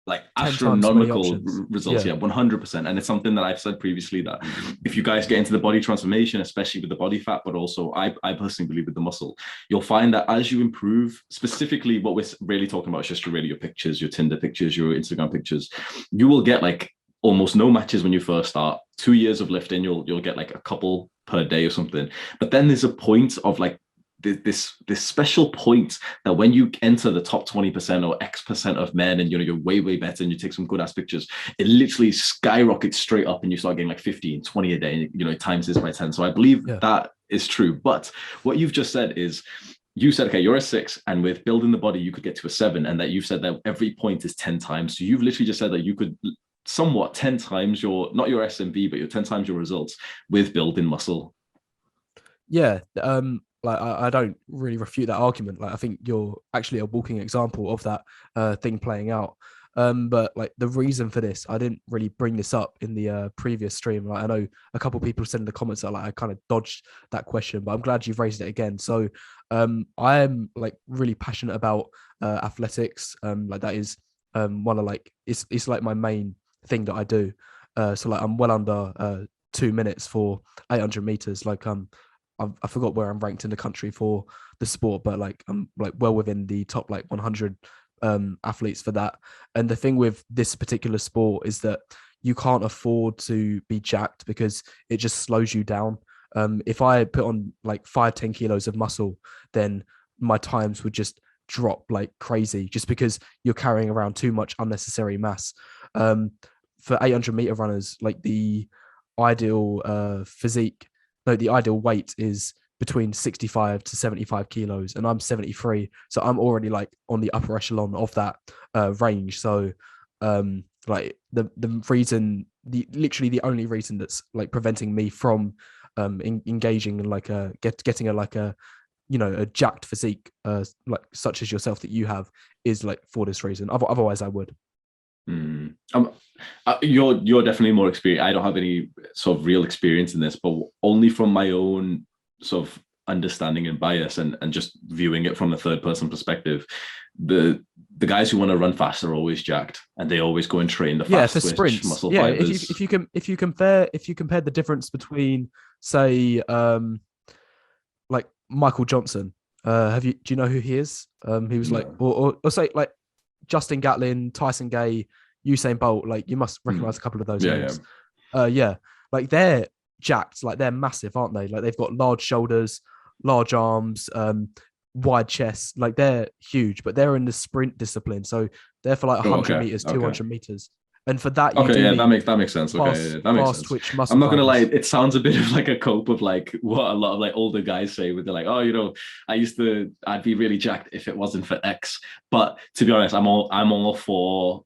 like astronomical results. Yeah, 100%. And it's something that I've said previously, that if you guys get into the body transformation, especially with the body fat, but also I personally believe with the muscle, you'll find that as you improve, specifically what we're really talking about is just really your pictures, your Tinder pictures, your Instagram pictures, you will get like almost no matches when you first start. 2 years of lifting, you'll get like a couple per day or something. But then there's a point of like this special point that when you enter the top 20% or X% of men, and you're way better and you take some good ass pictures, it literally skyrockets straight up and you start getting like 15, 20 a day, and times this by 10. So I believe that is true. But what you've just said is, you said, okay, you're a 6, and with building the body, you could get to a 7, and that you've said that every point is 10 times. So you've literally just said that you could somewhat 10 times not your SMV, but your 10 times your results with building muscle. Yeah. Like I don't really refute that argument. Like I think you're actually a walking example of that thing playing out. But like the reason for this, I didn't really bring this up in the previous stream. Like I know a couple of people said in the comments that like I kind of dodged that question, but I'm glad you've raised it again. So I'm like really passionate about athletics. Like that is one of like it's like my main thing that I do. So like I'm well under 2 minutes for 800 meters. Like I forgot where I'm ranked in the country for the sport, but like I'm like well within the top like 100 athletes for that. And the thing with this particular sport is that you can't afford to be jacked because it just slows you down. If I put on like 5-10 kilos of muscle, then my times would just drop like crazy just because you're carrying around too much unnecessary mass. For 800-meter runners, like the ideal physique, no, the ideal weight is between 65 to 75 kilos, and I'm 73, so I'm already like on the upper echelon of that range. So like the reason, the literally the only reason that's like preventing me from engaging in like getting a like a a jacked physique like such as yourself that you have is like for this reason. Otherwise I would. You're definitely more experienced. I don't have any sort of real experience in this, but only from my own sort of understanding and bias and just viewing it from a third person perspective. The guys who want to run fast are always jacked, and they always go and train the fast For twitch sprints. muscle Yeah, fibers. if you compare the difference between say like Michael Johnson, do you know who he is? He was like, No. or say like Justin Gatlin, Tyson Gay, Usain Bolt. Like you must recognize a couple of those Yeah, names. Yeah, like they're jacked, like they're massive, aren't they? Like they've got large shoulders, large arms, wide chests. Like they're huge, but they're in the sprint discipline, so they're for like Oh, 100 okay. meters, Okay. 200 meters, and for that you Okay, do yeah, need that makes sense. Okay, yeah, that makes fast sense. twitch I'm muscle not gonna lie, fibers. it sounds a bit of like a cope of like what a lot of like older guys say, where they're like, oh, I'd be really jacked if it wasn't for X. But to be honest, I'm all for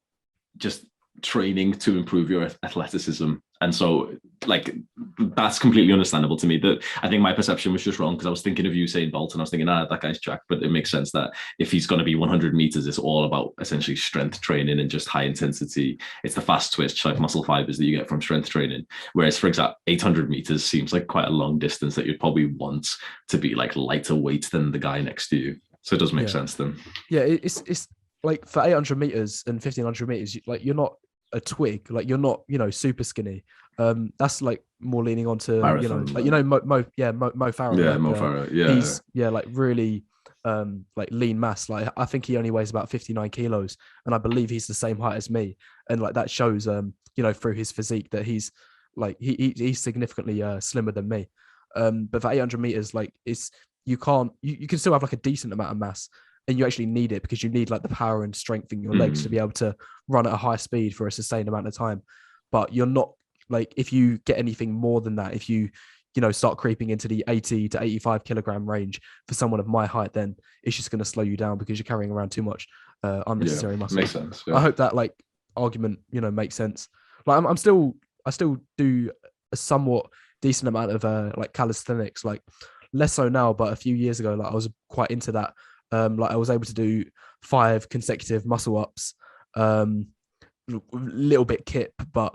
just training to improve your athleticism. And so like that's completely understandable to me. That I think my perception was just wrong because I was thinking of Usain Bolt and I was thinking, that guy's jacked. But it makes sense that if he's going to be 100 meters, it's all about essentially strength training and just high intensity. It's the fast twitch like muscle fibers that you get from strength training. Whereas, for example, 800 meters seems like quite a long distance that you'd probably want to be like lighter weight than the guy next to you. So it does make sense then. Yeah, it's like for 800 meters and 1500 meters, like you're not a twig, like you're not super skinny. That's like more leaning onto Marathon, like Mo Farah, yeah, like Mo Farah, yeah. he's like really like lean mass. Like I think he only weighs about 59 kilos, and I believe he's the same height as me, and like that shows through his physique that he's like he's significantly slimmer than me. But for 800 meters, like you can still have like a decent amount of mass, and you actually need it because you need like the power and strength in your legs to be able to run at a high speed for a sustained amount of time. But you're not like, if you get anything more than that, if you start creeping into the 80 to 85 kilogram range for someone of my height, then it's just going to slow you down because you're carrying around too much unnecessary muscle. Makes sense. Yeah. I hope that like argument makes sense. Like I still do a somewhat decent amount of like calisthenics, like less so now, but a few years ago, like I was quite into that. Like I was able to do 5 consecutive muscle ups, little bit kip, but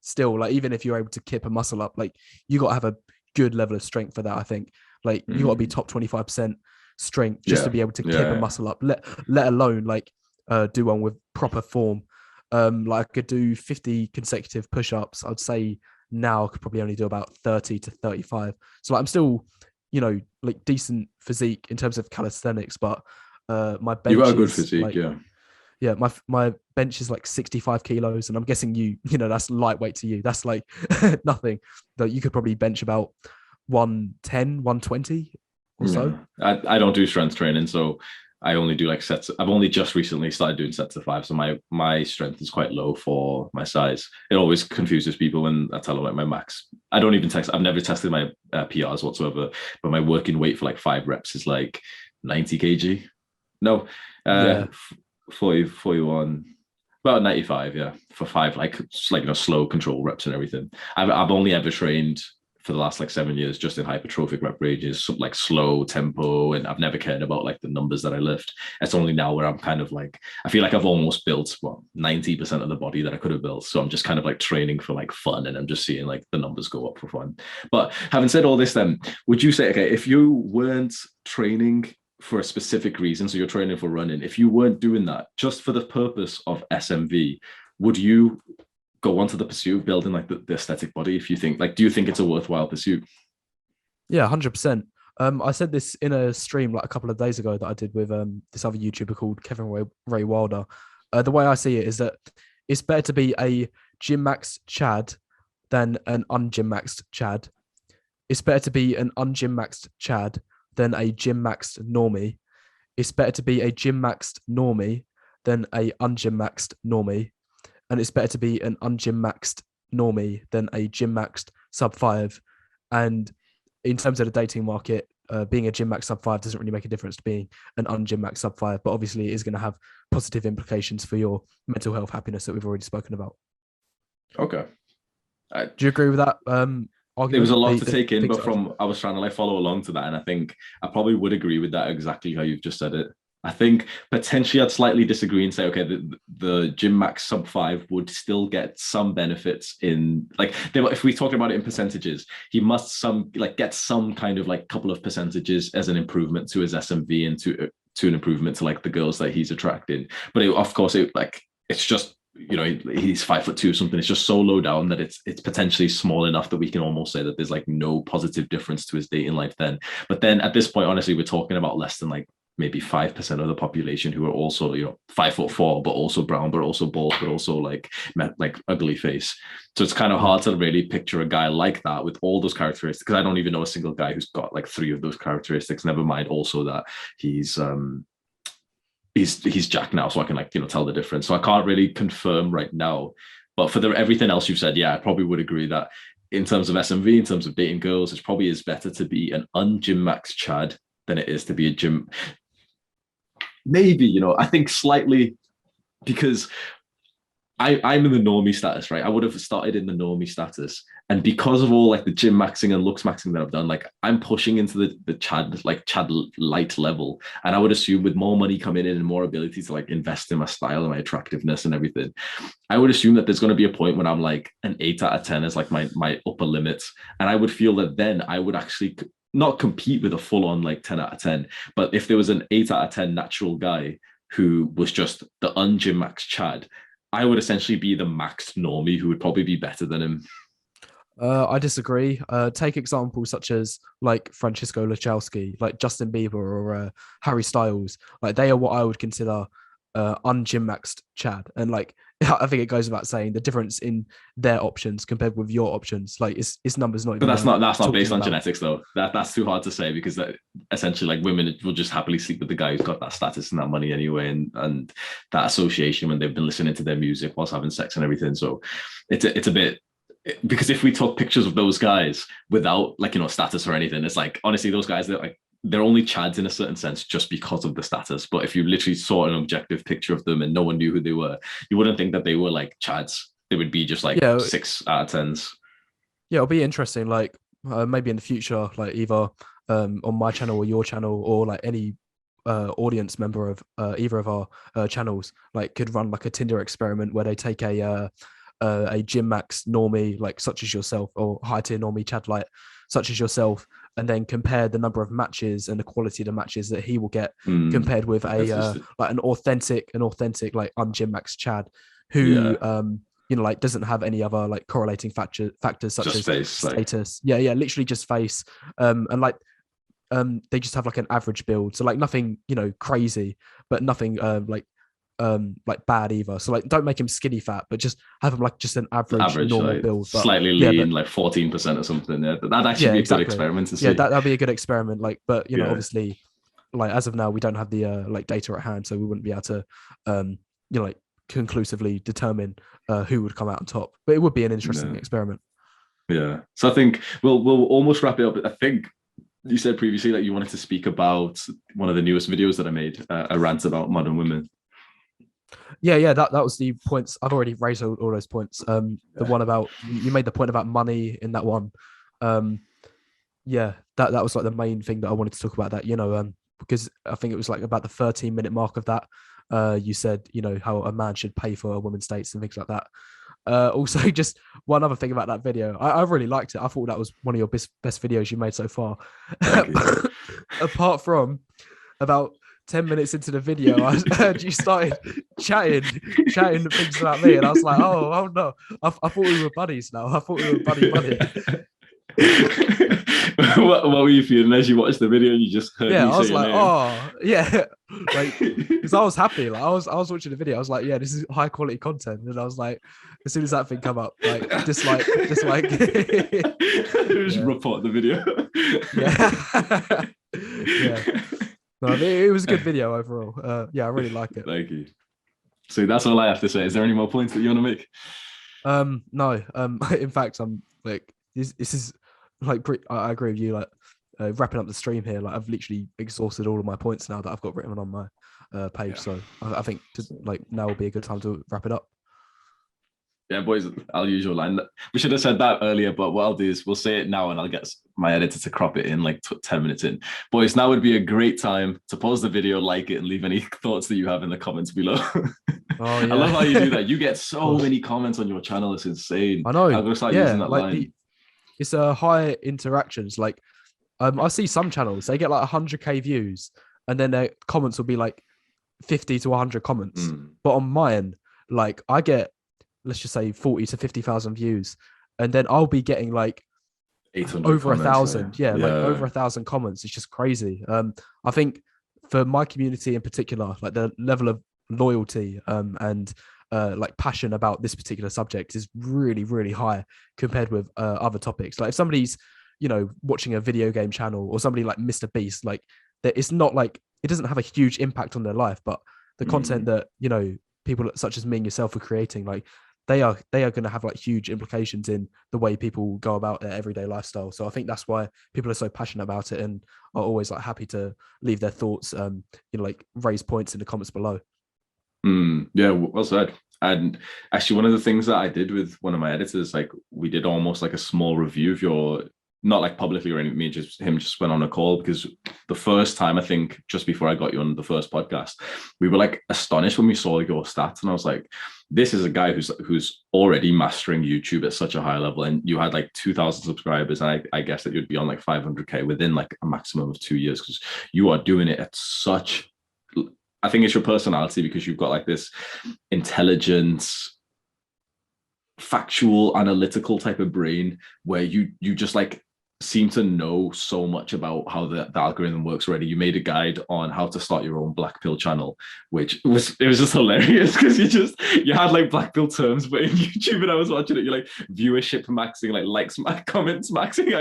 still, like even if you're able to kip a muscle up, like you got to have a good level of strength for that. I think like you got to be top 25% strength just to be able to kip a muscle up, let alone like do one with proper form. Like I could do 50 consecutive push-ups. I'd say now I could probably only do about 30 to 35. So like I'm still like decent physique in terms of calisthenics, but my bench, you got a good physique, like, yeah, my bench is like 65 kilos, and I'm guessing that's lightweight to you. That's like nothing. Though you could probably bench about 110, 120 or so. I don't do strength training, so I only do like sets. I've only just recently started doing sets of 5, so my strength is quite low for my size. It always confuses people when I tell them like my max. I don't even test. I've never tested my PRs whatsoever, but my working weight for like 5 reps is like 90 kg. No, 41, about 95, yeah, for 5 like slow control reps and everything. I've only ever trained for the last like 7 years just in hypertrophic rep ranges, like slow tempo, and I've never cared about like the numbers that I lift. It's only now where I'm kind of like, I feel like I've almost built 90% of the body that I could have built. So I'm just kind of like training for like fun, and I'm just seeing like the numbers go up for fun. But having said all this, then would you say, okay, if you weren't training for a specific reason, so you're training for running, if you weren't doing that just for the purpose of SMV, would you go on to the pursuit of building like the aesthetic body? If you think like, do you think it's a worthwhile pursuit? Yeah, 100%. I said this in a stream like a couple of days ago that I did with this other YouTuber called Kevin Ray Wilder. The way I see it is that it's better to be a gym max Chad than an ungym maxed Chad. It's better to be an ungym maxed Chad than a gym maxed normie. It's better to be a gym maxed normie than a ungym maxed normie. And it's better to be an ungym maxed normie than a gym maxed sub 5. And in terms of the dating market, being a gym max sub 5 doesn't really make a difference to being an ungym max sub 5, but obviously it is going to have positive implications for your mental health happiness that we've already spoken about. Okay. Do you agree with that? Argument? There was a lot to take in, but I was trying to like follow along to that, and I think I probably would agree with that exactly how you've just said it. I think potentially I'd slightly disagree and say, okay, the gym max sub 5 would still get some benefits in like, if we talk about it in percentages, he must get some kind of like couple of percentages as an improvement to his SMV and to an improvement to like the girls that he's attracting. But of course, it's just, he's 5'2" or something. It's just so low down that it's potentially small enough that we can almost say that there's like no positive difference to his dating life then. But then at this point, honestly, we're talking about less than like maybe 5% of the population who are also 5'4", but also brown, but also bald, but also like ugly face. So it's kind of hard to really picture a guy like that with all those characteristics, because I don't even know a single guy who's got like 3 of those characteristics, never mind also that he's jacked now, so I can tell the difference. So I can't really confirm right now, but for everything else you've said, yeah, I probably would agree that in terms of SMV, in terms of dating girls, it probably is better to be an ungym max Chad than it is to be a gym. Maybe, I think slightly, because I'm in the normie status, right? I would have started in the normie status. And because of all like the gym maxing and looks maxing that I've done, like I'm pushing into the Chad light level. And I would assume with more money coming in and more ability to like invest in my style and my attractiveness and everything, I would assume that there's going to be a point when I'm like an 8 out of 10 as like my upper limit. And I would feel that then I would actually not compete with a full-on like 10 out of 10, but if there was an 8 out of 10 natural guy who was just the ungym max Chad, I would essentially be the maxed normie who would probably be better than him. I disagree. Take examples such as like Francisco Lachowski, like Justin Bieber or Harry Styles. Like they are what I would consider ungym maxed Chad. And like I think it goes without saying the difference in their options compared with your options. Like it's numbers not. But that's not based on genetics though. That's too hard to say, because essentially like women will just happily sleep with the guy who's got that status and that money anyway, and that association when they've been listening to their music whilst having sex and everything. So it's a bit. Because if we took pictures of those guys without like status or anything, it's like honestly those guys they're only Chads in a certain sense just because of the status. But if you literally saw an objective picture of them and no one knew who they were, you wouldn't think that they were like Chads. They would be just like 6 out of 10s. Yeah, it'll be interesting. Like maybe in the future, like either on my channel or your channel, or like any audience member of either of our channels, like could run like a Tinder experiment where they take a gym max normie like such as yourself, or high tier normie Chad light such as yourself, and then compare the number of matches and the quality of the matches that he will get compared with an authentic like gym max Chad who like doesn't have any other like correlating factors such just as face, status. Literally just face, and like they just have like an average build, so like nothing crazy, but nothing like bad either. So like don't make him skinny fat, but just have him like just an average normal like, build, slightly lean, like 14% or something. Yeah, that'd actually be a good experiment to see. Yeah, that'd be a good experiment. Like, but obviously, like as of now, we don't have the like data at hand, so we wouldn't be able to like conclusively determine who would come out on top. But it would be an interesting experiment. Yeah. So I think we'll almost wrap it up. I think you said previously that you wanted to speak about one of the newest videos that I made, a rant about modern women. Yeah, that was the points. I've already raised all those points. The one about you made the point about money in that one. Yeah, that was like the main thing that I wanted to talk about. That, because I think it was like about the 13-minute mark of that. You said, how a man should pay for a woman's dates and things like that. Also, just one other thing about that video, I really liked it. I thought that was one of your best videos you made so far. Thank you. Apart from about 10 minutes into the video, I heard you started chatting things about me, and I was like, oh no, I thought we were buddies now. I thought we were buddy. what were you feeling as you watched the video and you just heard Yeah, me I say was your like, name? oh yeah, like, because I was happy. Like, I was watching the video. I was like, yeah, this is high quality content. And I was like, as soon as that thing come up, like dislike. Just Yeah, report the video. yeah, yeah. No, I mean, it was a good video overall. Yeah, I really like it. Thank you. So that's all I have to say. Is there any more points that you want to make? No. In fact, I'm like, this is like, I agree with you. Like, wrapping up the stream here, like I've literally exhausted all of my points now that I've got written on my page. Yeah. So I think now will be a good time to wrap it up. Yeah, boys, I'll use your line. We should have said that earlier, but what I'll do is we'll say it now and I'll get my editor to crop it in like 10 minutes in. Boys, now would be a great time to pause the video, like it, and leave any thoughts that you have in the comments below. Oh, yeah. I love how you do that. You get so many comments on your channel. It's insane. I know. I'm going to start using that line. It's high interactions. Like, I see some channels, they get like 100K views and then their comments will be like 50 to 100 comments. But on mine, like I get, let's just say 40 to 50,000 views. And then I'll be getting like over 1,000. Yeah, like over 1,000 comments. It's just crazy. I think for my community in particular, like the level of loyalty and like passion about this particular subject is really, really high compared with other topics. Like if somebody's, watching a video game channel or somebody like Mr. Beast, like it's not like, it doesn't have a huge impact on their life, but the content that, people such as me and yourself are creating, like they are going to have like huge implications in the way people go about their everyday lifestyle. So I think that's why people are so passionate about it and are always like happy to leave their thoughts, like raise points in the comments below. Yeah, well said. And actually, one of the things that I did with one of my editors, like we did almost like a small review of your, not like publicly or anything, me just him just went on a call because the first time, I think just before I got you on the first podcast, we were like astonished when we saw your stats. And I was like, this is a guy who's already mastering YouTube at such a high level. And you had like 2,000 subscribers. And I guess that you'd be on like 500K within like a maximum of 2 years because you are doing it at such, I think it's your personality because you've got like this intelligence, factual, analytical type of brain where you just like seem to know so much about how the algorithm works already. You made a guide on how to start your own black pill channel, which was just hilarious because you had like black pill terms, but in YouTube, and I was watching it, you're like viewership maxing, like likes, comments maxing.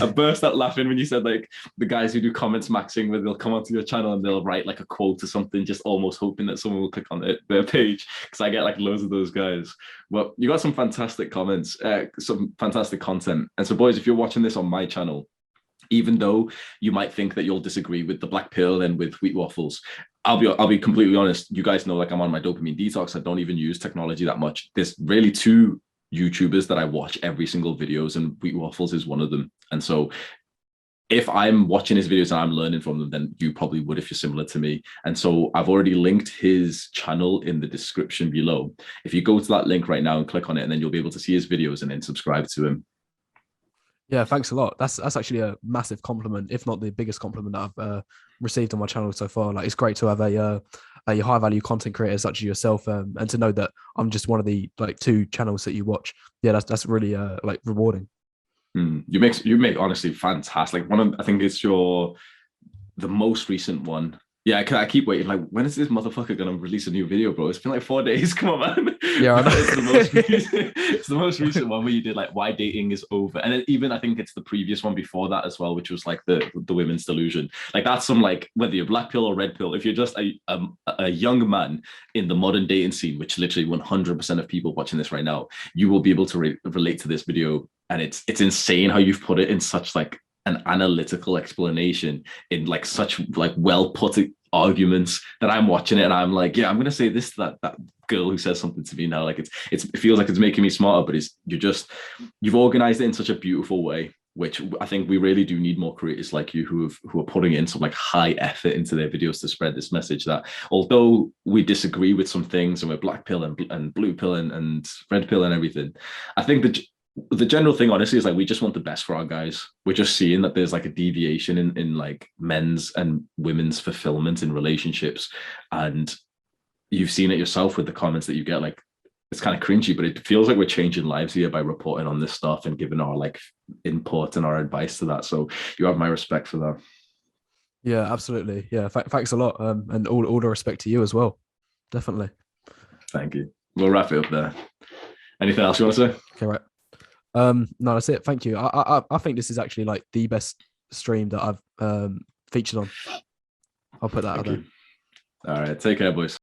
I burst out laughing when you said like the guys who do comments maxing, where they'll come onto your channel and they'll write like a quote or something, just almost hoping that someone will click on their page, because I get like loads of those guys. Well, you got some fantastic comments, some fantastic content. And so, boys, if you're watching this on my channel, even though you might think that you'll disagree with the black pill and with wheat waffles, I'll be completely honest. You guys know, like, I'm on my dopamine detox. I don't even use technology that much. There's really two YouTubers that I watch every single videos, and wheat waffles is one of them. And so if I'm watching his videos and I'm learning from them, then you probably would if you're similar to me. And so I've already linked his channel in the description below. If you go to that link right now and click on it, and then you'll be able to see his videos and then subscribe to him. Yeah, thanks a lot. That's actually a massive compliment, if not the biggest compliment that I've received on my channel so far. Like, it's great to have a high value content creator such as yourself, and to know that I'm just one of the like 2 channels that you watch. Yeah, that's really like rewarding. You make honestly fantastic. I think it's the most recent one. Yeah, I keep waiting. Like, when is this motherfucker gonna release a new video, bro? It's been like 4 days. Come on, man. Yeah, I know. It's the most recent one where you did like why dating is over, and then even I think it's the previous one before that as well, which was like the women's delusion. Like, that's some, like, whether you're black pill or red pill, if you're just a young man in the modern dating scene, which literally 100% of people watching this right now, you will be able to relate to this video. And it's insane how you've put it in such like an analytical explanation, in like such like well put arguments, that I'm watching it and I'm like, yeah, I'm gonna say this to that girl who says something to me now. Like, it feels like it's making me smarter, but you've organized it in such a beautiful way. which I think we really do need more creators like you who are putting in some like high effort into their videos to spread this message that although we disagree with some things and we're black pill and blue pill and red pill and everything, I think that the general thing honestly is like we just want the best for our guys. We're just seeing that there's like a deviation in like men's and women's fulfillment in relationships, and you've seen it yourself with the comments that you get. Like it's kind of cringy, but it feels like we're changing lives here by reporting on this stuff and giving our like input and our advice to that. So you have my respect for that. Yeah, absolutely. Yeah, thanks a lot. And all the respect to you as well. Definitely. Thank you. We'll wrap it up there. Anything else you want to say? Okay, right. No, that's it. Thank you. I think this is actually like the best stream that I've featured on. I'll put that out there. All right. Take care, boys.